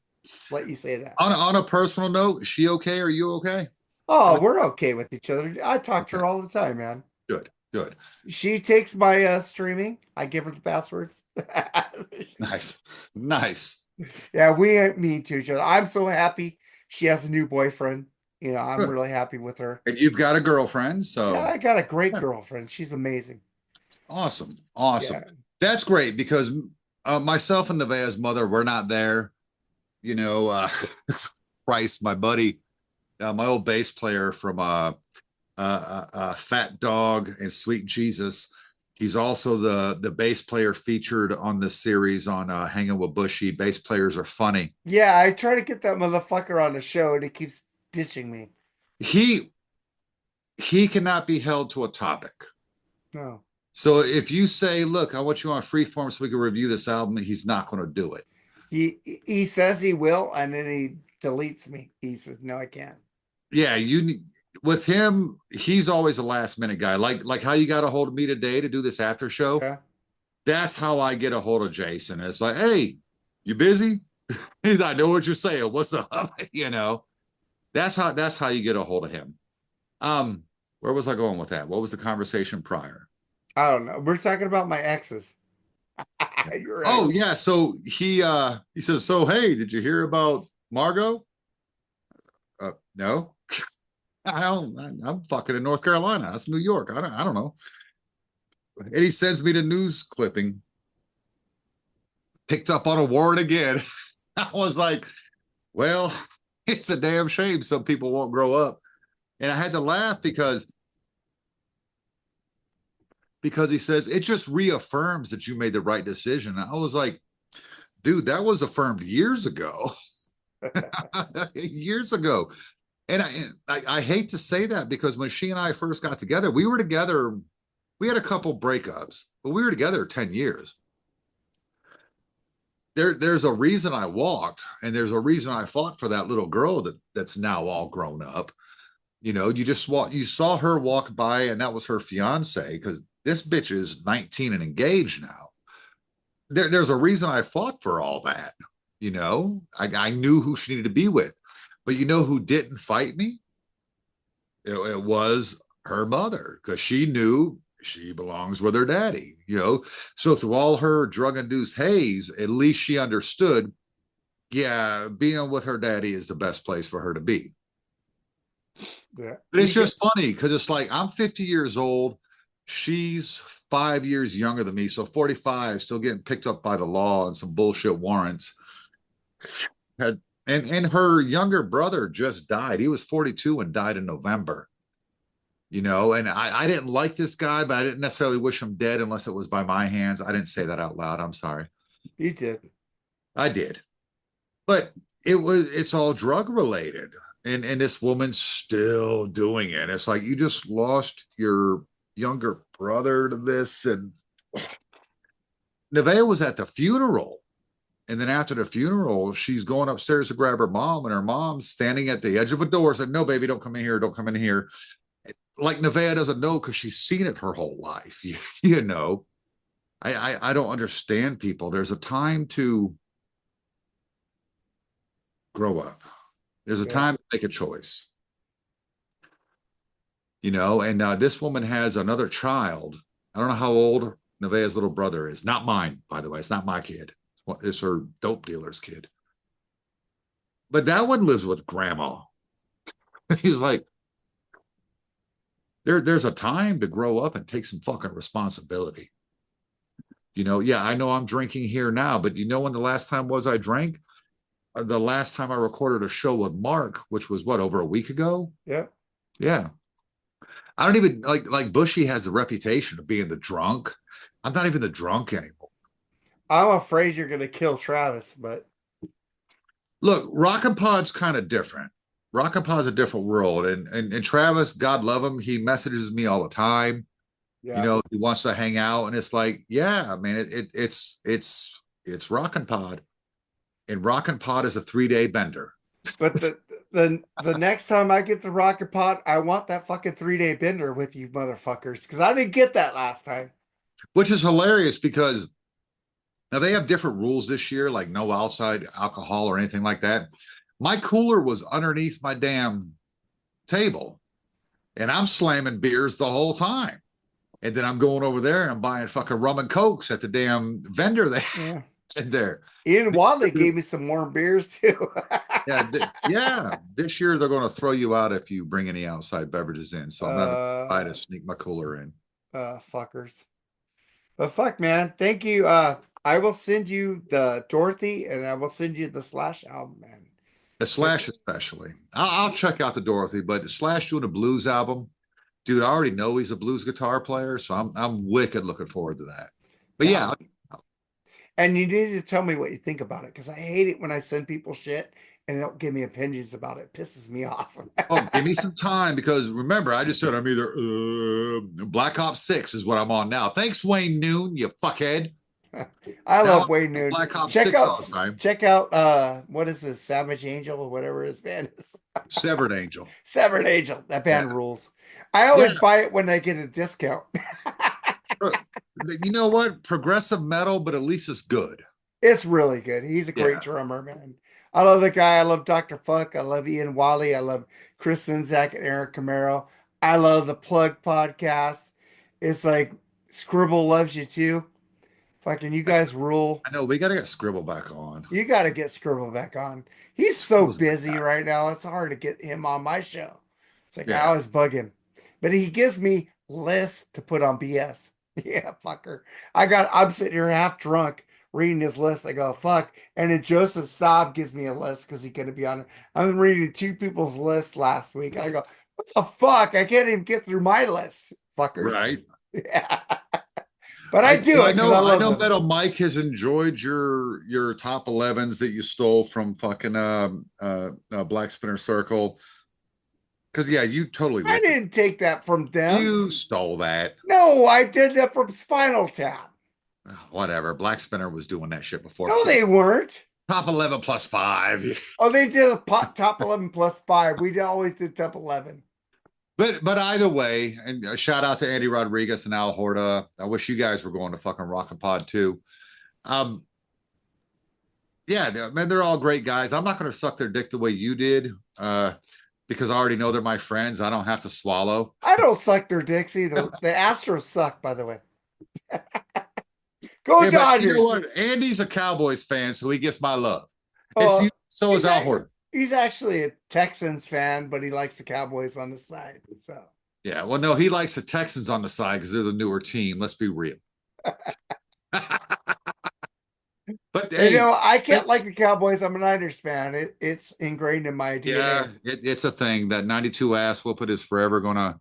let you say that.
On a personal note, is she okay? Are you okay?
Oh, we're okay with each other. I talk to
Okay.
her all the time, man.
Good. Good.
She takes my streaming. I give her the passwords.
Nice. Nice.
Yeah, we ain't mean to each other. I'm so happy she has a new boyfriend. You know, I'm
Good.
really happy with her.
And you've got a girlfriend,
Yeah,
so
I got a great
yeah.
girlfriend. She's amazing.
Awesome. Awesome.
Yeah.
That's great because myself and Nevaeh's mother, we're not there. You know, Bryce, my buddy, my old bass player from Fat Dog and Sweet Jesus. He's also the bass player featured on the series on Hanging with Bushy. Bass players are funny.
Yeah, I try to get that motherfucker on the show and he keeps ditching me.
He cannot be held to a topic.
No.
So if you say, "Look, I want you on Freeform so we can review this album," he's not going to do it.
He says he will and then he deletes me. He says, "No, I can't."
Yeah, with him, he's always a last minute guy. Like how you got a hold of me today to do this after show.
Yeah.
That's how I get a hold of Jason. It's like, hey, You busy? He's I know what you're saying. What's up? You know, that's how you get a hold of him. Um, where was I going with that? What was the conversation prior?
I don't know. We're talking about my exes. You're right.
Oh yeah, so he says, so hey, did you hear about Margot? No. I'm fucking in North Carolina. That's New York. I don't know. And he sends me the news clipping. Picked up on a warrant again. I was like, well, it's a damn shame some people won't grow up. And I had to laugh because he says it just reaffirms that you made the right decision. I was like, dude, that was affirmed years ago. Years ago. And I hate to say that because when she and I first got together, we were together. We had a couple breakups, but we were together 10 years. There's a reason I walked, and there's a reason I fought for that little girl that's now all grown up. You know, you saw her walk by, and that was her fiance because this bitch is 19 and engaged now. There's a reason I fought for all that. You know, I knew who she needed to be with, but you know who didn't fight me? It was her mother because she knew she belongs with her daddy, you know. So through all her drug-induced haze, at least she understood, yeah, being with her daddy is the best place for her to be.
Yeah.
But it's just funny because it's like I'm 50 years old. She's 5 years younger than me. So 45, still getting picked up by the law and some bullshit warrants. Had and her younger brother just died. He was 42 and died in November. You know, and I didn't like this guy, but I didn't necessarily wish him dead unless it was by my hands. I didn't say that out loud. I'm sorry.
You did.
I did. But it's all drug related. And this woman's still doing it. It's like you just lost your younger brother to this. And Nevaeh was at the funeral. And then after the funeral, she's going upstairs to grab her mom, and her mom's standing at the edge of a door, said, no, baby, don't come in here. Don't come in here. Like Nevaeh doesn't know because she's seen it her whole life. You know, I don't understand people. There's a time to grow up. There's a
Yeah.
time to make a choice. You know, and this woman has another child. I don't know how old Nevaeh's little brother is. Not mine, by the way. It's not my kid. It's her dope dealer's kid. But that one lives with grandma. He's like, there's a time to grow up and take some fucking responsibility. You know, yeah, I know I'm drinking here now, but you know when the last time was I drank? The last time I recorded a show with Mark, which was what, over a week ago?
Yeah.
Yeah. I don't even like Bushy has the reputation of being the drunk. I'm not even the drunk anymore.
I'm afraid you're gonna kill Travis, but
Look, Rock and Pod's kind of different. Rock and Pod's a different world. And Travis, God love him, he messages me all the time. You
yeah.
know, he wants to hang out, and it's like, yeah, man, it's Rock and Pod. And Rock and Pod is a 3-day bender.
But the next time I get the rocket pot, I want that fucking 3-day bender with you motherfuckers. Because I didn't get that last time.
Which is hilarious because now they have different rules this year, like no outside alcohol or anything like that. My cooler was underneath my damn table, and I'm slamming beers the whole time. And then I'm going over there and I'm buying fucking rum and cokes at the damn vendor there.
Yeah.
In there.
Ian Wadley gave me some warm beers too.
Yeah. This year they're going to throw you out if you bring any outside beverages in. So I'm not trying to sneak my cooler in.
Fuckers. But fuck, man. Thank you. I will send you the Dorothy and I will send you the Slash album, man.
The Slash especially. I'll check out the Dorothy, but Slash doing a blues album, dude, I already know he's a blues guitar player, so I'm wicked looking forward to that. But yeah.
And you need to tell me what you think about it because I hate it when I send people shit and they don't give me opinions about it. It pisses me off.
Oh, give me some time because remember, I just said I'm either Black Ops 6 is what I'm on now. Thanks, Wayne Noon, you fuckhead.
I
Now
love Wayne Noon.
Black Ops
Check
6 all the time.
out what is this, Savage Angel or whatever his band is.
Severed Angel.
Severed Angel. That band rules. I always buy it when they get a discount.
You know what? Progressive metal, but at least it's good.
It's really good. He's a great
Yeah.
drummer, man. I love the guy. I love Dr. Fuck. I love Ian Wally. I love Chris Sinzak and Eric Camaro. I love the Plug podcast. It's like Scribble loves you too. Fucking you guys rule.
I know we got to get Scribble back on.
You got to get Scribble back on. He's so
Scribble's a good
busy
guy.
right now. It's hard to get him on my show. It's like I
Yeah.
always bug him, but he gives me lists to put on BS. Yeah, fucker. I'm sitting here half drunk reading his list. I go, fuck. And then Joseph Staub gives me a list because he couldn't be on it. I'm reading two people's lists last week. I go, what the fuck? I can't even get through my list, fuckers.
Right.
Yeah. But I do
I
it because I
know
love them.
Metal Mike has enjoyed your top 11s that you stole from fucking Black Spinner Circle. Because yeah, you totally
I
ripped it.
didn't take that from them.
You stole that.
No, I did that from Spinal Tap.
Whatever. Black Spinner was doing that shit before.
No, they weren't.
Top 11 plus 5.
Oh, they did a top 11 plus 5. We always did top 11.
But either way, and a shout out to Andy Rodriguez and Al Horta. I wish you guys were going to fucking Rocket Pod too. Um, yeah, man, they're all great guys. I'm not going to suck their dick the way you did, because I already know they're my friends. I don't have to swallow.
I don't suck their dicks either. The Astros suck, by the way. Go
Yeah, but
Dodgers.
you know what? Andy's a Cowboys fan, so he gets my love.
Oh,
So is Al Horta.
He's actually a Texans fan, but he likes the Cowboys on the side. So
Yeah, well, no, he likes the Texans on the side because they're the newer team. Let's be real. But hey,
I can't like the Cowboys. I'm a Niners fan. It's ingrained in my DNA.
yeah, it's a thing. That 92 ass whooping is forever gonna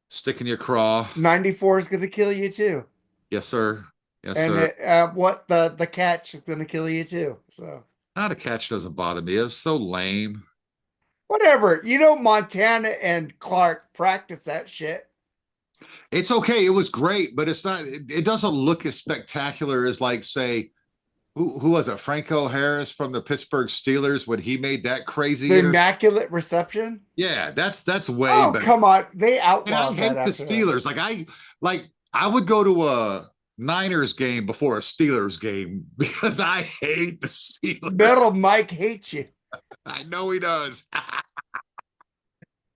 stick in your craw.
94 is going to kill you too.
Yes, sir. Yes,
And
sir.
what the catch is going to kill you too. So
Not a catch doesn't bother me. It's so lame.
whatever. Montana and Clark practice that shit.
It's okay. It was great, but it's not. It doesn't look as spectacular as, like, say, who was it? Franco Harris from the Pittsburgh Steelers when he made that crazy.
The immaculate reception.
Yeah, that's way
Oh,
better.
come on. They
And I
outlawed
hate
that
the
after that.
Steelers. I would go to a Niners game before a Steelers game because I hate the Steelers.
Metal Mike hates you.
I know he does.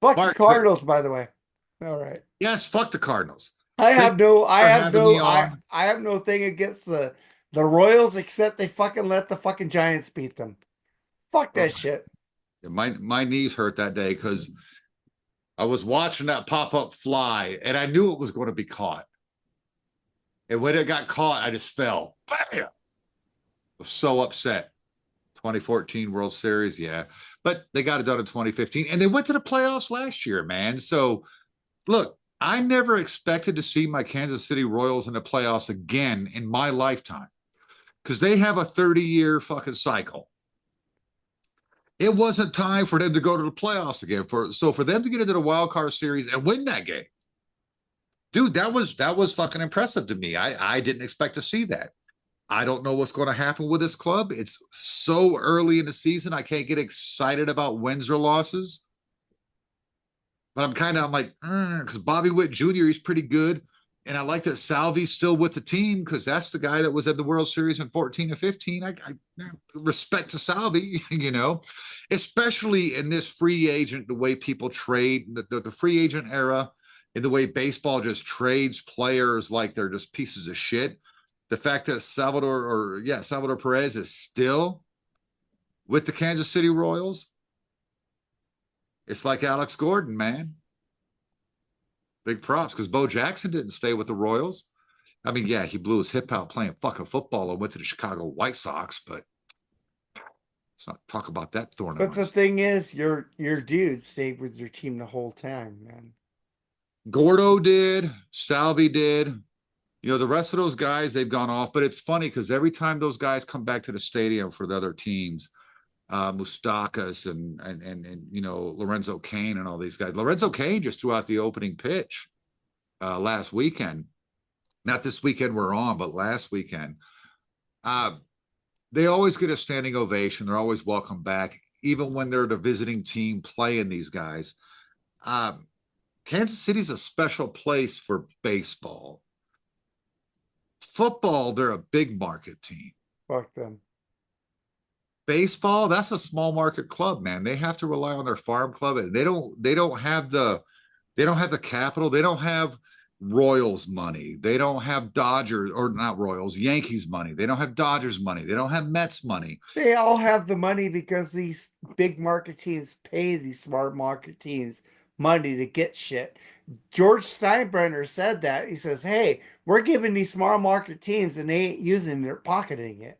Fuck the
Mark-
Cardinals, by the way. All right.
Yes, fuck the Cardinals.
I have no
having me
thing against the Royals except they fucking let the fucking Giants beat them. Fuck that shit.
My knees hurt that day because I was watching that pop-up fly and I knew it was going to be caught. And when it got caught, I just fell. Bam! I was so upset. 2014 World Series, yeah. But they got it done in 2015. And they went to the playoffs last year, man. So look, I never expected to see my Kansas City Royals in the playoffs again in my lifetime because they have a 30-year fucking cycle. It wasn't time for them to go to the playoffs again. So for them to get into the wild card series and win that game, dude, that was fucking impressive to me. I didn't expect to see that. I don't know what's going to happen with this club. It's so early in the season. I can't get excited about wins or losses. But I'm like, because Bobby Witt Jr., he's pretty good. And I like that Salvi's still with the team because that's the guy that was at the World Series in 14 and 15. I respect to Salvi, especially in this free agent, the way people trade, the free agent era, and the way baseball just trades players like they're just pieces of shit. The fact that Salvador Perez is still with the Kansas City Royals. It's like Alex Gordon, man. Big props because Bo Jackson didn't stay with the Royals. I mean, yeah, he blew his hip out playing fucking football and went to the Chicago White Sox, but let's not talk about that thorn in
But
my
the
side.
thing is, your dude stayed with your team the whole time, man.
Gordo did, Salvi did. The rest of those guys, they've gone off, but it's funny because every time those guys come back to the stadium for the other teams, Mustakas and Lorenzo Cain and all these guys. Lorenzo Cain just threw out the opening pitch last weekend. Not this weekend we're on, but last weekend. They always get a standing ovation. They're always welcome back, even when they're the visiting team playing these guys. Kansas City's a special place for baseball. Football, they're a big market team.
Fuck them.
Baseball, that's a small market club, man. They have to rely on their farm club. They don't have the capital. They don't have Royals money. They don't have Dodgers, or not Royals, Yankees money. They don't have Dodgers money. They don't have Mets money.
They all have the money because these big market teams pay these smart market teams money to get shit. George Steinbrenner said that. He says, "Hey, we're giving these small market teams and they ain't using it, they're pocketing it."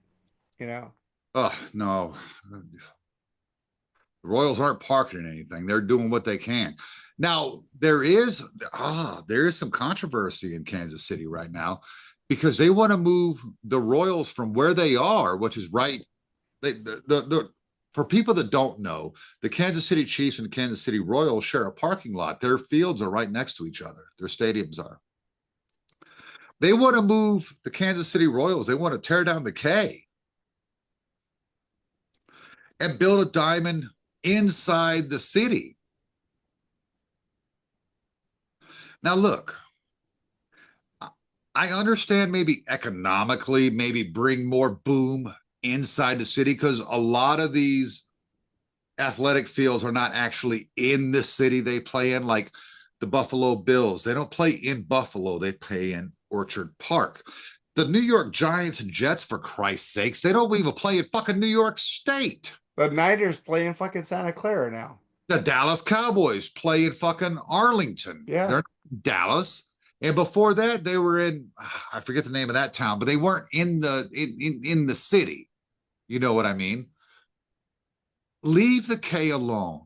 You know.
Oh, no. The Royals aren't parking anything. They're doing what they can. Now, there is some controversy in Kansas City right now because they want to move the Royals from where they are, which is right. For people that don't know, the Kansas City Chiefs and the Kansas City Royals share a parking lot. Their fields are right next to each other. Their stadiums are. They want to move the Kansas City Royals. They want to tear down the K and build a diamond inside the city. Now, look, I understand maybe economically, maybe bring more boom inside the city because a lot of these athletic fields are not actually in the city they play in, like the Buffalo Bills. They don't play in Buffalo, they play in Orchard Park. The New York Giants and Jets, for Christ's sakes, they don't even play in fucking New York State.
The Niners play in fucking Santa Clara now.
The Dallas Cowboys play in fucking Arlington.
Yeah.
They're in Dallas. And before that, they were in, I forget the name of that town, but they weren't in the city. You know what I mean? Leave the K alone.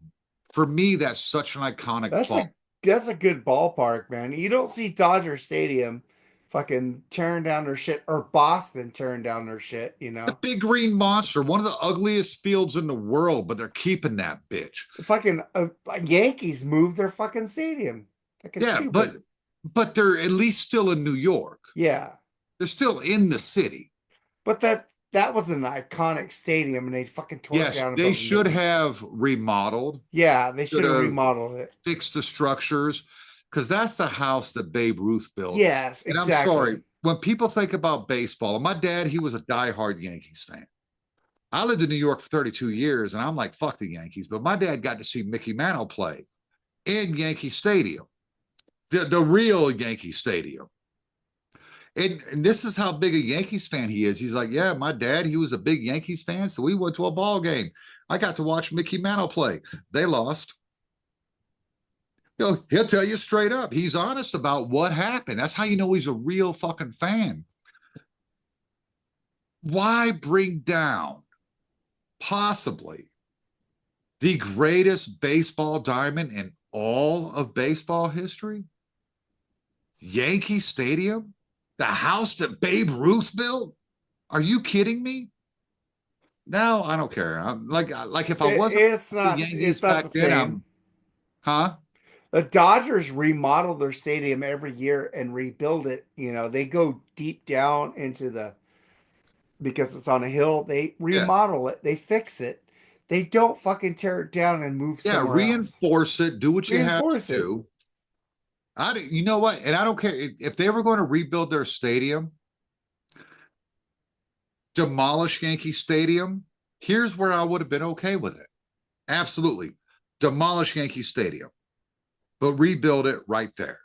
For me, that's such an iconic ball.
That's a good ballpark, man. You don't see Dodger Stadium fucking tearing down their shit or Boston tearing down their shit, you
The
know.
big green monster, one of the ugliest fields in the world, but they're keeping that bitch.
Fucking Yankees moved their fucking stadium. Fucking
Yeah,
stupid.
but they're at least still in New York.
Yeah.
They're still in the city.
But that was an iconic stadium and they fucking tore it
Yes,
down.
they should have remodeled.
Yeah, they should have
have
remodeled it.
fixed the structures because that's the house that Babe Ruth built.
Yes,
And
exactly.
I'm sorry, when people think about baseball, and my dad, he was a diehard Yankees fan. I lived in New York for 32 years, and I'm like, fuck the Yankees. But my dad got to see Mickey Mantle play in Yankee Stadium, the real Yankee Stadium. And this is how big a Yankees fan he is. He's like, yeah, my dad, he was a big Yankees fan, so we went to a ball game. I got to watch Mickey Mantle play. They lost. He'll tell you straight up. He's honest about what happened. That's how you know he's a real fucking fan. Why bring down possibly the greatest baseball diamond in all of baseball history? Yankee Stadium? The house that Babe Ruth built? Are you kidding me? No, I don't care. I'm like if I wasn't
It's
the
not.
Yankees
It's not
back
the
then,
same.
huh?
The Dodgers remodel their stadium every year and rebuild it. You know, they go deep down into because it's on a hill. They
Yeah.
remodel it. They fix it. They don't fucking tear it down and move
Yeah,
somewhere else.
reinforce it, do what you have to
Reinforce it.
do. You know what? And I don't care if they were going to rebuild their stadium, demolish Yankee Stadium. Here's where I would have been okay with it. Absolutely. Demolish Yankee Stadium, but rebuild it right there.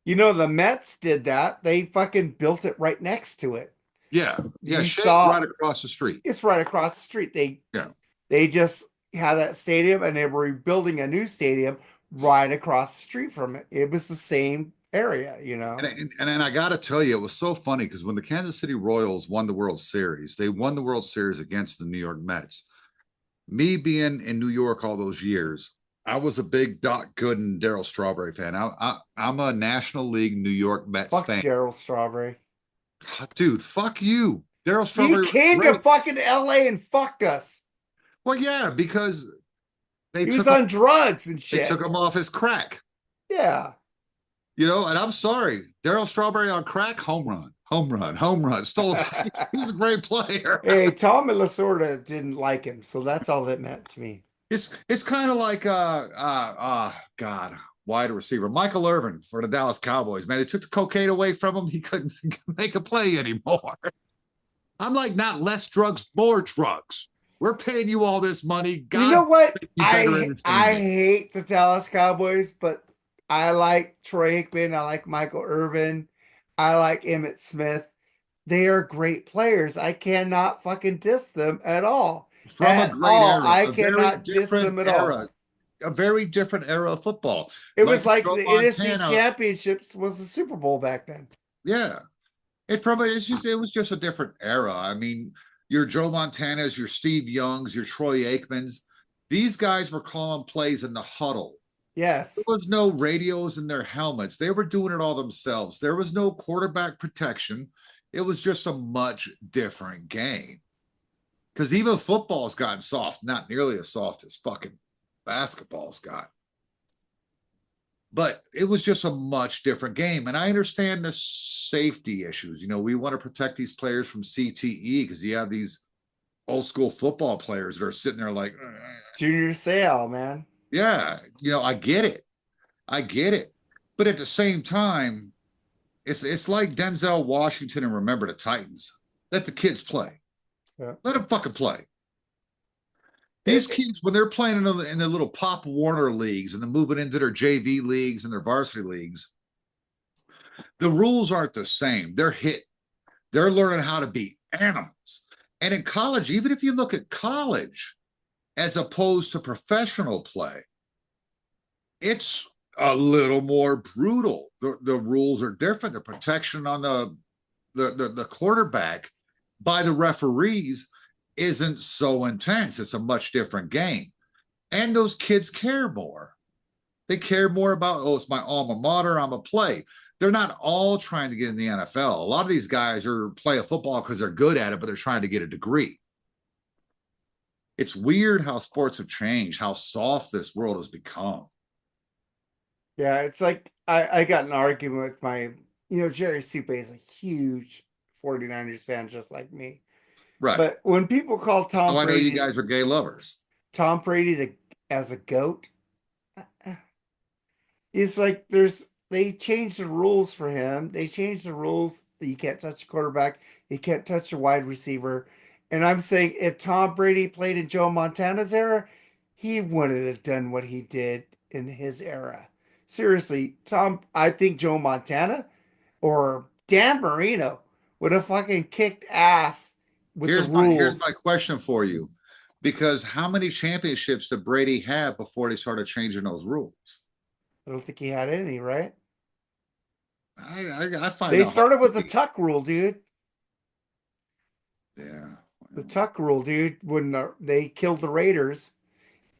You know, the Mets did that. They fucking built it right next to it.
Yeah. Yeah.
You
Shane's
saw
right across the street.
it's right across the street.
Yeah.
They just had that stadium and they were rebuilding a new stadium right across the street from it. It was the same area, you know.
And I got to tell you, it was so funny because when the Kansas City Royals won the World Series, they won the World Series against the New York Mets. Me being in New York all those years, I was a big Doc Gooden, Darryl Strawberry fan. I'm a National League New York Mets
Fuck
fan.
Darryl Strawberry.
Dude, fuck you. Darryl
He
Strawberry.
came to fucking LA and fucked us.
Well, yeah, because
He was on drugs and
they
shit.
took him off his crack.
Yeah.
You know, and I'm sorry, Darryl Strawberry on crack, home run, home run, home run. He's a great player.
Hey, Tommy Lasorda didn't like him, so that's all that meant to me.
It's kind of like God, wide receiver Michael Irvin for the Dallas Cowboys. Man, they took the cocaine away from him. He couldn't make a play anymore. I'm like, not less drugs, more drugs. We're paying you all this money.
You know
God,
what?
you better
I
entertain it.
hate the Dallas Cowboys, but I like Troy Aikman. I like Michael Irvin. I like Emmitt Smith. They are great players. I cannot fucking diss them at all.
From a
At
great
all.
era,
I
a very
cannot diss
different
them at all.
era, a very different era of football.
It
Like
was like
Joe
the NFC
Montana,
Championships was the Super Bowl back then.
yeah. It was just a different era. I mean, your Joe Montanas, your Steve Youngs, your Troy Aikmans, these guys were calling plays in the huddle. There
Yes.
was no radios in their helmets. They were doing it all themselves. There was no quarterback protection. It was just a much different game. Because even football's gotten soft, not nearly as soft as fucking basketball's got. But it was just a much different game. And I understand the safety issues. You know, we want to protect these players from CTE because you have these old school football players that are sitting there like,
Junior Seau, man.
yeah, you know, I get it. I get it. But at the same time, it's like Denzel Washington and Remember the Titans. Let the kids play.
Yeah.
Let them fucking play. These
It,
kids, when they're playing in the little Pop Warner leagues and then moving into their JV leagues and their varsity leagues, the rules aren't the same. They're hit. They're learning how to be animals. And in college, even if you look at college as opposed to professional play, it's a little more brutal. The rules are different. The protection on the quarterback by the referees isn't so intense. It's a much different game. And those kids care more. They care more about, oh, it's my alma mater, I'm a play. They're not all trying to get in the NFL. A lot of these guys are play a football because they're good at it, but they're trying to get a degree. It's weird how sports have changed, how soft this world has become.
yeah, it's like I got an argument with Jerry Supe is a huge 49ers fan just like me.
Right.
But when people call
Oh, I know you guys are gay lovers.
Tom Brady as a goat, it's like they changed the rules for him. They changed the rules that you can't touch a quarterback, you can't touch a wide receiver. And I'm saying if Tom Brady played in Joe Montana's era, he wouldn't have done what he did in his era. Seriously, I think Joe Montana or Dan Marino would have fucking kicked ass with the
Here's my
rules.
question for you. Because how many championships did Brady have before they started changing those rules?
I don't think he had any, right?
I find
They
that hard
started
to
with the
believe.
tuck rule, dude.
Yeah.
The
Well,
tuck rule, dude, when they killed the Raiders,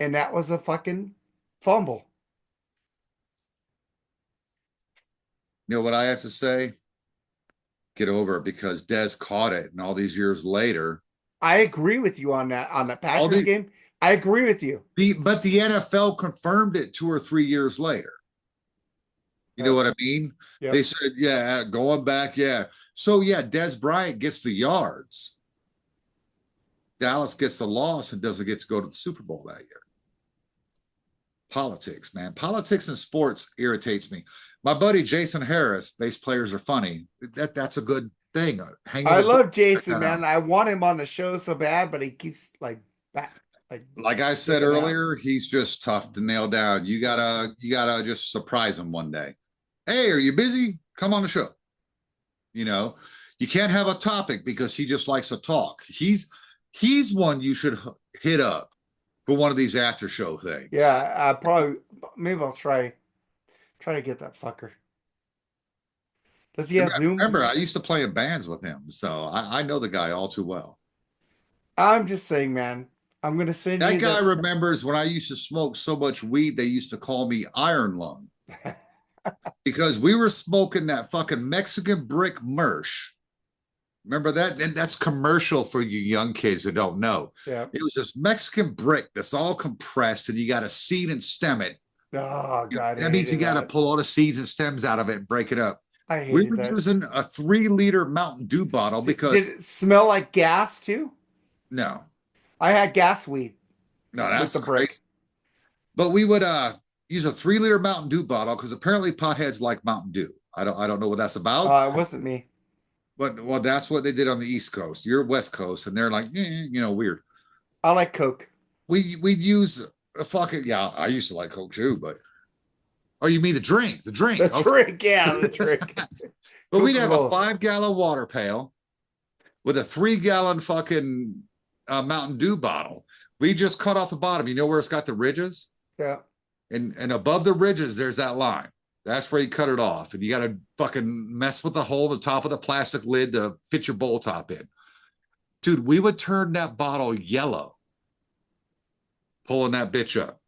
and that was a fucking fumble.
you know what I have to say? Get over it because Dez caught it, and all these years later,
I agree with you on that. On the
all
Packers game, I agree with you.
but the NFL confirmed it 2 or 3 years later. You know
Yep.
what I mean? They
Yep.
said, yeah, going back, yeah. So yeah, Dez Bryant gets the yards. Dallas gets the loss and doesn't get to go to the Super Bowl that year. Politics, man. Politics and sports irritates me. My buddy Jason Harris, bass players are funny. That's a good thing. Hang with
I
a book,
love
check
Jason,
that out.
man. I want him on the show so bad, but he keeps like
Like I said
dipping out.
earlier, he's just tough to nail down. You gotta just surprise him one day. Hey, are you busy? Come on the show. You know, you can't have a topic because he just likes to talk. He's one you should hit up for one of these after show things.
Yeah, I probably maybe I'll try to get that fucker. Does he have Zoom?
Remember, I used to play in bands with him, so I know the guy all too well.
I'm just saying, man. I'm gonna send
That
you
guy
the.
remembers when I used to smoke so much weed, they used to call me Iron Lung because we were smoking that fucking Mexican brick Mersh. Remember that? And that's commercial for you young kids that don't know.
Yeah.
It was this Mexican brick that's all compressed, and you got to seed and stem it.
Oh God, I
That means you
hated
got to
that.
pull all the seeds and stems out of it and break it up.
I
We
hated
were
that.
using a 3 liter Mountain Dew bottle because
Did it smell like gas too?
no,
I had gas weed
no,
with
that's
the
crazy.
brick.
But we would use a 3 liter Mountain Dew bottle because apparently potheads like Mountain Dew. I don't know what that's about.
It wasn't me.
But well, that's what they did on the East Coast. You're West Coast, and they're like, weird.
I like Coke.
We'd use a fucking yeah. I used to like Coke too, but oh, you mean the drink? The
The
drink, okay.
drink, yeah, the drink.
But we'd have a
Coca-Cola.
5 gallon water pail with a 3 gallon fucking Mountain Dew bottle. We just cut off the bottom. You know where it's got the ridges?
Yeah.
And above the ridges, there's that line. That's where you cut it off. And you got to fucking mess with the hole at the top of the plastic lid to fit your bowl top in. Dude, we would turn that bottle yellow, pulling that bitch up.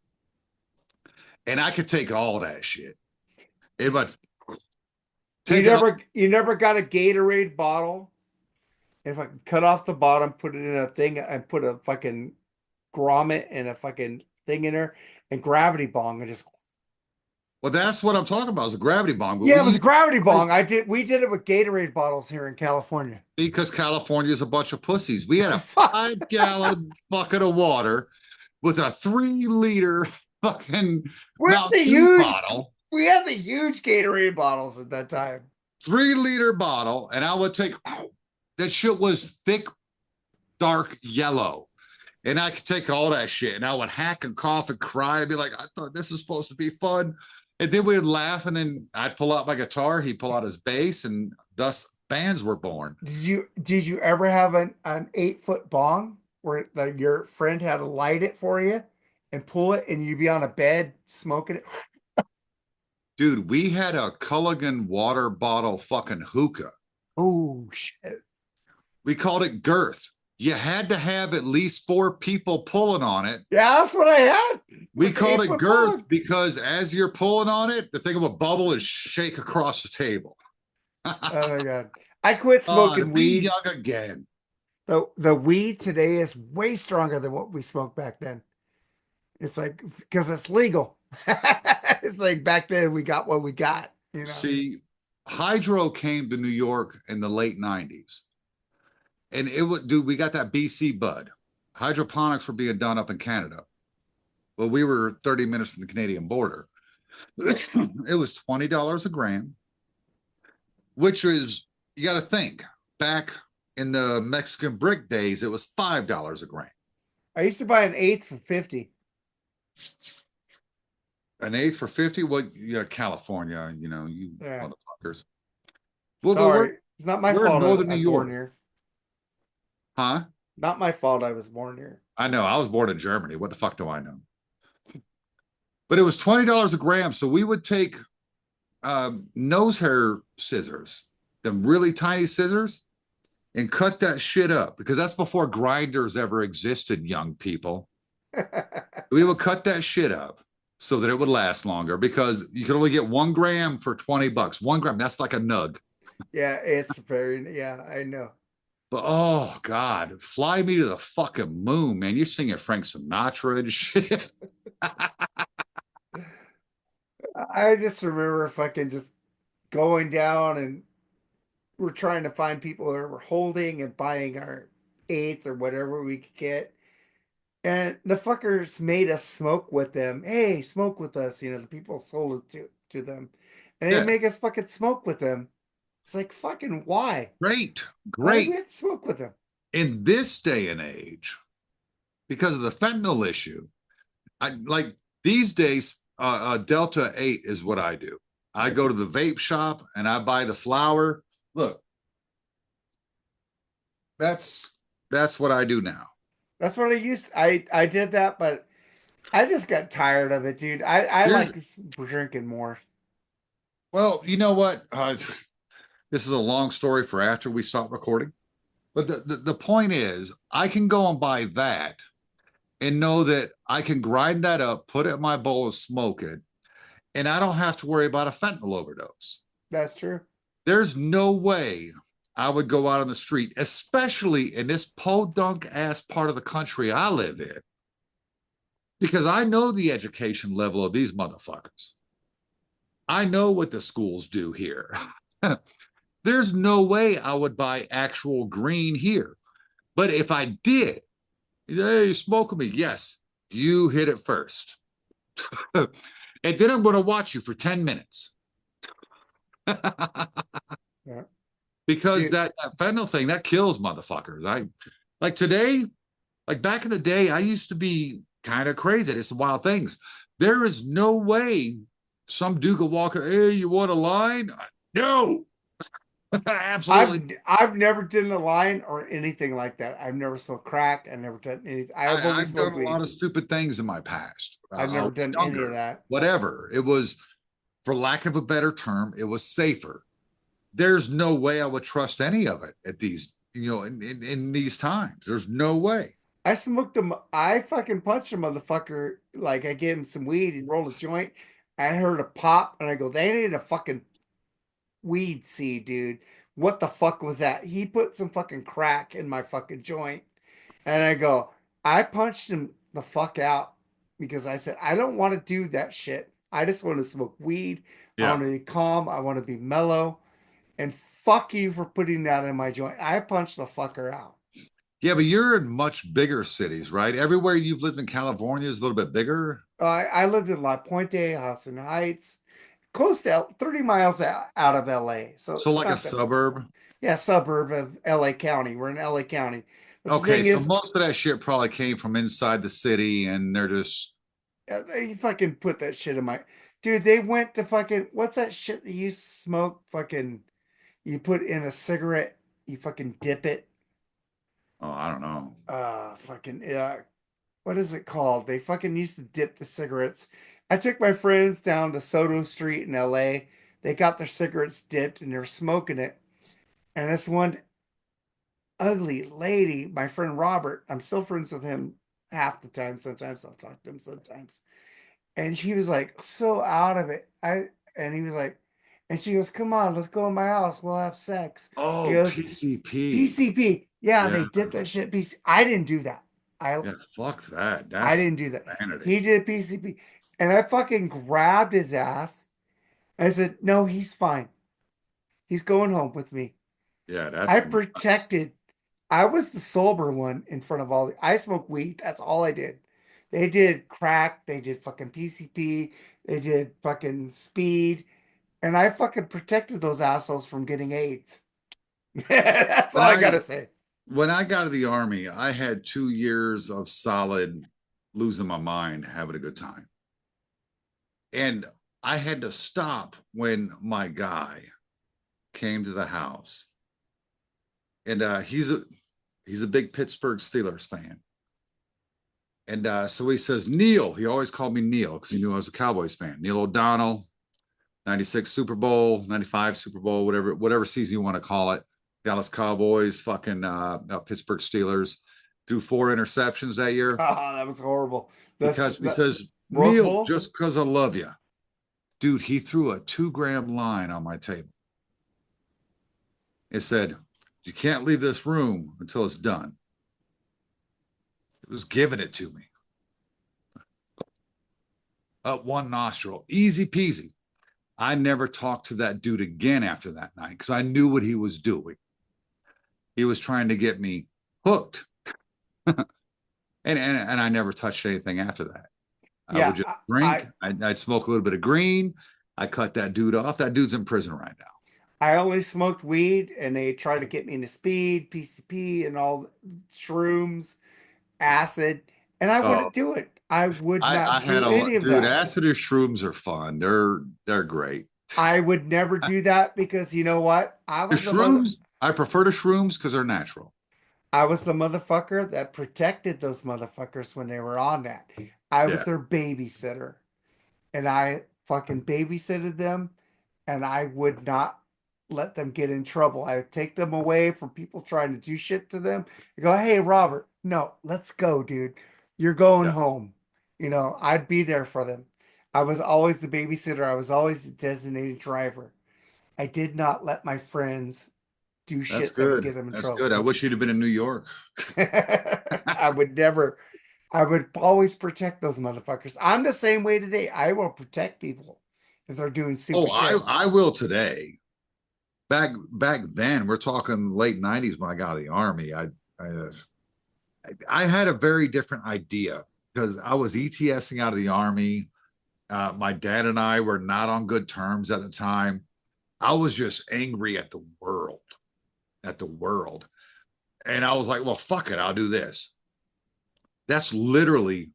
And I could take all that shit. It would take it off.
You never got a Gatorade bottle? If I could cut off the bottom, put it in a thing, and put a fucking grommet and a fucking thing in there, and gravity bong, and just
Well, that's what I'm talking about. Is a gravity bomb. But
yeah, it was a gravity bong. We did it with Gatorade bottles here in California.
because California is a bunch of pussies. We had a
Fuck.
5 gallon bucket of water with a 3 liter fucking
We had
Mountain
the
Dew
huge,
bottle,
we had the huge Gatorade bottles at that time.
3 liter bottle, and I would take that shit was thick, dark yellow. And I could take all that shit and I would hack and cough and cry and be like, I thought this was supposed to be fun. And then we'd laugh, and then I'd pull out my guitar, he'd pull out his bass, and thus bands were born.
Did you ever have an 8-foot bong where your friend had to light it for you and pull it, and you'd be on a bed smoking it?
Dude, we had a Culligan water bottle fucking hookah.
Oh shit.
We called it girth. You had to have at least 4 people pulling on it.
Yeah, that's what I had.
We called it girth
bong.
because as you're pulling on it, the thing of a bubble is shake across the table.
Oh my god. I quit smoking weed.
Young again.
The weed today is way stronger than what we smoked back then. It's like because it's legal. It's like back then we got what we got, you know.
See, hydro came to New York in the late 90s. And it would, dude, we got that BC bud. Hydroponics were being done up in Canada. Well, we were 30 minutes from the Canadian border. It was $20 a gram, which is, you got to think, back in the Mexican brick days, it was $5 a gram.
I used to buy an eighth for 50.
An eighth for 50? Well, yeah, California, you
Yeah.
motherfuckers. Well,
Sorry, it's not my
we're in
fault.
northern New
I'm
York.
born here.
Huh?
Not my fault. I was born here.
I know. I was born in Germany. What the fuck do I know? But it was $20 a gram. So we would take nose hair scissors, them really tiny scissors, and cut that shit up because that's before grinders ever existed, young people. We would cut that shit up so that it would last longer because you could only get 1 gram for $20. 1 gram, that's like a nug.
Yeah, it's very, yeah, I know.
But oh God, fly me to the fucking moon, man. You're singing Frank Sinatra and shit.
I just remember fucking just going down, and we're trying to find people who were holding and buying our eighth or whatever we could get. And the fuckers made us smoke with them. Hey, smoke with us. You know, the people sold it to them. And they
Yeah.
make us fucking smoke with them. It's like, fucking why?
Great,
Why do
great.
we have to smoke with them?
In this day and age, because of the fentanyl issue, I like these days, Delta 8 is what I do. I go to the vape shop and I buy the flower. Look, that's what I do now.
That's what I did that, but I just got tired of it, dude. I like drinking more.
Well, you know what? This is a long story for after we stop recording. But the point is, I can go and buy that and know that I can grind that up, put it in my bowl and smoke it. And I don't have to worry about a fentanyl overdose.
That's true.
There's no way I would go out on the street, especially in this podunk ass part of the country I live in, because I know the education level of these motherfuckers. I know what the schools do here. There's no way I would buy actual green here. But if I did, hey, you smoking me? Yes, you hit it first. And then I'm going to watch you for 10 minutes.
Yeah.
because
Dude,
that fentanyl thing that kills motherfuckers. I like today, like back in the day, I used to be kind of crazy. It's wild things. There is no way some dude could walk. Hey, you want a line? No, absolutely.
I've never done a line or anything like that. I've never smoked crack. I've never done anything. I've only
I've done
smoked
a lot
weed.
of stupid things in my past.
I've
I
never
was
done any of
younger,
that.
whatever. It was, for lack of a better term, it was safer. There's no way I would trust any of it at these, in these times. There's no way.
I smoked him. I fucking punched a motherfucker. Like I gave him some weed. He rolled a joint. I heard a pop, and I go, "They need a fucking weed seed, dude. What the fuck was that?" He put some fucking crack in my fucking joint, and I go, I punched him the fuck out because I said, I don't want to do that shit. I just want to smoke weed. I
Yeah.
want to be calm. I want to be mellow. And fuck you for putting that in my joint. I punched the fucker out.
Yeah, but you're in much bigger cities, right? Everywhere you've lived in California is a little bit bigger.
I lived in La Puente, Austin Heights, close to 30 miles out of LA. So
So,
it's
like a
not that,
suburb.
yeah, suburb of LA County. We're in LA County. But the
Okay,
thing
so
is,
most of that shit probably came from inside the city, and they're just,
you fucking put that shit in my dude. They went to fucking what's that shit that you used to smoke? Fucking you put in a cigarette, you fucking dip it.
oh, I don't know.
Fucking what is it called? They fucking used to dip the cigarettes. I took my friends down to Soto Street in LA. They got their cigarettes dipped and they're smoking it. And this one ugly lady, my friend Robert, I'm still friends with him half the time. Sometimes I'll talk to him sometimes. And she was like so out of it. And he was like, and she goes, "Come on, let's go in my house. We'll have sex." He
Oh,
goes,
PCP.
"PCP, yeah,
Yeah,
they did that shit." PC. I didn't do that. I
yeah. Fuck that.
I
That's
didn't do that. He
vanity.
did PCP, and I fucking grabbed his ass. I said, "No, he's fine. He's going home with me."
Yeah,
I
that's nuts.
protected. I was the sober one in front of all the. I smoked weed. That's all I did. They did crack. They did fucking PCP. They did fucking speed. And I fucking protected those assholes from getting AIDS. That's all
When
I
I
gotta say.
when I got to the army, I had 2 years of solid losing my mind, having a good time. And I had to stop when my guy came to the house. And he's a big Pittsburgh Steelers fan. And so he says, Neil, he always called me Neil because he knew I was a Cowboys fan. Neil O'Donnell, 96 Super Bowl, 95 Super Bowl, whatever season you want to call it. Dallas Cowboys, fucking Pittsburgh Steelers, threw 4 interceptions that year
Oh, that was horrible. That's that
because
Rose
Neil,
Bowl.
just because I love you, dude, he threw a 2 gram line on my table. It said, "You can't leave this room until it's done." It was giving it to me up one nostril, easy peasy. I never talked to that dude again after that night because I knew what he was doing. He was trying to get me hooked, and I never touched anything after that. I
Yeah,
would just drink. I'd smoke a little bit of green. I cut that dude off. That dude's in prison right now.
I only smoked weed, and they tried to get me into speed, PCP, and all shrooms, acid, and I
Oh,
wouldn't do it. I would
I
not
had
do
a
any
lot,
of
dude.
that.
Acid or shrooms are fun. They're great.
I would never do that because you know what?
The shrooms, I prefer the shrooms because they're natural.
I was the motherfucker that protected those motherfuckers when they were on that. I was
Yeah,
their babysitter. And I fucking babysitted them and I would not let them get in trouble. I would take them away from people trying to do shit to them. I go, "Hey, Robert, no, let's go, dude. You're going
yeah,
home." I'd be there for them. I was always the babysitter. I was always the designated driver. I did not let my friends do
that's
shit that would
good.
get them in
That's good.
trouble.
I wish you'd have been in New York.
I would never, I would always protect those motherfuckers. I'm the same way today. I will protect people if they're doing
Oh,
stupid shit.
I will today. Back then, we're talking late '90s when I got out of the army. I had a very different idea because I was ETSing out of the army. My dad and I were not on good terms at the time. I was just angry at the world. at the world. And I was like, well, fuck it, I'll do this. That's literally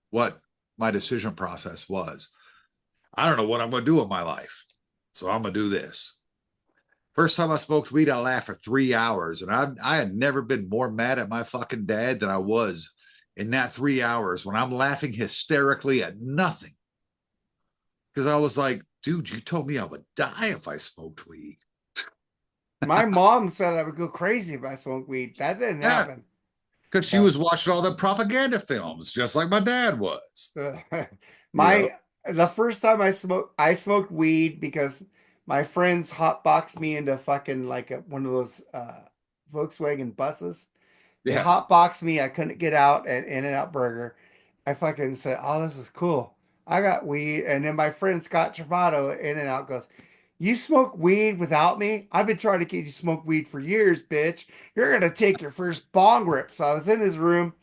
what my decision process was. I don't know what I'm going to do with my life. So I'm going to do this. First time I smoked weed, I laughed for 3 hours. And I had never been more mad at my fucking dad than I was in that 3 hours when I'm laughing hysterically at nothing. Because I was like, dude, you told me I would die if I smoked weed.
My mom said I would go crazy if I smoked weed. That didn't
Yeah,
happen.
because she
But
was watching all the propaganda films, just like my dad was. You know,
my the first time I smoked weed because my friends hotboxed me into fucking like one of those Volkswagen buses. They
yeah.
hotboxed me. I couldn't get out at In-N-Out Burger. I fucking said, "Oh, this is cool. I got weed." And then my friend Scott Travato at In-N-Out goes, "You smoke weed without me? I've been trying to get you to smoke weed for years, bitch. You're gonna take your first bong rip." So I was in his room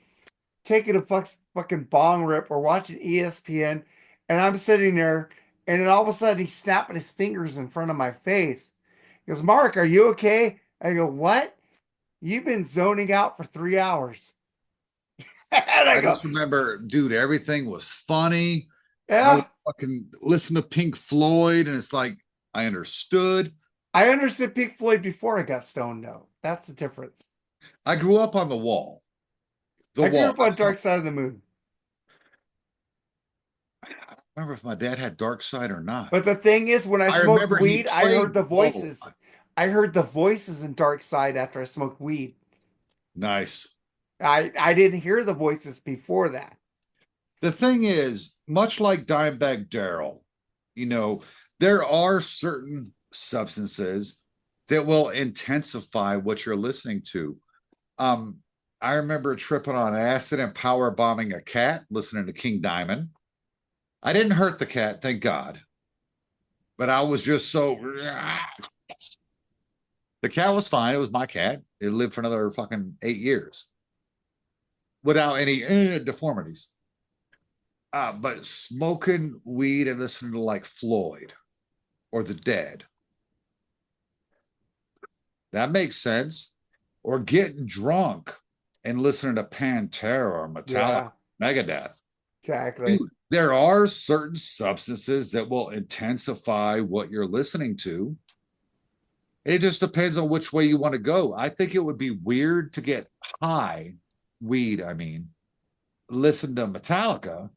taking a fucking bong rip. We're watching ESPN, and I'm sitting there, and then all of a sudden he's snapping his fingers in front of my face. He goes, "Mark, are you okay?" I go, "What? You've been zoning out for 3 hours." And I
I
go,
just remember, dude, everything was funny. I would
"Yeah,
fucking listen to Pink Floyd, and it's like I understood.
I understood Pink Floyd before I got stoned, though. That's the difference.
I grew up on the wall. The
I grew
wall.
up on Dark Side of the Moon.
I don't remember if my dad had Dark Side or not.
But the thing is, when I
I
smoked
remember he
weed, I heard
played.
the
Whoa,
voices. I heard the voices in Dark Side after I smoked weed.
nice.
I didn't hear the voices before that.
The thing is, much like Dimebag Daryl, you know, there are certain substances that will intensify what you're listening to. Um, I remember tripping on acid and power bombing a cat listening to King Diamond. I didn't hurt the cat, thank God, but I was just so. The cat was fine. It was my cat. It lived for another fucking 8 years without any deformities. But smoking weed and listening to like Floyd or the Dead, that makes sense. Or getting drunk and listening to Pantera or Metallica,
Yeah,
Megadeth. Dude,
exactly.
there are certain substances that will intensify what you're listening to. It just depends on which way you want to go. I think it would be weird to get high, weed, I mean, listen to Metallica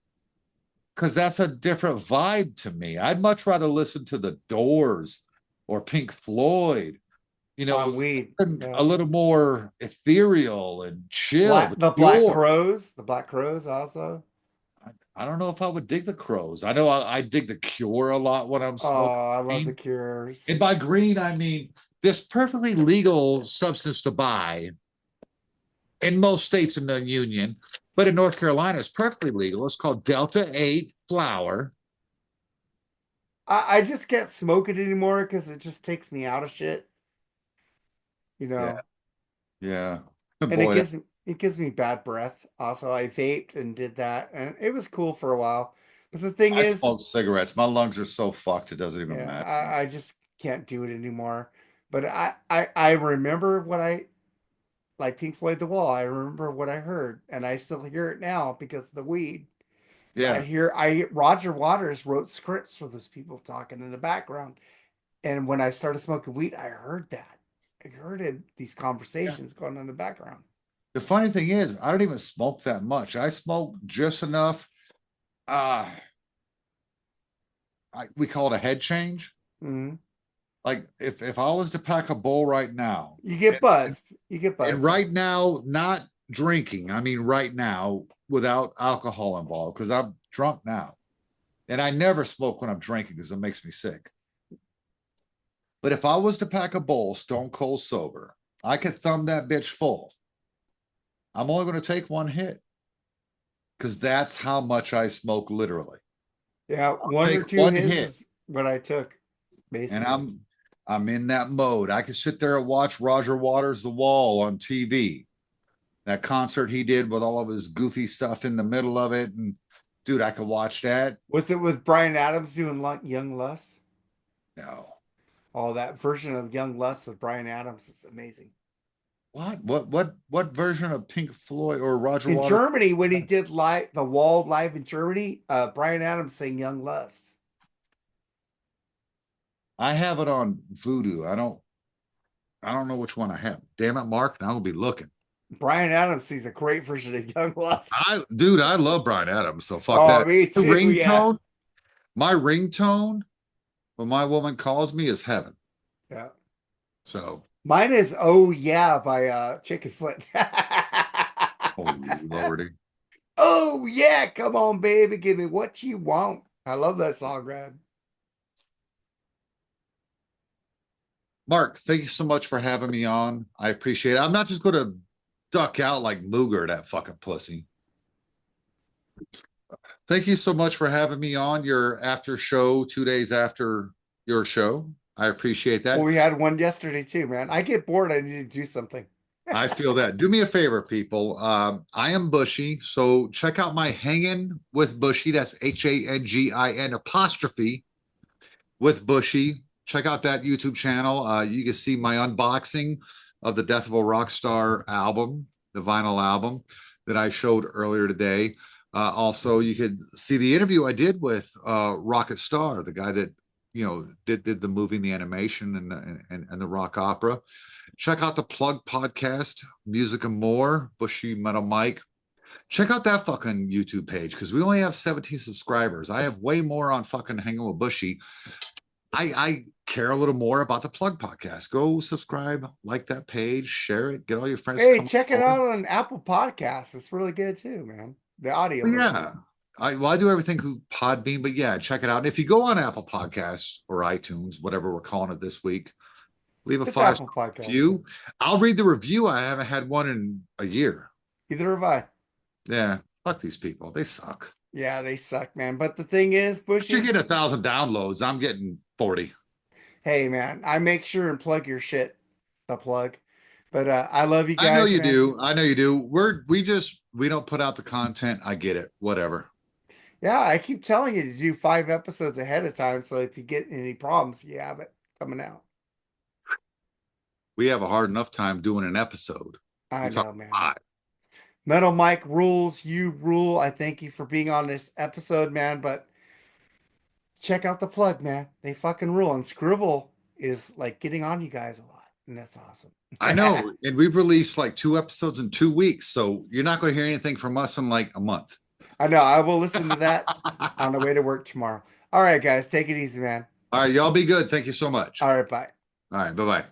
because that's a different vibe to me. I'd much rather listen to the Doors or Pink Floyd, you
On
know,
weed.
a
Yeah.
little more ethereal and chill.
Black the Black
Pure.
Crows. The Black Crows also.
I don't know if I would dig the Crows. I know I dig the Cure a lot when I'm smoking.
Oh, I love the Cures.
And by green, I mean this perfectly legal substance to buy in most states in the union, but in North Carolina, it's perfectly legal. It's called Delta 8 flower.
I just can't smoke it anymore because it just takes me out of shit, you
Yeah,
know.
yeah.
And
Boy,
it gives me bad breath. Also, I vaped and did that, and it was cool for a while. But the thing
I
is,
smoke cigarettes. My lungs are so fucked, it doesn't even
yeah,
matter.
I just can't do it anymore. But I remember what I like Pink Floyd The Wall. I remember what I heard, and I still hear it now because of the weed. So
Yeah,
I Roger Waters wrote scripts for those people talking in the background. And when I started smoking weed, I heard that. I heard it, these
yeah.
conversations going on in the background.
The funny thing is, I don't even smoke that much. I smoke just enough. Uh, we call it a head change.
Mhm.
Like if I was to pack a bowl right now,
You get
and,
buzzed. You get
and
buzzed.
right now, not drinking. I mean, right now, without alcohol involved, because I'm drunk now, and I never smoke when I'm drinking because it makes me sick. But if I was to pack a bowl stone cold sober, I could thumb that bitch full. I'm only going to take one hit because that's how much I smoke literally.
Yeah,
I'll
one
take
or two
one
hits
hit
is what I took,
and
basically.
I'm in that mode. I could sit there and watch Roger Waters' The Wall on TV. That concert he did with all of his goofy stuff in the middle of it. And dude, I could watch that.
Was it with Brian Adams doing Young Lust?
No.
Oh, that version of Young Lust with Brian Adams is amazing.
What version of Pink Floyd or Roger
In
Waters?
Germany, when he did live the Wall live in Germany, Brian Adams sang Young Lust.
I have it on Voodoo. I don't know which one I have. Damn it, Mark. Now I'll be looking.
Brian Adams sings a great version of Young Lust.
I love Brian Adams, so fuck
Oh,
that.
me
The
too. Yeah.
ringtone, my ringtone when my woman calls me is heaven.
Yeah.
So,
Mine is "Oh Yeah" by Chickenfoot.
oh lordy.
Oh yeah, come on, baby, give me what you want. I love that song, man.
Mark, thank you so much for having me on. I appreciate it. I'm not just going to duck out like Mooger, that fucking pussy. Thank you so much for having me on your after show 2 days after your show. I appreciate
Well,
that.
we had one yesterday too, man. I get bored. I need to do something.
I feel that. Do me a favor, people. I am Bushy, so check out my Hanging with Bushy. That's HANGIN apostrophe with Bushy. Check out that YouTube channel. You can see my unboxing of the Death of a Rock Star album, the vinyl album that I showed earlier today. Also, you could see the interview I did with Rocket Star, the guy that did the movie, and the animation, and the rock opera. Check out the Plug podcast, Music and More, Bushy Metal Mike. Check out that fucking YouTube page because we only have 17 subscribers. I have way more on fucking Hanging with Bushy. I care a little more about the Plug podcast. Go subscribe, like that page, share it, get all your friends to
Hey,
come
check it
on.
out on Apple Podcasts. It's really good too, man. The audio
But
version.
yeah, I do everything through Podbean, but yeah, check it out. And if you go on Apple Podcasts or iTunes, whatever we're calling it this week, leave a
It's
five
Apple
star
Podcasts.
review. I'll read the review. I haven't had one in a year.
Either have I.
Yeah, fuck these people. They suck.
Yeah, they suck, man. But the thing is,
You're
Bushy,
getting 1,000 downloads. I'm getting 40.
hey, man, I make sure and plug your shit. The plug. But I love you
I know
guys,
you
man.
do. I know you do. We don't put out the content. I get it. Whatever.
Yeah, I keep telling you to do 5 episodes ahead of time. So if you get any problems, you have it coming out.
We have a hard enough time doing an episode.
I
You're talking
know, man.
five.
Metal Mike rules. You rule. I thank you for being on this episode, man. But check out the plug, man. They fucking rule. And Scribble is like getting on you guys a lot. And that's awesome.
I know. And we've released like 2 episodes in 2 weeks. So you're not going to hear anything from us in like a month.
I know. I will listen to that on the way to work tomorrow. All right, guys. Take it easy, man.
All right. Y'all be good. Thank you so much.
All right, bye.
All right. Bye bye.